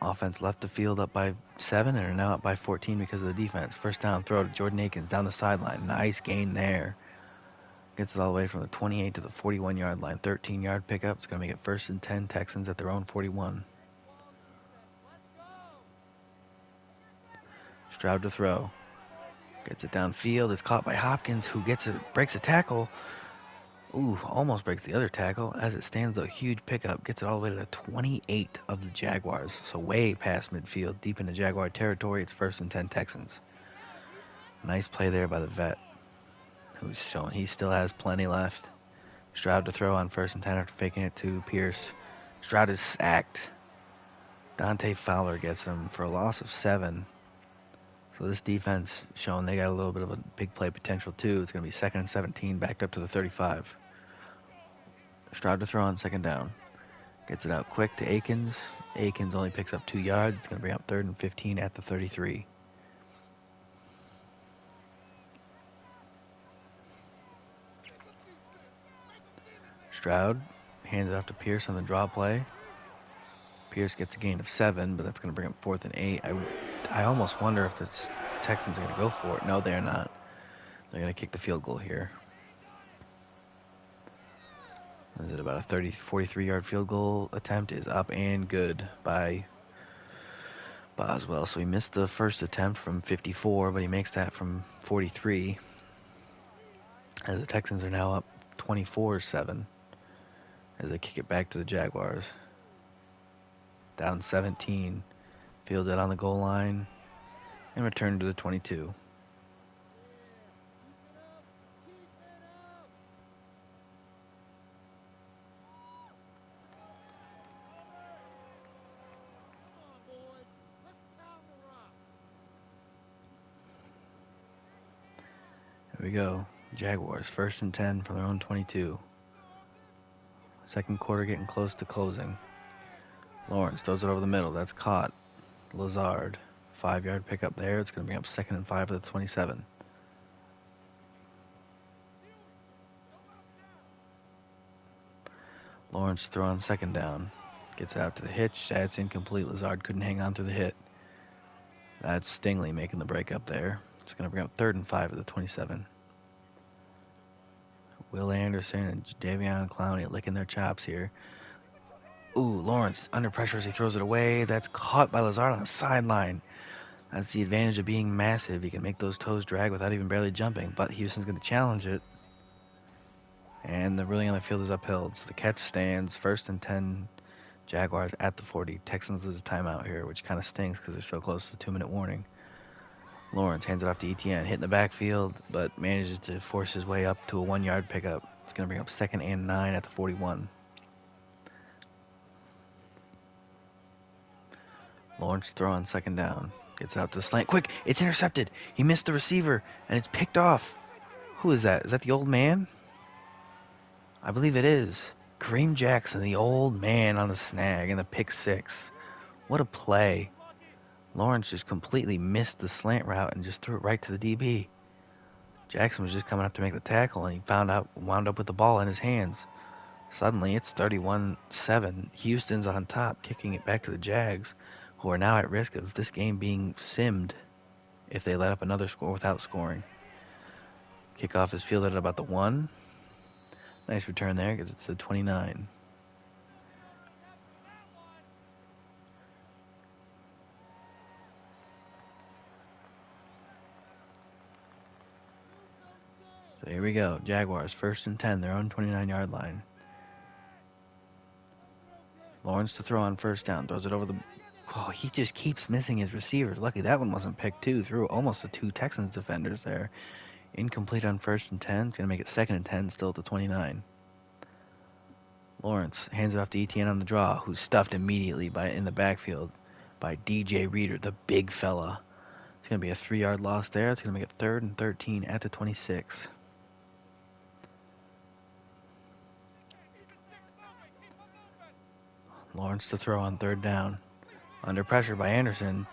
A: Offense left the field up by 7 and are now up by 14 because of the defense. First down throw to Jordan Akins down the sideline. Nice gain there. Gets it all the way from the 28 to the 41-yard line. 13-yard pickup. It's going to make it 1st and 10 Texans at their own 41. Stroud to throw. Gets it downfield. It's caught by Hopkins, who gets it, breaks a tackle. Ooh, almost breaks the other tackle. As it stands, a huge pickup. Gets it all the way to the 28 of the Jaguars. So way past midfield, deep into Jaguar territory. It's 1st and 10 Texans. Nice play there by the vet, who's showing he still has plenty left. Stroud to throw on 1st and 10 after faking it to Pierce. Stroud is sacked. Dante Fowler gets him for a loss of 7. So this defense showing they got a little bit of a big play potential too. It's going to be 2nd and 17, backed up to the 35. Stroud to throw on 2nd down. Gets it out quick to Akins. Akins only picks up 2 yards. It's going to bring up 3rd and 15 at the 33. Stroud hands it off to Pierce on the draw play. Pierce gets a gain of 7, but that's going to bring up 4th and 8. I almost wonder if the Texans are going to go for it. No, they're not. They're going to kick the field goal here. Is it about a 43-yard field goal attempt? Is up and good by Boswell. So he missed the first attempt from 54, but he makes that from 43. As the Texans are now up 24-7 as they kick it back to the Jaguars. Down 17. Fielded on the goal line and returned to the 22. Here we go. Jaguars, 1st and 10 from their own 22. Second quarter getting close to closing. Lawrence throws it over the middle. That's caught. Lazard, 5-yard pickup there. It's going to bring up 2nd and 5 at the 27. Lawrence throw on 2nd down. Gets it out to the hitch. That's incomplete. Lazard couldn't hang on through the hit. That's Stingley making the break up there. It's going to bring up 3rd and 5 at the 27. Will Anderson and Davion Clowney licking their chops here. Ooh, Lawrence under pressure as he throws it away. That's caught by Lazard on the sideline. That's the advantage of being massive. He can make those toes drag without even barely jumping. But Houston's going to challenge it. And the ruling on the field is upheld. So the catch stands. 1st and 10 Jaguars at the 40. Texans lose a timeout here, which kind of stings because they're so close to the 2-minute warning. Lawrence hands it off to Etienne. Hitting the backfield, but manages to force his way up to a 1-yard pickup. It's going to bring up 2nd and 9 at the 41. Lawrence throw on 2nd down. Gets it out to the slant. Quick! It's intercepted! He missed the receiver, and it's picked off. Who is that? Is that the old man? I believe it is. Kareem Jackson, the old man on the snag and the pick 6. What a play. Lawrence just completely missed the slant route and just threw it right to the DB. Jackson was just coming up to make the tackle, and he wound up with the ball in his hands. Suddenly, it's 31-7. Houston's on top, kicking it back to the Jags, who are now at risk of this game being simmed if they let up another score without scoring. Kickoff is fielded at about the 1. Nice return there, gets it to the 29. So here we go. Jaguars, 1st and 10, their own 29-yard line. Lawrence to throw on 1st down. Throws it over the... Oh, he just keeps missing his receivers. Lucky that one wasn't picked, too. Threw almost the 2 Texans defenders there. Incomplete on 1st and 10. It's going to make it 2nd and 10, still at the 29. Lawrence hands it off to Etienne on the draw, who's stuffed immediately in the backfield by DJ Reader, the big fella. It's going to be a 3-yard loss there. It's going to make it 3rd and 13 at the 26. Lawrence to throw on 3rd down. Under pressure by Anderson.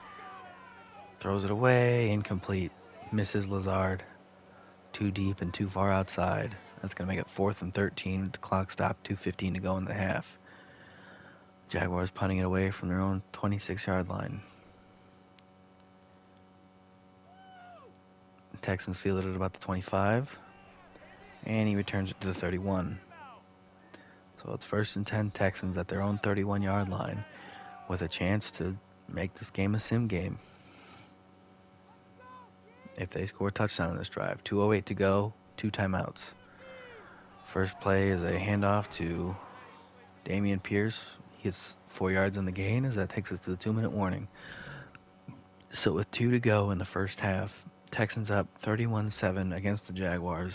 A: Throws it away. Incomplete. Misses Lazard. Too deep and too far outside. That's going to make it 4th and 13 with the clock stopped. 2:15 to go in the half. Jaguars punting it away from their own 26-yard line. The Texans field it at about the 25. And he returns it to the 31. So it's 1st and 10 Texans at their own 31-yard line with a chance to make this game a sim game. If they score a touchdown in this drive. 2:08 to go, 2 timeouts. First play is a handoff to Dameon Pierce. He gets 4 yards on the gain as that takes us to the 2-minute warning. So with 2 to go in the first half, Texans up 31-7 against the Jaguars.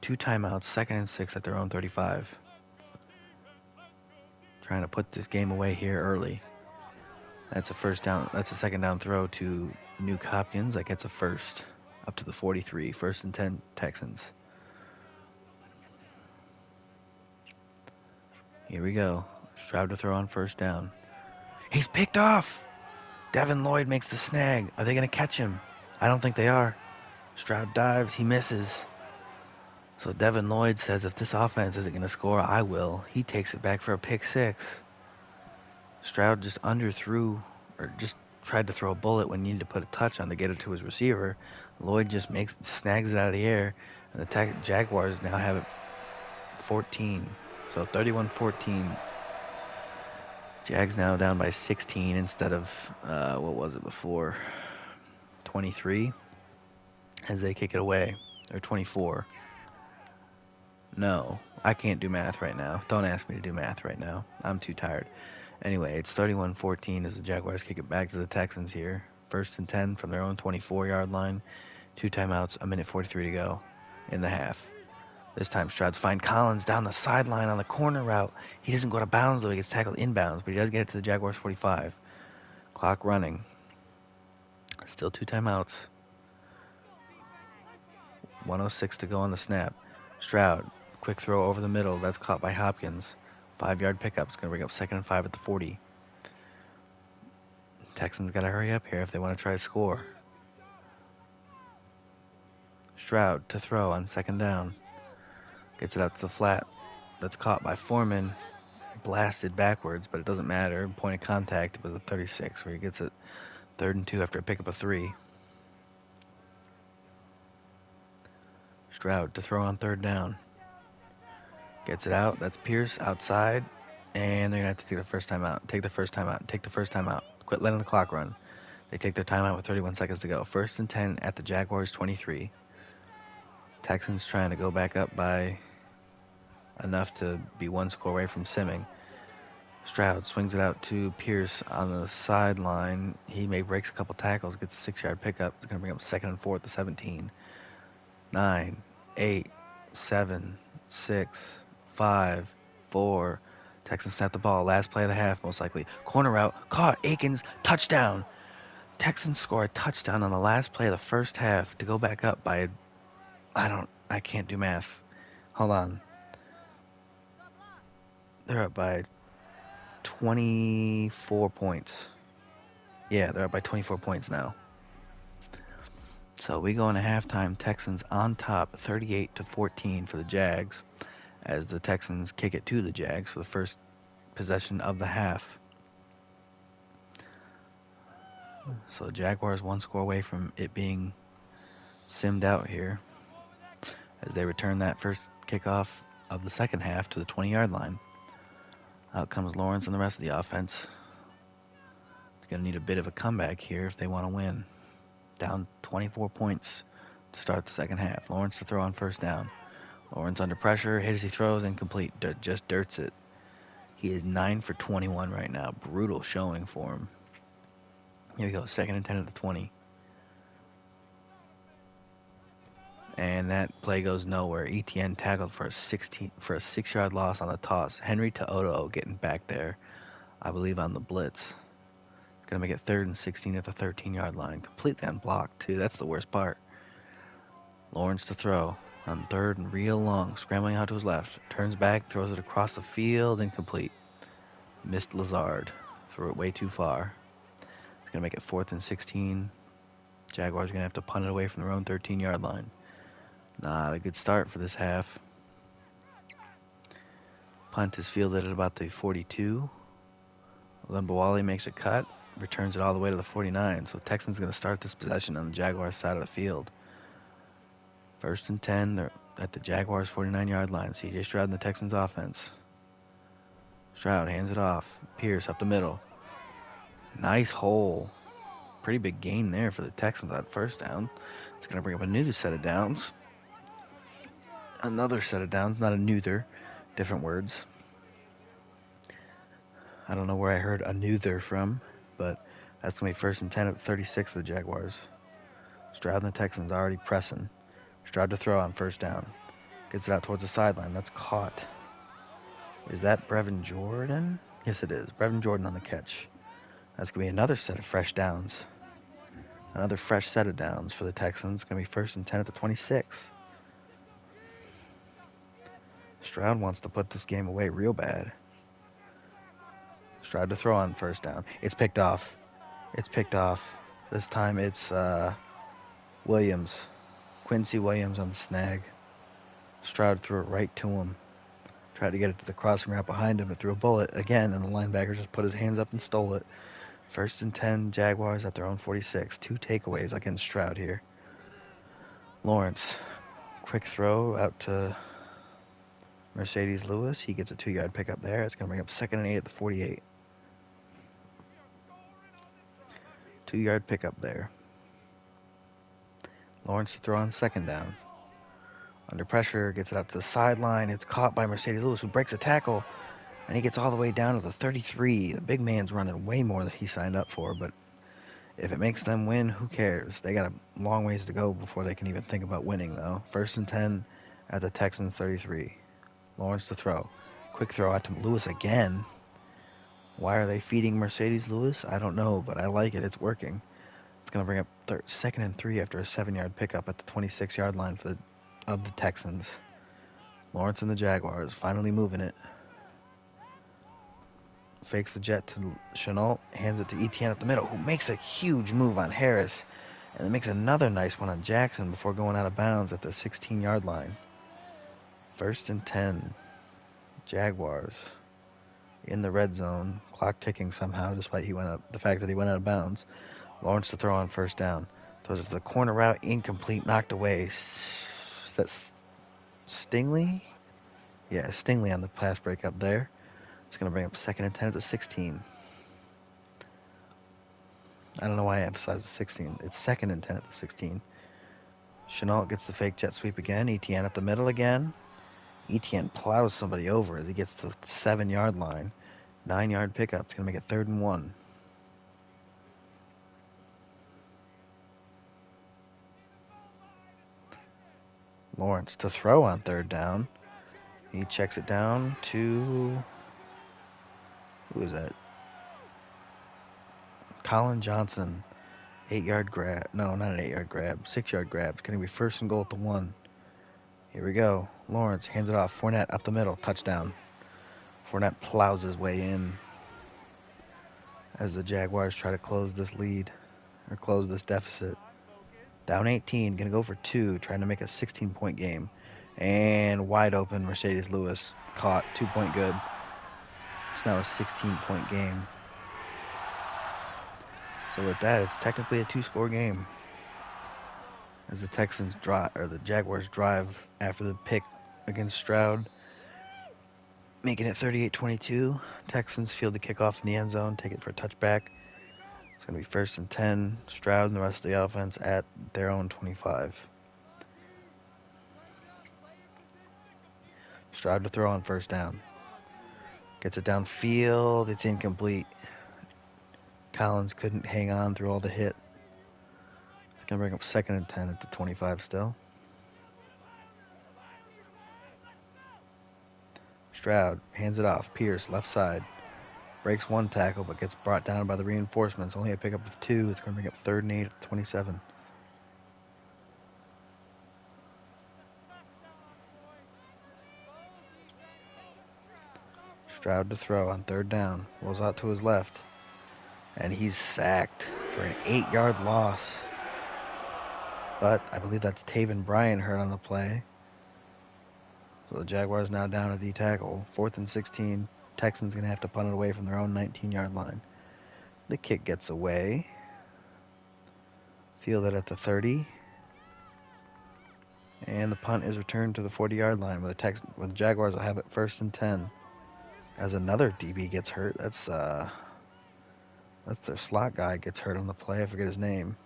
A: 2 timeouts, 2nd and 6 at their own 35. Trying to put this game away here early. That's a 2nd down throw to Nuke Hopkins. That gets a first up to the 43. 1st and 10 Texans. Here we go. Stroud to throw on 1st down. He's picked off. Devin Lloyd makes the snag. Are they going to catch him? I don't think they are. Stroud dives. He misses. So Devin Lloyd says, if this offense isn't going to score, I will. He takes it back for a pick 6. Stroud just underthrew, or just tried to throw a bullet when he needed to put a touch on to get it to his receiver. Lloyd just snags it out of the air, and the Jaguars now have it 14. So 31-14. Jags now down by 16 instead of, what was it before? 23, as they kick it away. Or 24. No, I can't do math right now. Don't ask me to do math right now. I'm too tired. Anyway, it's 31-14 as the Jaguars kick it back to the Texans here. 1st and 10 from their own 24-yard line. 2 timeouts, 1:43 to go in the half. This time Stroud's find Collins down the sideline on the corner route. He doesn't go to bounds, though. He gets tackled inbounds, but he does get it to the Jaguars 45. Clock running. Still 2 timeouts. 1:06 to go on the snap. Stroud, quick throw over the middle. That's caught by Hopkins. 5-yard pickup. It's going to bring up 2nd and 5 at the 40. Texans got to hurry up here if they want to try to score. Stroud to throw on 2nd down. Gets it out to the flat. That's caught by Foreman. Blasted backwards, but it doesn't matter. Point of contact was a 36, where he gets it 3rd and 2 after a pickup of 3. Stroud to throw on 3rd down. Gets it out. That's Pierce outside. And they're going to have to take the first time out. Take the first time out. Take the first time out. Quit letting the clock run. They take their timeout with 31 seconds to go. 1st and 10 at the Jaguars 23. Texans trying to go back up by enough to be 1 score away from simming. Stroud swings it out to Pierce on the sideline. He breaks a couple tackles, gets a 6-yard pickup. It's going to bring up 2nd and 4 at the 17. 9, 8, 7, 6, 5, 4. Texans snap the ball. Last play of the half, most likely. Corner route. Caught. Akins. Touchdown. Texans score a touchdown on the last play of the first half to go back up by, I can't do math. Hold on. They're up by 24 points. Yeah, they're up by 24 points now. So we go into halftime. Texans on top, 38-14 for the Jags. as the Texans kick it to the Jags for the first possession of the half. So the Jaguars one score away from it being simmed out here as they return that first kickoff of the second half to the 20-yard line. Out comes Lawrence and the rest of the offense. Going to need a bit of a comeback here if they want to win. Down 24 points to start the second half. Lawrence to throw on first down. Lawrence under pressure, hit as he throws, incomplete. Just dirts it. He is 9 for 21 right now. Brutal showing for him. Here we go, 2nd and 10 at the 20. And that play goes nowhere. ETN tackled for a 6-yard loss on the toss. Henry to Odo getting back there, I believe on the blitz. It's going to make it 3rd and 16 at the 13-yard line. Completely unblocked, too. That's the worst part. Lawrence to throw on 3rd and real long. Scrambling out to his left. Turns back, throws it across the field. Incomplete. Missed Lazard. Threw it way too far. It's going to make it 4th and 16. Jaguars are going to have to punt it away from their own 13-yard line. Not a good start for this half. Punt is fielded at about the 42. Limbawali makes a cut. Returns it all the way to the 49. So Texans going to start this possession on the Jaguars side of the field. 1st and 10. They're at the Jaguars 49-yard line. C.J. Stroud in the Texans offense. Stroud hands it off. Pierce up the middle. Nice hole. Pretty big gain there for the Texans on first down. It's going to bring up a new set of downs. Another set of downs, not a neuther. Different words. I don't know where I heard a neuther from, but that's going to be 1st and 10 at 36 for the Jaguars. Stroud and the Texans already pressing. Stroud to throw on first down. Gets it out towards the sideline. That's caught. Is that Brevin Jordan? Yes, it is. Brevin Jordan on the catch. That's going to be another set of fresh downs. Another fresh set of downs for the Texans. It's going to be 1st and 10 at the 26. Stroud wants to put this game away real bad. Stroud to throw on first down. It's picked off. It's picked off. This time it's Williams. Quincy Williams on the snag. Stroud threw it right to him. Tried to get it to the crossing route behind him, but threw a bullet again, and the linebacker just put his hands up and stole it. 1st and 10, Jaguars at their own 46. 2 takeaways against Stroud here. Lawrence. Quick throw out to Mercedes Lewis. He gets a 2-yard pickup there. It's going to bring up 2nd and 8 at the 48. 2-yard pickup there. Lawrence to throw on 2nd down. Under pressure, gets it out to the sideline. It's caught by Mercedes Lewis, who breaks a tackle, and he gets all the way down to the 33. The big man's running way more than he signed up for, but if it makes them win, who cares? They got a long ways to go before they can even think about winning, though. 1st and 10 at the Texans 33. Lawrence to throw. Quick throw out to Lewis again. Why are they feeding Mercedes Lewis? I don't know, but I like it. It's working. It's going to bring up 2nd and 3 after a 7-yard pickup at the 26-yard line of the Texans. Lawrence and the Jaguars finally moving it. Fakes the jet to Chenault. Hands it to Etienne up the middle, who makes a huge move on Harris. And then makes another nice one on Jackson before going out of bounds at the 16-yard line. 1st and 10. Jaguars in the red zone. Clock ticking somehow, despite the fact that he went out of bounds. Lawrence to throw on first down. Throws it to the corner route, incomplete, knocked away. Is that Stingley? Yeah, Stingley on the pass break up there. It's going to bring up 2nd and 10 at the 16. I don't know why I emphasize the 16. It's 2nd and 10 at the 16. Chenault gets the fake jet sweep again. Etienne up the middle again. Etienne plows somebody over as he gets to the 7-yard line. 9-yard pickup. It's going to make it 3rd and 1. Lawrence to throw on 3rd down. He checks it down to... Who is that? Colin Johnson. 8-yard grab. No, not an 8-yard grab. 6-yard grab. It's going to be 1st and goal at the 1. Here we go. Lawrence hands it off. Fournette up the middle. Touchdown. Fournette plows his way in as the Jaguars try to close this lead, or close this deficit. Down 18. Going to go for 2, trying to make a 16-point game. And wide open, Mercedes Lewis caught, 2-point good. It's now a 16-point game. So with that, it's technically a 2-score game. As the Texans drive, or the Jaguars drive after the pick against Stroud, making it 38-22. Texans field the kickoff in the end zone, take it for a touchback. It's going to be 1st and 10. Stroud and the rest of the offense at their own 25. Stroud to throw on 1st down. Gets it downfield. It's incomplete. Collins couldn't hang on through all the hit. It's going to bring up 2nd and 10 at the 25 still. Stroud hands it off. Pierce, left side. Breaks one tackle, but gets brought down by the reinforcements. Only a pickup of 2. It's going to bring up 3rd and 8 at the 27. Stroud to throw on 3rd down. Rolls out to his left. And he's sacked for an 8-yard loss. But I believe that's Taven Bryan hurt on the play. So the Jaguars now down a D tackle. 4th and 16. Texans going to have to punt it away from their own 19-yard line. The kick gets away. Field it at the 30. And the punt is returned to the 40-yard line where the Jaguars will have it 1st and 10. As another DB gets hurt. That's their slot guy gets hurt on the play. I forget his name.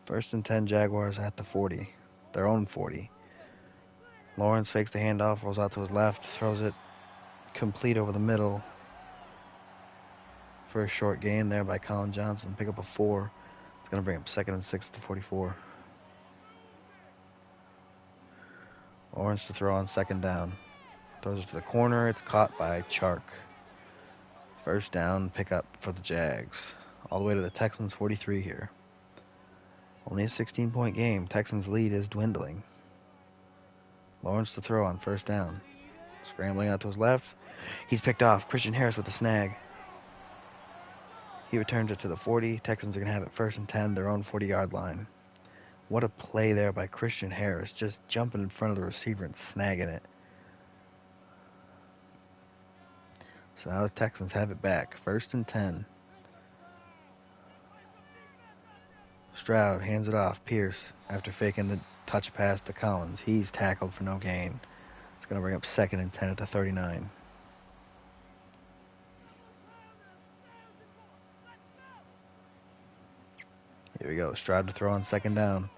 A: 1st and 10 Jaguars at the 40. Their own 40. Lawrence fakes the handoff, rolls out to his left, throws it complete over the middle for a short gain there by Colin Johnson. Pick up a 4. It's going to bring up 2nd and 6 at the 44. Lawrence to throw on 2nd down. Throws it to the corner. It's caught by Chark. 1st down, pick up for the Jags. All the way to the Texans' 43 here. Only a 16-point game. Texans' lead is dwindling. Lawrence to throw on 1st down. Scrambling out to his left. He's picked off. Christian Harris with the snag. He returns it to the 40. Texans are going to have it 1st and 10, their own 40-yard line. What a play there by Christian Harris. Just jumping in front of the receiver and snagging it. So now the Texans have it back. 1st and 10. Stroud hands it off. Pierce, after faking the touch pass to Collins. He's tackled for no gain. It's going to bring up 2nd and 10 at the 39. Here we go. Stroud to throw on 2nd down.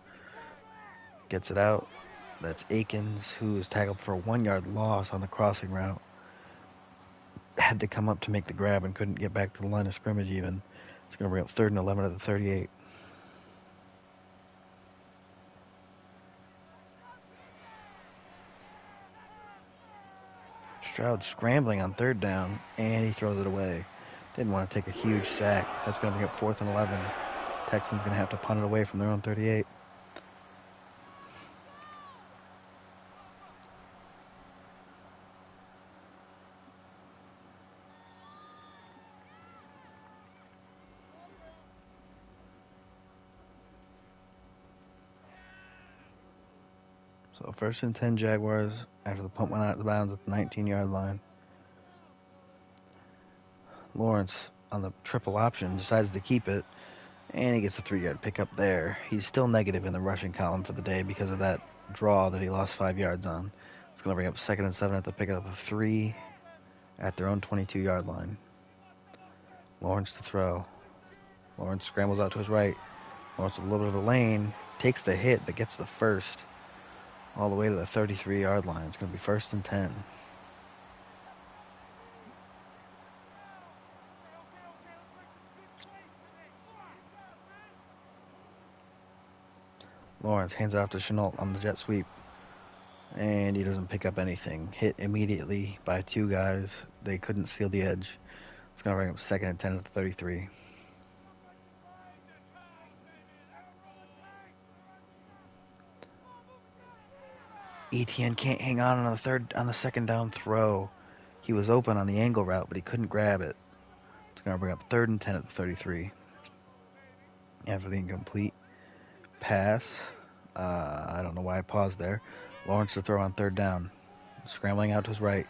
A: Gets it out. That's Akins, who is tackled for a 1-yard loss on the crossing route. Had to come up to make the grab and couldn't get back to the line of scrimmage even. It's going to bring up 3rd and 11 at the 38. Stroud scrambling on 3rd down, and he throws it away. Didn't want to take a huge sack. That's going to bring up 4th and 11. Texans going to have to punt it away from their own 38. So 1st and 10 Jaguars after the punt went out of bounds at the 19-yard line. Lawrence on the triple option decides to keep it, and he gets a 3-yard pickup there. He's still negative in the rushing column for the day because of that draw that he lost 5 yards on. It's going to bring up 2nd and 7 at the pickup of 3 at their own 22-yard line. Lawrence to throw. Lawrence scrambles out to his right. Lawrence with a little bit of a lane. Takes the hit, but gets the first. All the way to the 33-yard line. It's going to be 1st and 10. Lawrence hands it off to Chenault on the jet sweep. And he doesn't pick up anything. Hit immediately by 2 guys. They couldn't seal the edge. It's going to bring up 2nd and 10 at the 33. Etienne can't hang on the 2nd down throw. He was open on the angle route, but he couldn't grab it. It's going to bring up 3rd and 10 at the 33. After the incomplete pass, I don't know why I paused there. Lawrence to throw on third down. Scrambling out to his right.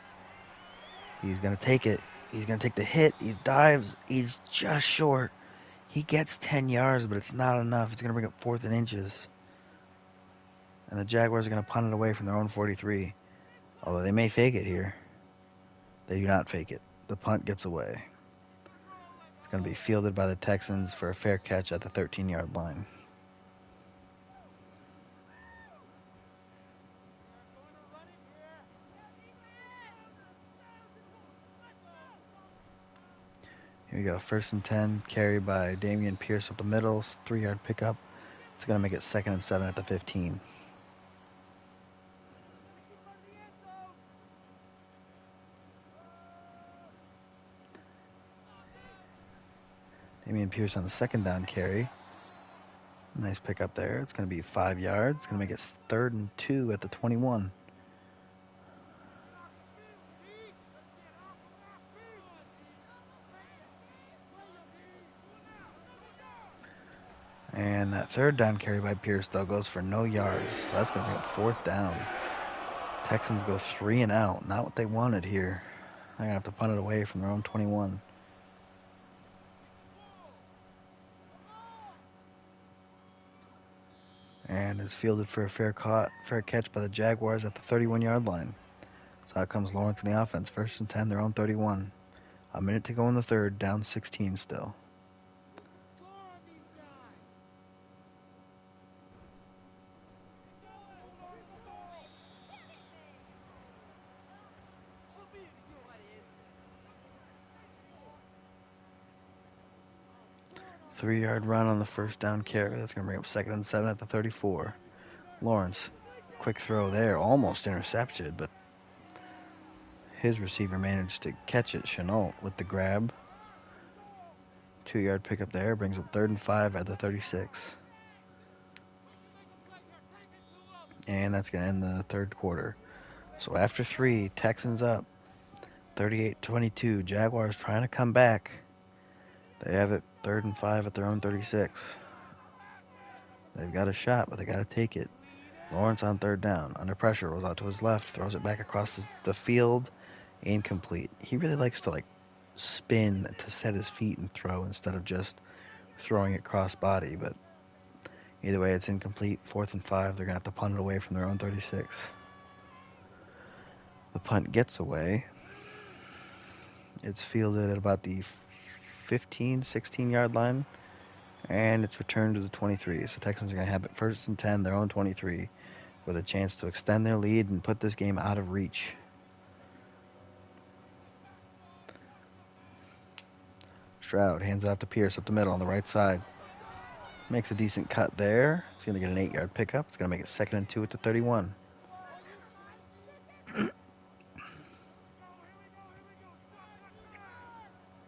A: He's going to take it. He's going to take the hit. He dives. He's just short. He gets 10 yards, but it's not enough. It's going to bring up 4th and inches. And the Jaguars are going to punt it away from their own 43. Although they may fake it here. They do not fake it. The punt gets away. It's going to be fielded by the Texans for a fair catch at the 13-yard line. Here we go. 1st and 10, carried by Dameon Pierce up the middle. 3-yard pickup. It's going to make it 2nd and 7 at the 15. Dameon Pierce on the 2nd down carry. Nice pickup there. It's going to be 5 yards. It's going to make it 3rd and 2 at the 21. And that 3rd down carry by Pierce, though, goes for no yards. So that's going to be a 4th down. Texans go 3 and out. Not what they wanted here. They're going to have to punt it away from their own 21. And is fielded for a fair catch by the Jaguars at the 31-yard line. So out comes Lawrence in the offense. 1st and 10, their own 31. A minute to go in the 3rd, down 16 still. Three-yard run on the 1st down carry. That's going to bring up 2nd and 7 at the 34. Lawrence, quick throw there. Almost intercepted, but his receiver managed to catch it. Chenault with the grab. 2-yard pickup there. Brings up 3rd and 5 at the 36. And that's going to end the 3rd quarter. So after 3, Texans up. 38-22. Jaguars trying to come back. They have it 3rd and 5 at their own 36. They've got a shot, but they got to take it. Lawrence on 3rd down. Under pressure, rolls out to his left, throws it back across the field. Incomplete. He really likes to spin to set his feet and throw instead of just throwing it cross body. But either way, it's incomplete. 4th and 5. They're going to have to punt it away from their own 36. The punt gets away. It's fielded at about the 15, 16-yard line, and it's returned to the 23. So Texans are going to have it 1st and 10, their own 23, with a chance to extend their lead and put this game out of reach. Stroud hands it off to Pierce up the middle on the right side. Makes a decent cut there. It's going to get an 8-yard pickup. It's going to make it 2nd and 2 at the 31.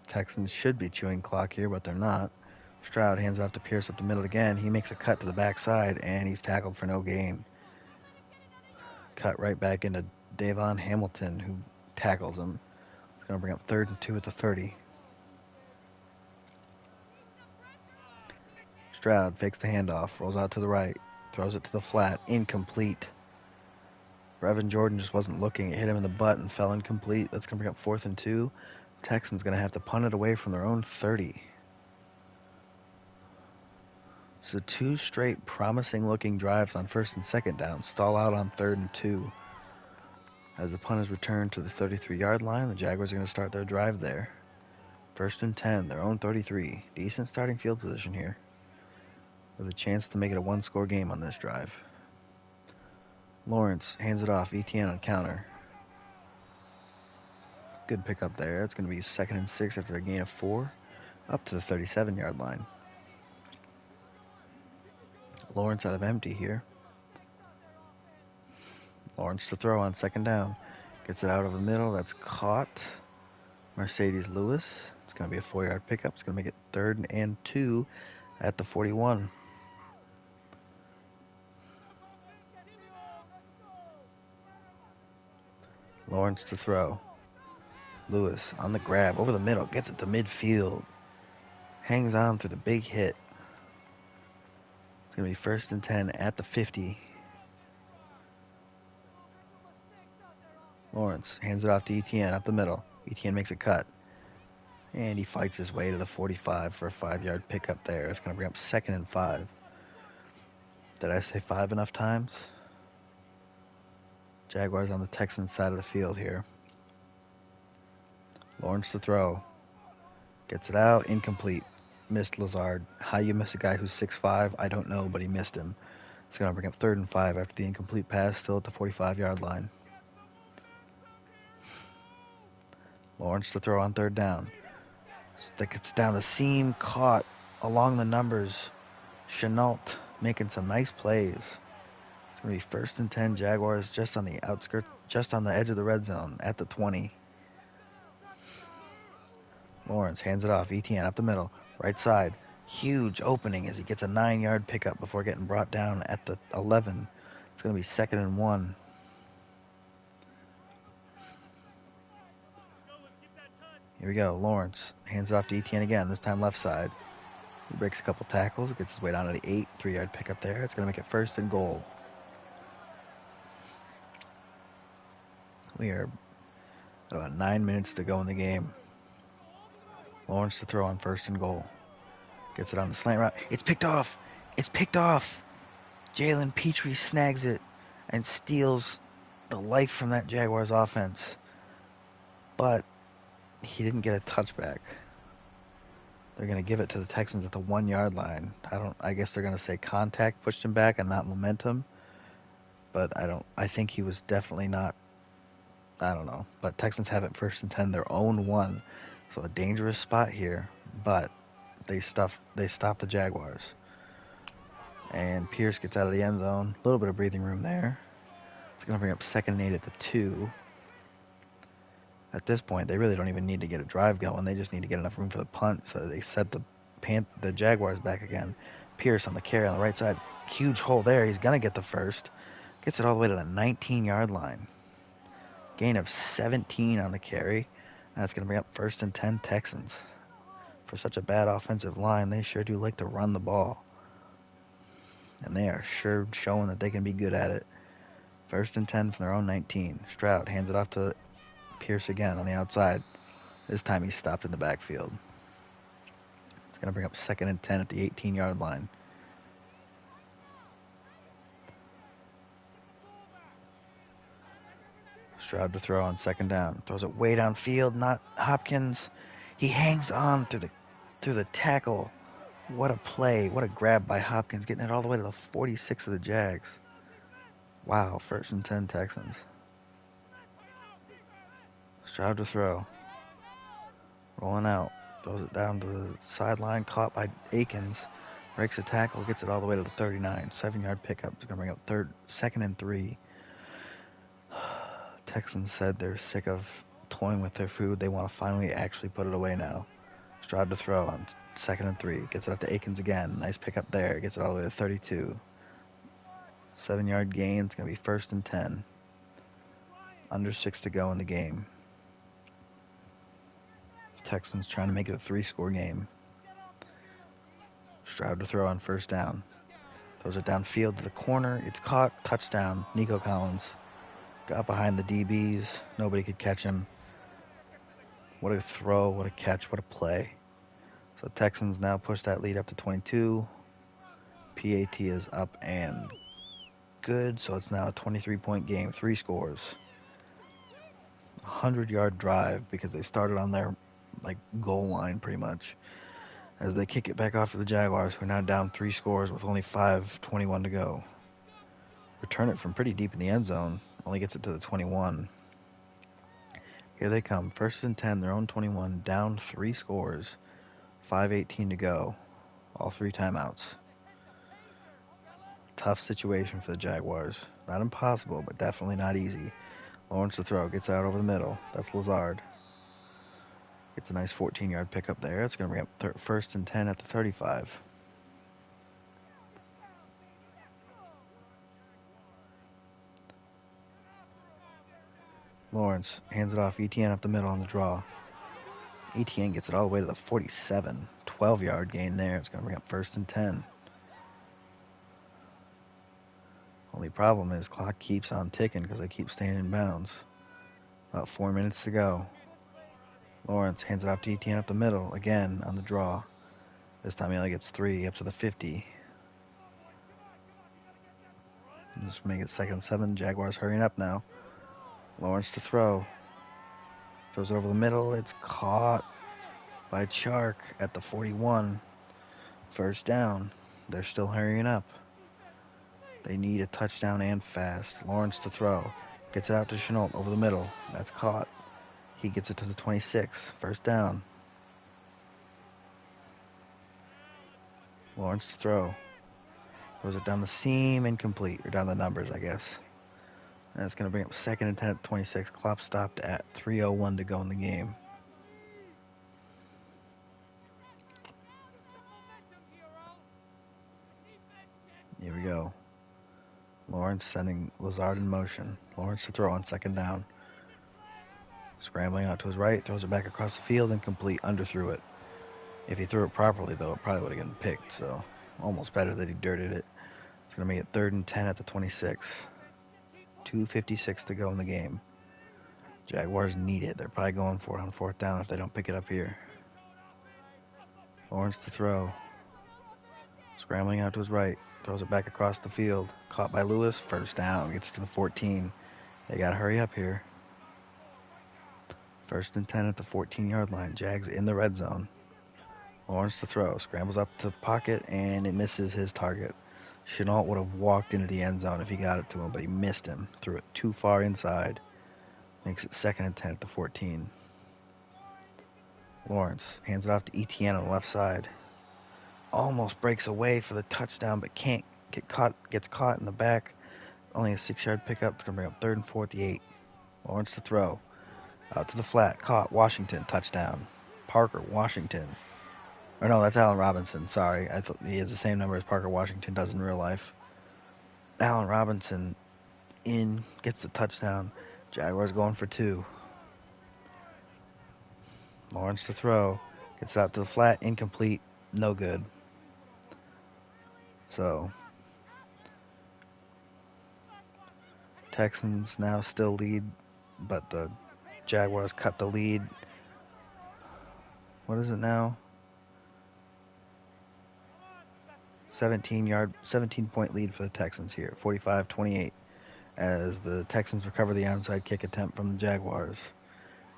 A: Texans should be chewing clock here, but they're not. Stroud hands it off to Pierce up the middle again. He makes a cut to the backside, and he's tackled for no gain. Cut right back into Davon Hamilton, who tackles him. It's going to bring up 3rd and 2 at the 30. Stroud fakes the handoff, rolls out to the right, throws it to the flat, incomplete. Brevin Jordan just wasn't looking. It hit him in the butt and fell incomplete. That's going to bring up 4th and 2. Texans going to have to punt it away from their own 30. So 2 straight promising-looking drives on 1st and 2nd down stall out on 3rd and 2. As the punt is returned to the 33-yard line, the Jaguars are going to start their drive there. 1st and 10, their own 33. Decent starting field position here, with a chance to make it a 1-score game on this drive. Lawrence hands it off. Etienne on counter. Good pickup there. It's going to be 2nd and 6 after a gain of 4, up to the 37-yard line. Lawrence out of empty here. Lawrence to throw on 2nd down. Gets it out of the middle. That's caught. Mercedes Lewis. It's going to be a 4-yard pickup. It's going to make it 3rd and 2 at the 41. Lawrence to throw. Lewis on the grab, over the middle, gets it to midfield. Hangs on through the big hit. It's going to be 1st and 10 at the 50. Lawrence hands it off to Etienne up the middle. Etienne makes a cut. And he fights his way to the 45 for a 5-yard pickup there. It's going to bring up 2nd and 5. Did I say 5 enough times? Jaguars on the Texans side of the field here. Lawrence to throw. Gets it out. Incomplete. Missed Lazard. How you miss a guy who's 6'5"? I don't know, but he missed him. It's going to bring up 3rd and 5 after the incomplete pass, still at the 45-yard line. Lawrence to throw on 3rd down. That gets down the seam, caught along the numbers. Chenault making some nice plays. It's going to be 1st and 10, Jaguars just on the outskirts, just on the edge of the red zone at the 20. Lawrence hands it off. Etienne up the middle, right side. Huge opening as he gets a 9-yard pickup before getting brought down at the 11. It's going to be 2nd and 1. Here we go. Lawrence hands it off to Etienne again, this time left side. He breaks a couple tackles, gets his way down to the 8, 3-yard pickup there. It's going to make it 1st and goal. We are about 9 minutes to go in the game. Lawrence to throw on 1st and goal. Gets it on the slant route. It's picked off. It's picked off. Jalen Petrie snags it and steals the life from that Jaguars offense. But he didn't get a touchback. They're going to give it to the Texans at the 1-yard line. I guess they're going to say contact pushed him back and not momentum. But I think he was definitely not. I don't know. But Texans have it 1st and 10, their own 1. So a dangerous spot here, but they stop the Jaguars. And Pierce gets out of the end zone. A little bit of breathing room there. It's going to bring up 2nd and 8 at the 2. At this point, they really don't even need to get a drive going. They just need to get enough room for the punt, so they set the Jaguars back again. Pierce on the carry on the right side. Huge hole there. He's going to get the 1st. Gets it all the way to the 19-yard line. Gain of 17 on the carry. That's going to bring up 1st and 10 Texans. For such a bad offensive line, they sure do like to run the ball. And they are sure showing that they can be good at it. 1st and 10 from their own 19. Stroud hands it off to Pierce again on the outside. This time he's stopped in the backfield. It's going to bring up 2nd and 10 at the 18-yard line. Stroud to throw on 2nd down. Throws it way downfield. Not Hopkins. He hangs on through the tackle. What a play. What a grab by Hopkins. Getting it all the way to the 46 of the Jags. Wow. 1st and 10 Texans. Stroud to throw. Rolling out. Throws it down to the sideline. Caught by Akins. Breaks a tackle. Gets it all the way to the 39. 7-yard pickup. It's going to bring up 2nd and 3. Texans said they're sick of toying with their food. They want to finally actually put it away now. Stroud to throw on 2nd and 3. Gets it up to Akins again. Nice pickup there. Gets it all the way to 32. 7-yard gain. It's going to be 1st and 10. Under 6 to go in the game. Texans trying to make it a 3-score game. Stroud to throw on 1st down. Throws it downfield to the corner. It's caught. Touchdown. Nico Collins. Got behind the DBs. Nobody could catch him. What a throw. What a catch. What a play. So Texans now push that lead up to 22. PAT is up and good. So it's now a 23-point game. 3 scores. 100-yard drive because they started on their goal line pretty much. As they kick it back off to the Jaguars, who are now down 3 scores with only 5:21 to go. Return it from pretty deep in the end zone. Only gets it to the 21. Here they come. 1st and 10, their own 21. Down 3 scores. 5:18 to go. All 3 timeouts. Tough situation for the Jaguars. Not impossible, but definitely not easy. Lawrence to throw. Gets out over the middle. That's Lazard. Gets a nice 14-yard pickup there. It's going to bring up 1st and 10 at the 35. Lawrence hands it off. Etienne up the middle on the draw. Etienne gets it all the way to the 47. 12-yard gain there. It's going to bring up 1st and 10. Only problem is clock keeps on ticking because they keep staying in bounds. About 4 minutes to go. Lawrence hands it off to Etienne up the middle. Again on the draw. This time he only gets 3 up to the 50. Just make it 2nd and 7. Jaguars hurrying up now. Lawrence to throw. Throws it over the middle. It's caught by Chark at the 41. First down. They're still hurrying up. They need a touchdown and fast. Lawrence to throw. Gets it out to Chenault over the middle. That's caught. He gets it to the 26. First down. Lawrence to throw. Throws it down the seam, incomplete. Or down the numbers, I guess. And that's going to bring up 2nd and 10 at 26. Clock stopped at 3:01 to go in the game. Here we go. Lawrence sending Lazard in motion. Lawrence to throw on 2nd down. Scrambling out to his right. Throws it back across the field. Incomplete. Underthrew it. If he threw it properly, though, it probably would have gotten picked. So almost better that he dirted it. It's going to make it 3rd and 10 at the 26. 2:56 to go in the game. Jaguars need it. They're probably going for it on 4th down if they don't pick it up here. Lawrence to throw. Scrambling out to his right. Throws it back across the field. Caught by Lewis. First down. Gets to the 14. They got to hurry up here. 1st and 10 at the 14-yard line. Jags in the red zone. Lawrence to throw. Scrambles up to the pocket, and it misses his target. Chenault would have walked into the end zone if he got it to him, but he missed him. Threw it too far inside. Makes it 2nd and 10 at the 14. Lawrence hands it off to Etienne on the left side. Almost breaks away for the touchdown, but can't get caught. Gets caught in the back. Only a 6-yard pickup. It's going to bring up 3rd and 48. Lawrence to throw. Out to the flat. Caught. Washington. Touchdown. Parker Washington. Or no, that's Allen Robinson. Sorry. I thought he has the same number as Parker Washington does in real life. Allen Robinson in. Gets the touchdown. Jaguars going for 2. Lawrence to throw. Gets out to the flat. Incomplete. No good. So, Texans now still lead, but the Jaguars cut the lead. What is it now? 17-point lead for the Texans here. 45-28 as the Texans recover the onside kick attempt from the Jaguars.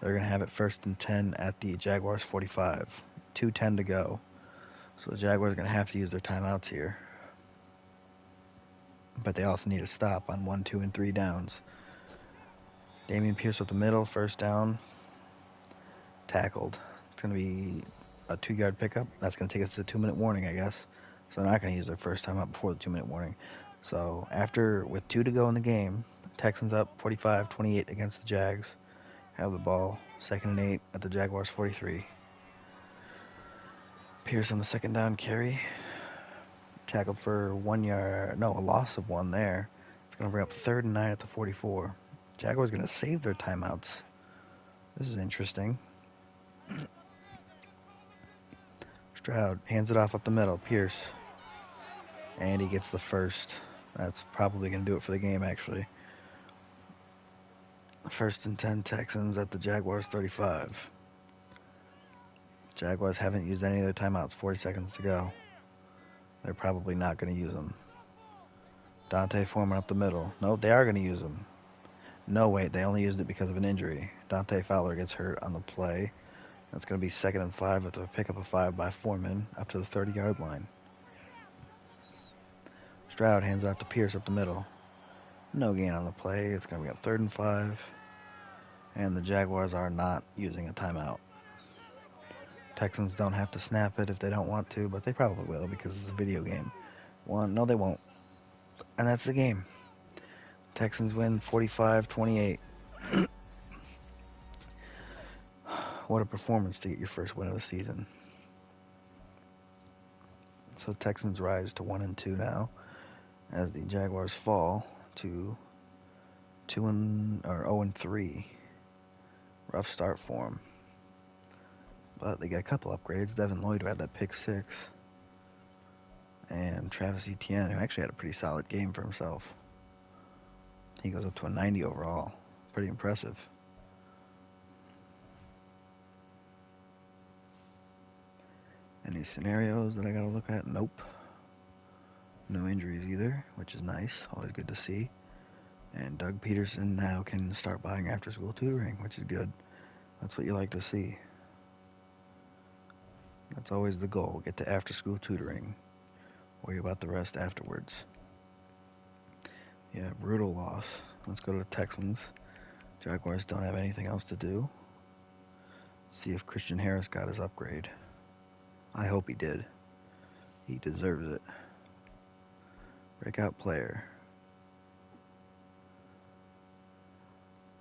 A: They're going to have it 1st and 10 at the Jaguars 45. 2:10 to go. So the Jaguars are going to have to use their timeouts here. But they also need a stop on 1, 2, and 3 downs. Dameon Pierce up the middle, first down. Tackled. It's going to be a 2-yard pickup. That's going to take us to a 2-minute warning, I guess. So they're not going to use their first timeout before the 2-minute warning. So with 2 to go in the game, Texans up 45-28 against the Jags. Have the ball, 2nd and 8 at the Jaguars 43. Pierce on the 2nd down carry. Tackled for 1 yard. No, a loss of 1 there. It's going to bring up 3rd and 9 at the 44. Jaguars going to save their timeouts. This is interesting. Stroud hands it off up the middle. Pierce. And he gets the first. That's probably going to do it for the game, actually. 1st and 10 Texans at the Jaguars 35. Jaguars haven't used any of their timeouts. 40 seconds to go. They're probably not going to use them. Dante Foreman up the middle. No, they are going to use them. No, wait, they only used it because of an injury. Dante Fowler gets hurt on the play. That's going to be 2nd and 5 with a pickup of 5 by Foreman up to the 30-yard line. Stroud hands it off to Pierce up the middle. No gain on the play. It's going to be a 3rd and 5. And the Jaguars are not using a timeout. Texans don't have to snap it if they don't want to, but they probably will because it's a video game. No, they won't. And that's the game. Texans win 45-28. What a performance to get your first win of the season. So Texans rise to 1-2 now, as the Jaguars fall to 0-3. Rough start for them. But they got a couple upgrades. Devin Lloyd, who had that pick 6. And Travis Etienne, who actually had a pretty solid game for himself. He goes up to a 90 overall. Pretty impressive. Any scenarios that I gotta look at? Nope. No injuries either, which is nice. Always good to see. And Doug Peterson now can start buying after-school tutoring, which is good. That's what you like to see. That's always the goal. Get to after-school tutoring. Worry about the rest afterwards. Yeah, brutal loss. Let's go to the Texans. Jaguars don't have anything else to do. See if Christian Harris got his upgrade. I hope he did. He deserves it. Breakout player.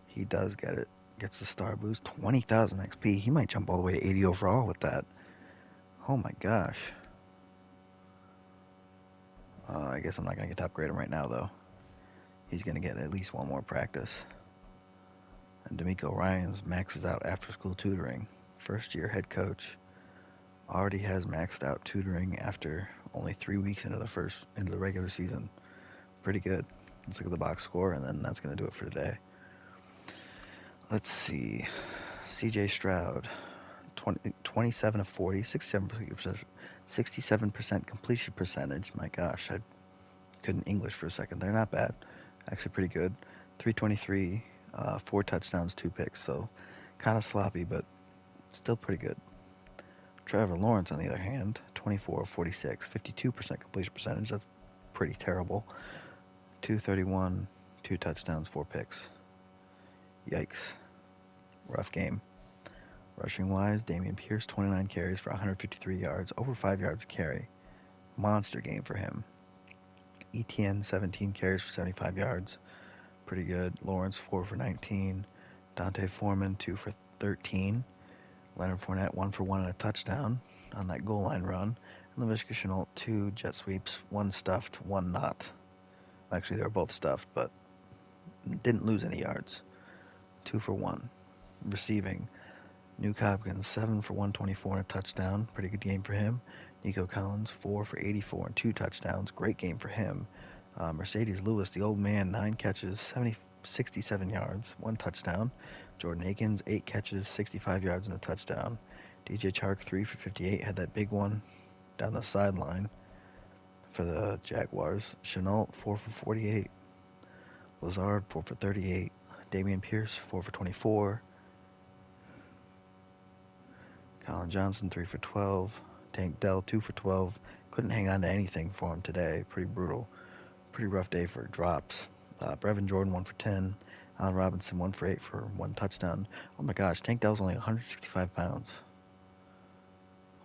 A: He does get it. Gets the star boost. 20,000 XP. He might jump all the way to 80 overall with that. Oh my gosh. I guess I'm not going to get to upgrade him right now, though. He's going to get at least one more practice. And D'Amico Ryans maxes out after-school tutoring. First-year head coach. Already has maxed out tutoring after only 3 weeks into the regular season. Pretty good. Let's look at the box score, and then that's going to do it for today. Let's see. CJ Stroud, 27 of 40, 67% completion percentage. My gosh, I couldn't English for a second. They're not bad. Actually pretty good. 323, 4 touchdowns, 2 picks. So kind of sloppy, but still pretty good. Trevor Lawrence, on the other hand, 24 of 46, 52% completion percentage. That's pretty terrible. 231, 2 touchdowns, 4 picks. Yikes. Rough game. Rushing-wise, Dameon Pierce, 29 carries for 153 yards, over 5 yards a carry. Monster game for him. Etienne, 17 carries for 75 yards. Pretty good. Lawrence, 4 for 19. Dante Foreman, 2 for 13. Leonard Fournette, 1 for 1 and a touchdown on that goal line run. And Laviska Shenault, 2 jet sweeps, 1 stuffed, 1 not. Actually, they were both stuffed, but didn't lose any yards. 2 for 1. Receiving, Nuke Hopkins, 7 for 124 and a touchdown. Pretty good game for him. Nico Collins, 4 for 84 and 2 touchdowns. Great game for him. Mercedes Lewis, the old man, 9 catches, 67 yards, 1 touchdown. Jordan Akins, 8 catches, 65 yards and a touchdown. DJ Chark, 3 for 58, had that big one down the sideline for the Jaguars. Shenault, 4 for 48. Lazard, 4 for 38. Dameon Pierce, 4 for 24. Colin Johnson, 3 for 12. Tank Dell, 2 for 12. Couldn't hang on to anything for him today. Pretty brutal. Pretty rough day for drops. Brevin Jordan, 1 for 10. Allen Robinson, 1 for 8 for 1 touchdown. Oh my gosh, Tank Dell's only 165 pounds.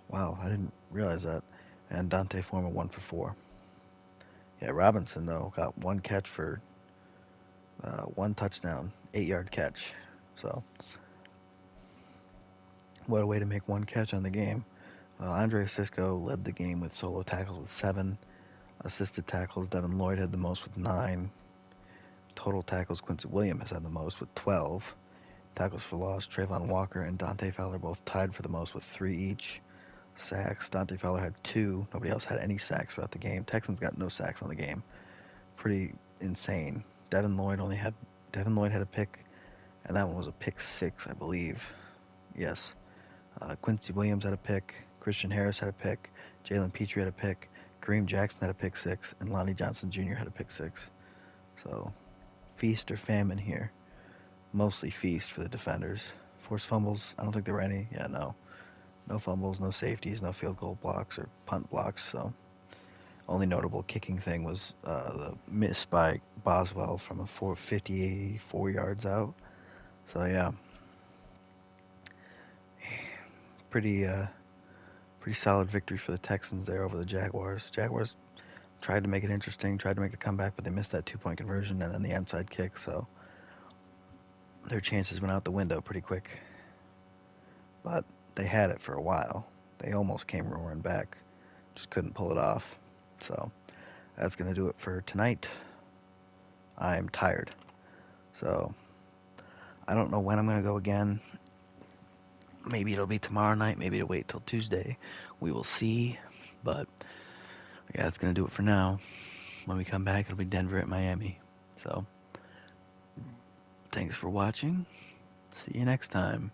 A: Wow, I didn't realize that. And Dante Foreman, 1 for 4. Yeah, Robinson, though, got 1 catch for 1 touchdown, 8-yard catch. So, what a way to make 1 catch on the game. Andre Cisco led the game with solo tackles with 7. Assisted tackles, Devin Lloyd had the most with 9. Total tackles, Quincy Williams had the most with 12. Tackles for loss, Trayvon Walker and Dante Fowler both tied for the most with 3 each. Sacks, Dante Fowler had 2. Nobody else had any sacks throughout the game. Texans got no sacks on the game. Pretty insane. Devin Lloyd had a pick, and that one was a pick 6, I believe. Yes. Quincy Williams had a pick. Christian Harris had a pick. Jalen Petrie had a pick. Kareem Jackson had a pick 6, and Lonnie Johnson Jr. had a pick 6. So, feast or famine here. Mostly feast for the defenders. Forced fumbles, I don't think there were any. Yeah, no. No fumbles, no safeties, no field goal blocks or punt blocks. So, only notable kicking thing was the miss by Boswell from a 54 yards out. So, yeah. Pretty solid victory for the Texans there over the Jaguars. Jaguars tried to make it interesting, tried to make the comeback, but they missed that 2-point conversion and then the onside kick, so their chances went out the window pretty quick. But they had it for a while. They almost came roaring back, just couldn't pull it off. So that's going to do it for tonight. I'm tired. So I don't know when I'm going to go again. Maybe it'll be tomorrow night. Maybe it'll wait till Tuesday. We will see. But yeah, that's going to do it for now. When we come back, it'll be Denver at Miami. So, thanks for watching. See you next time.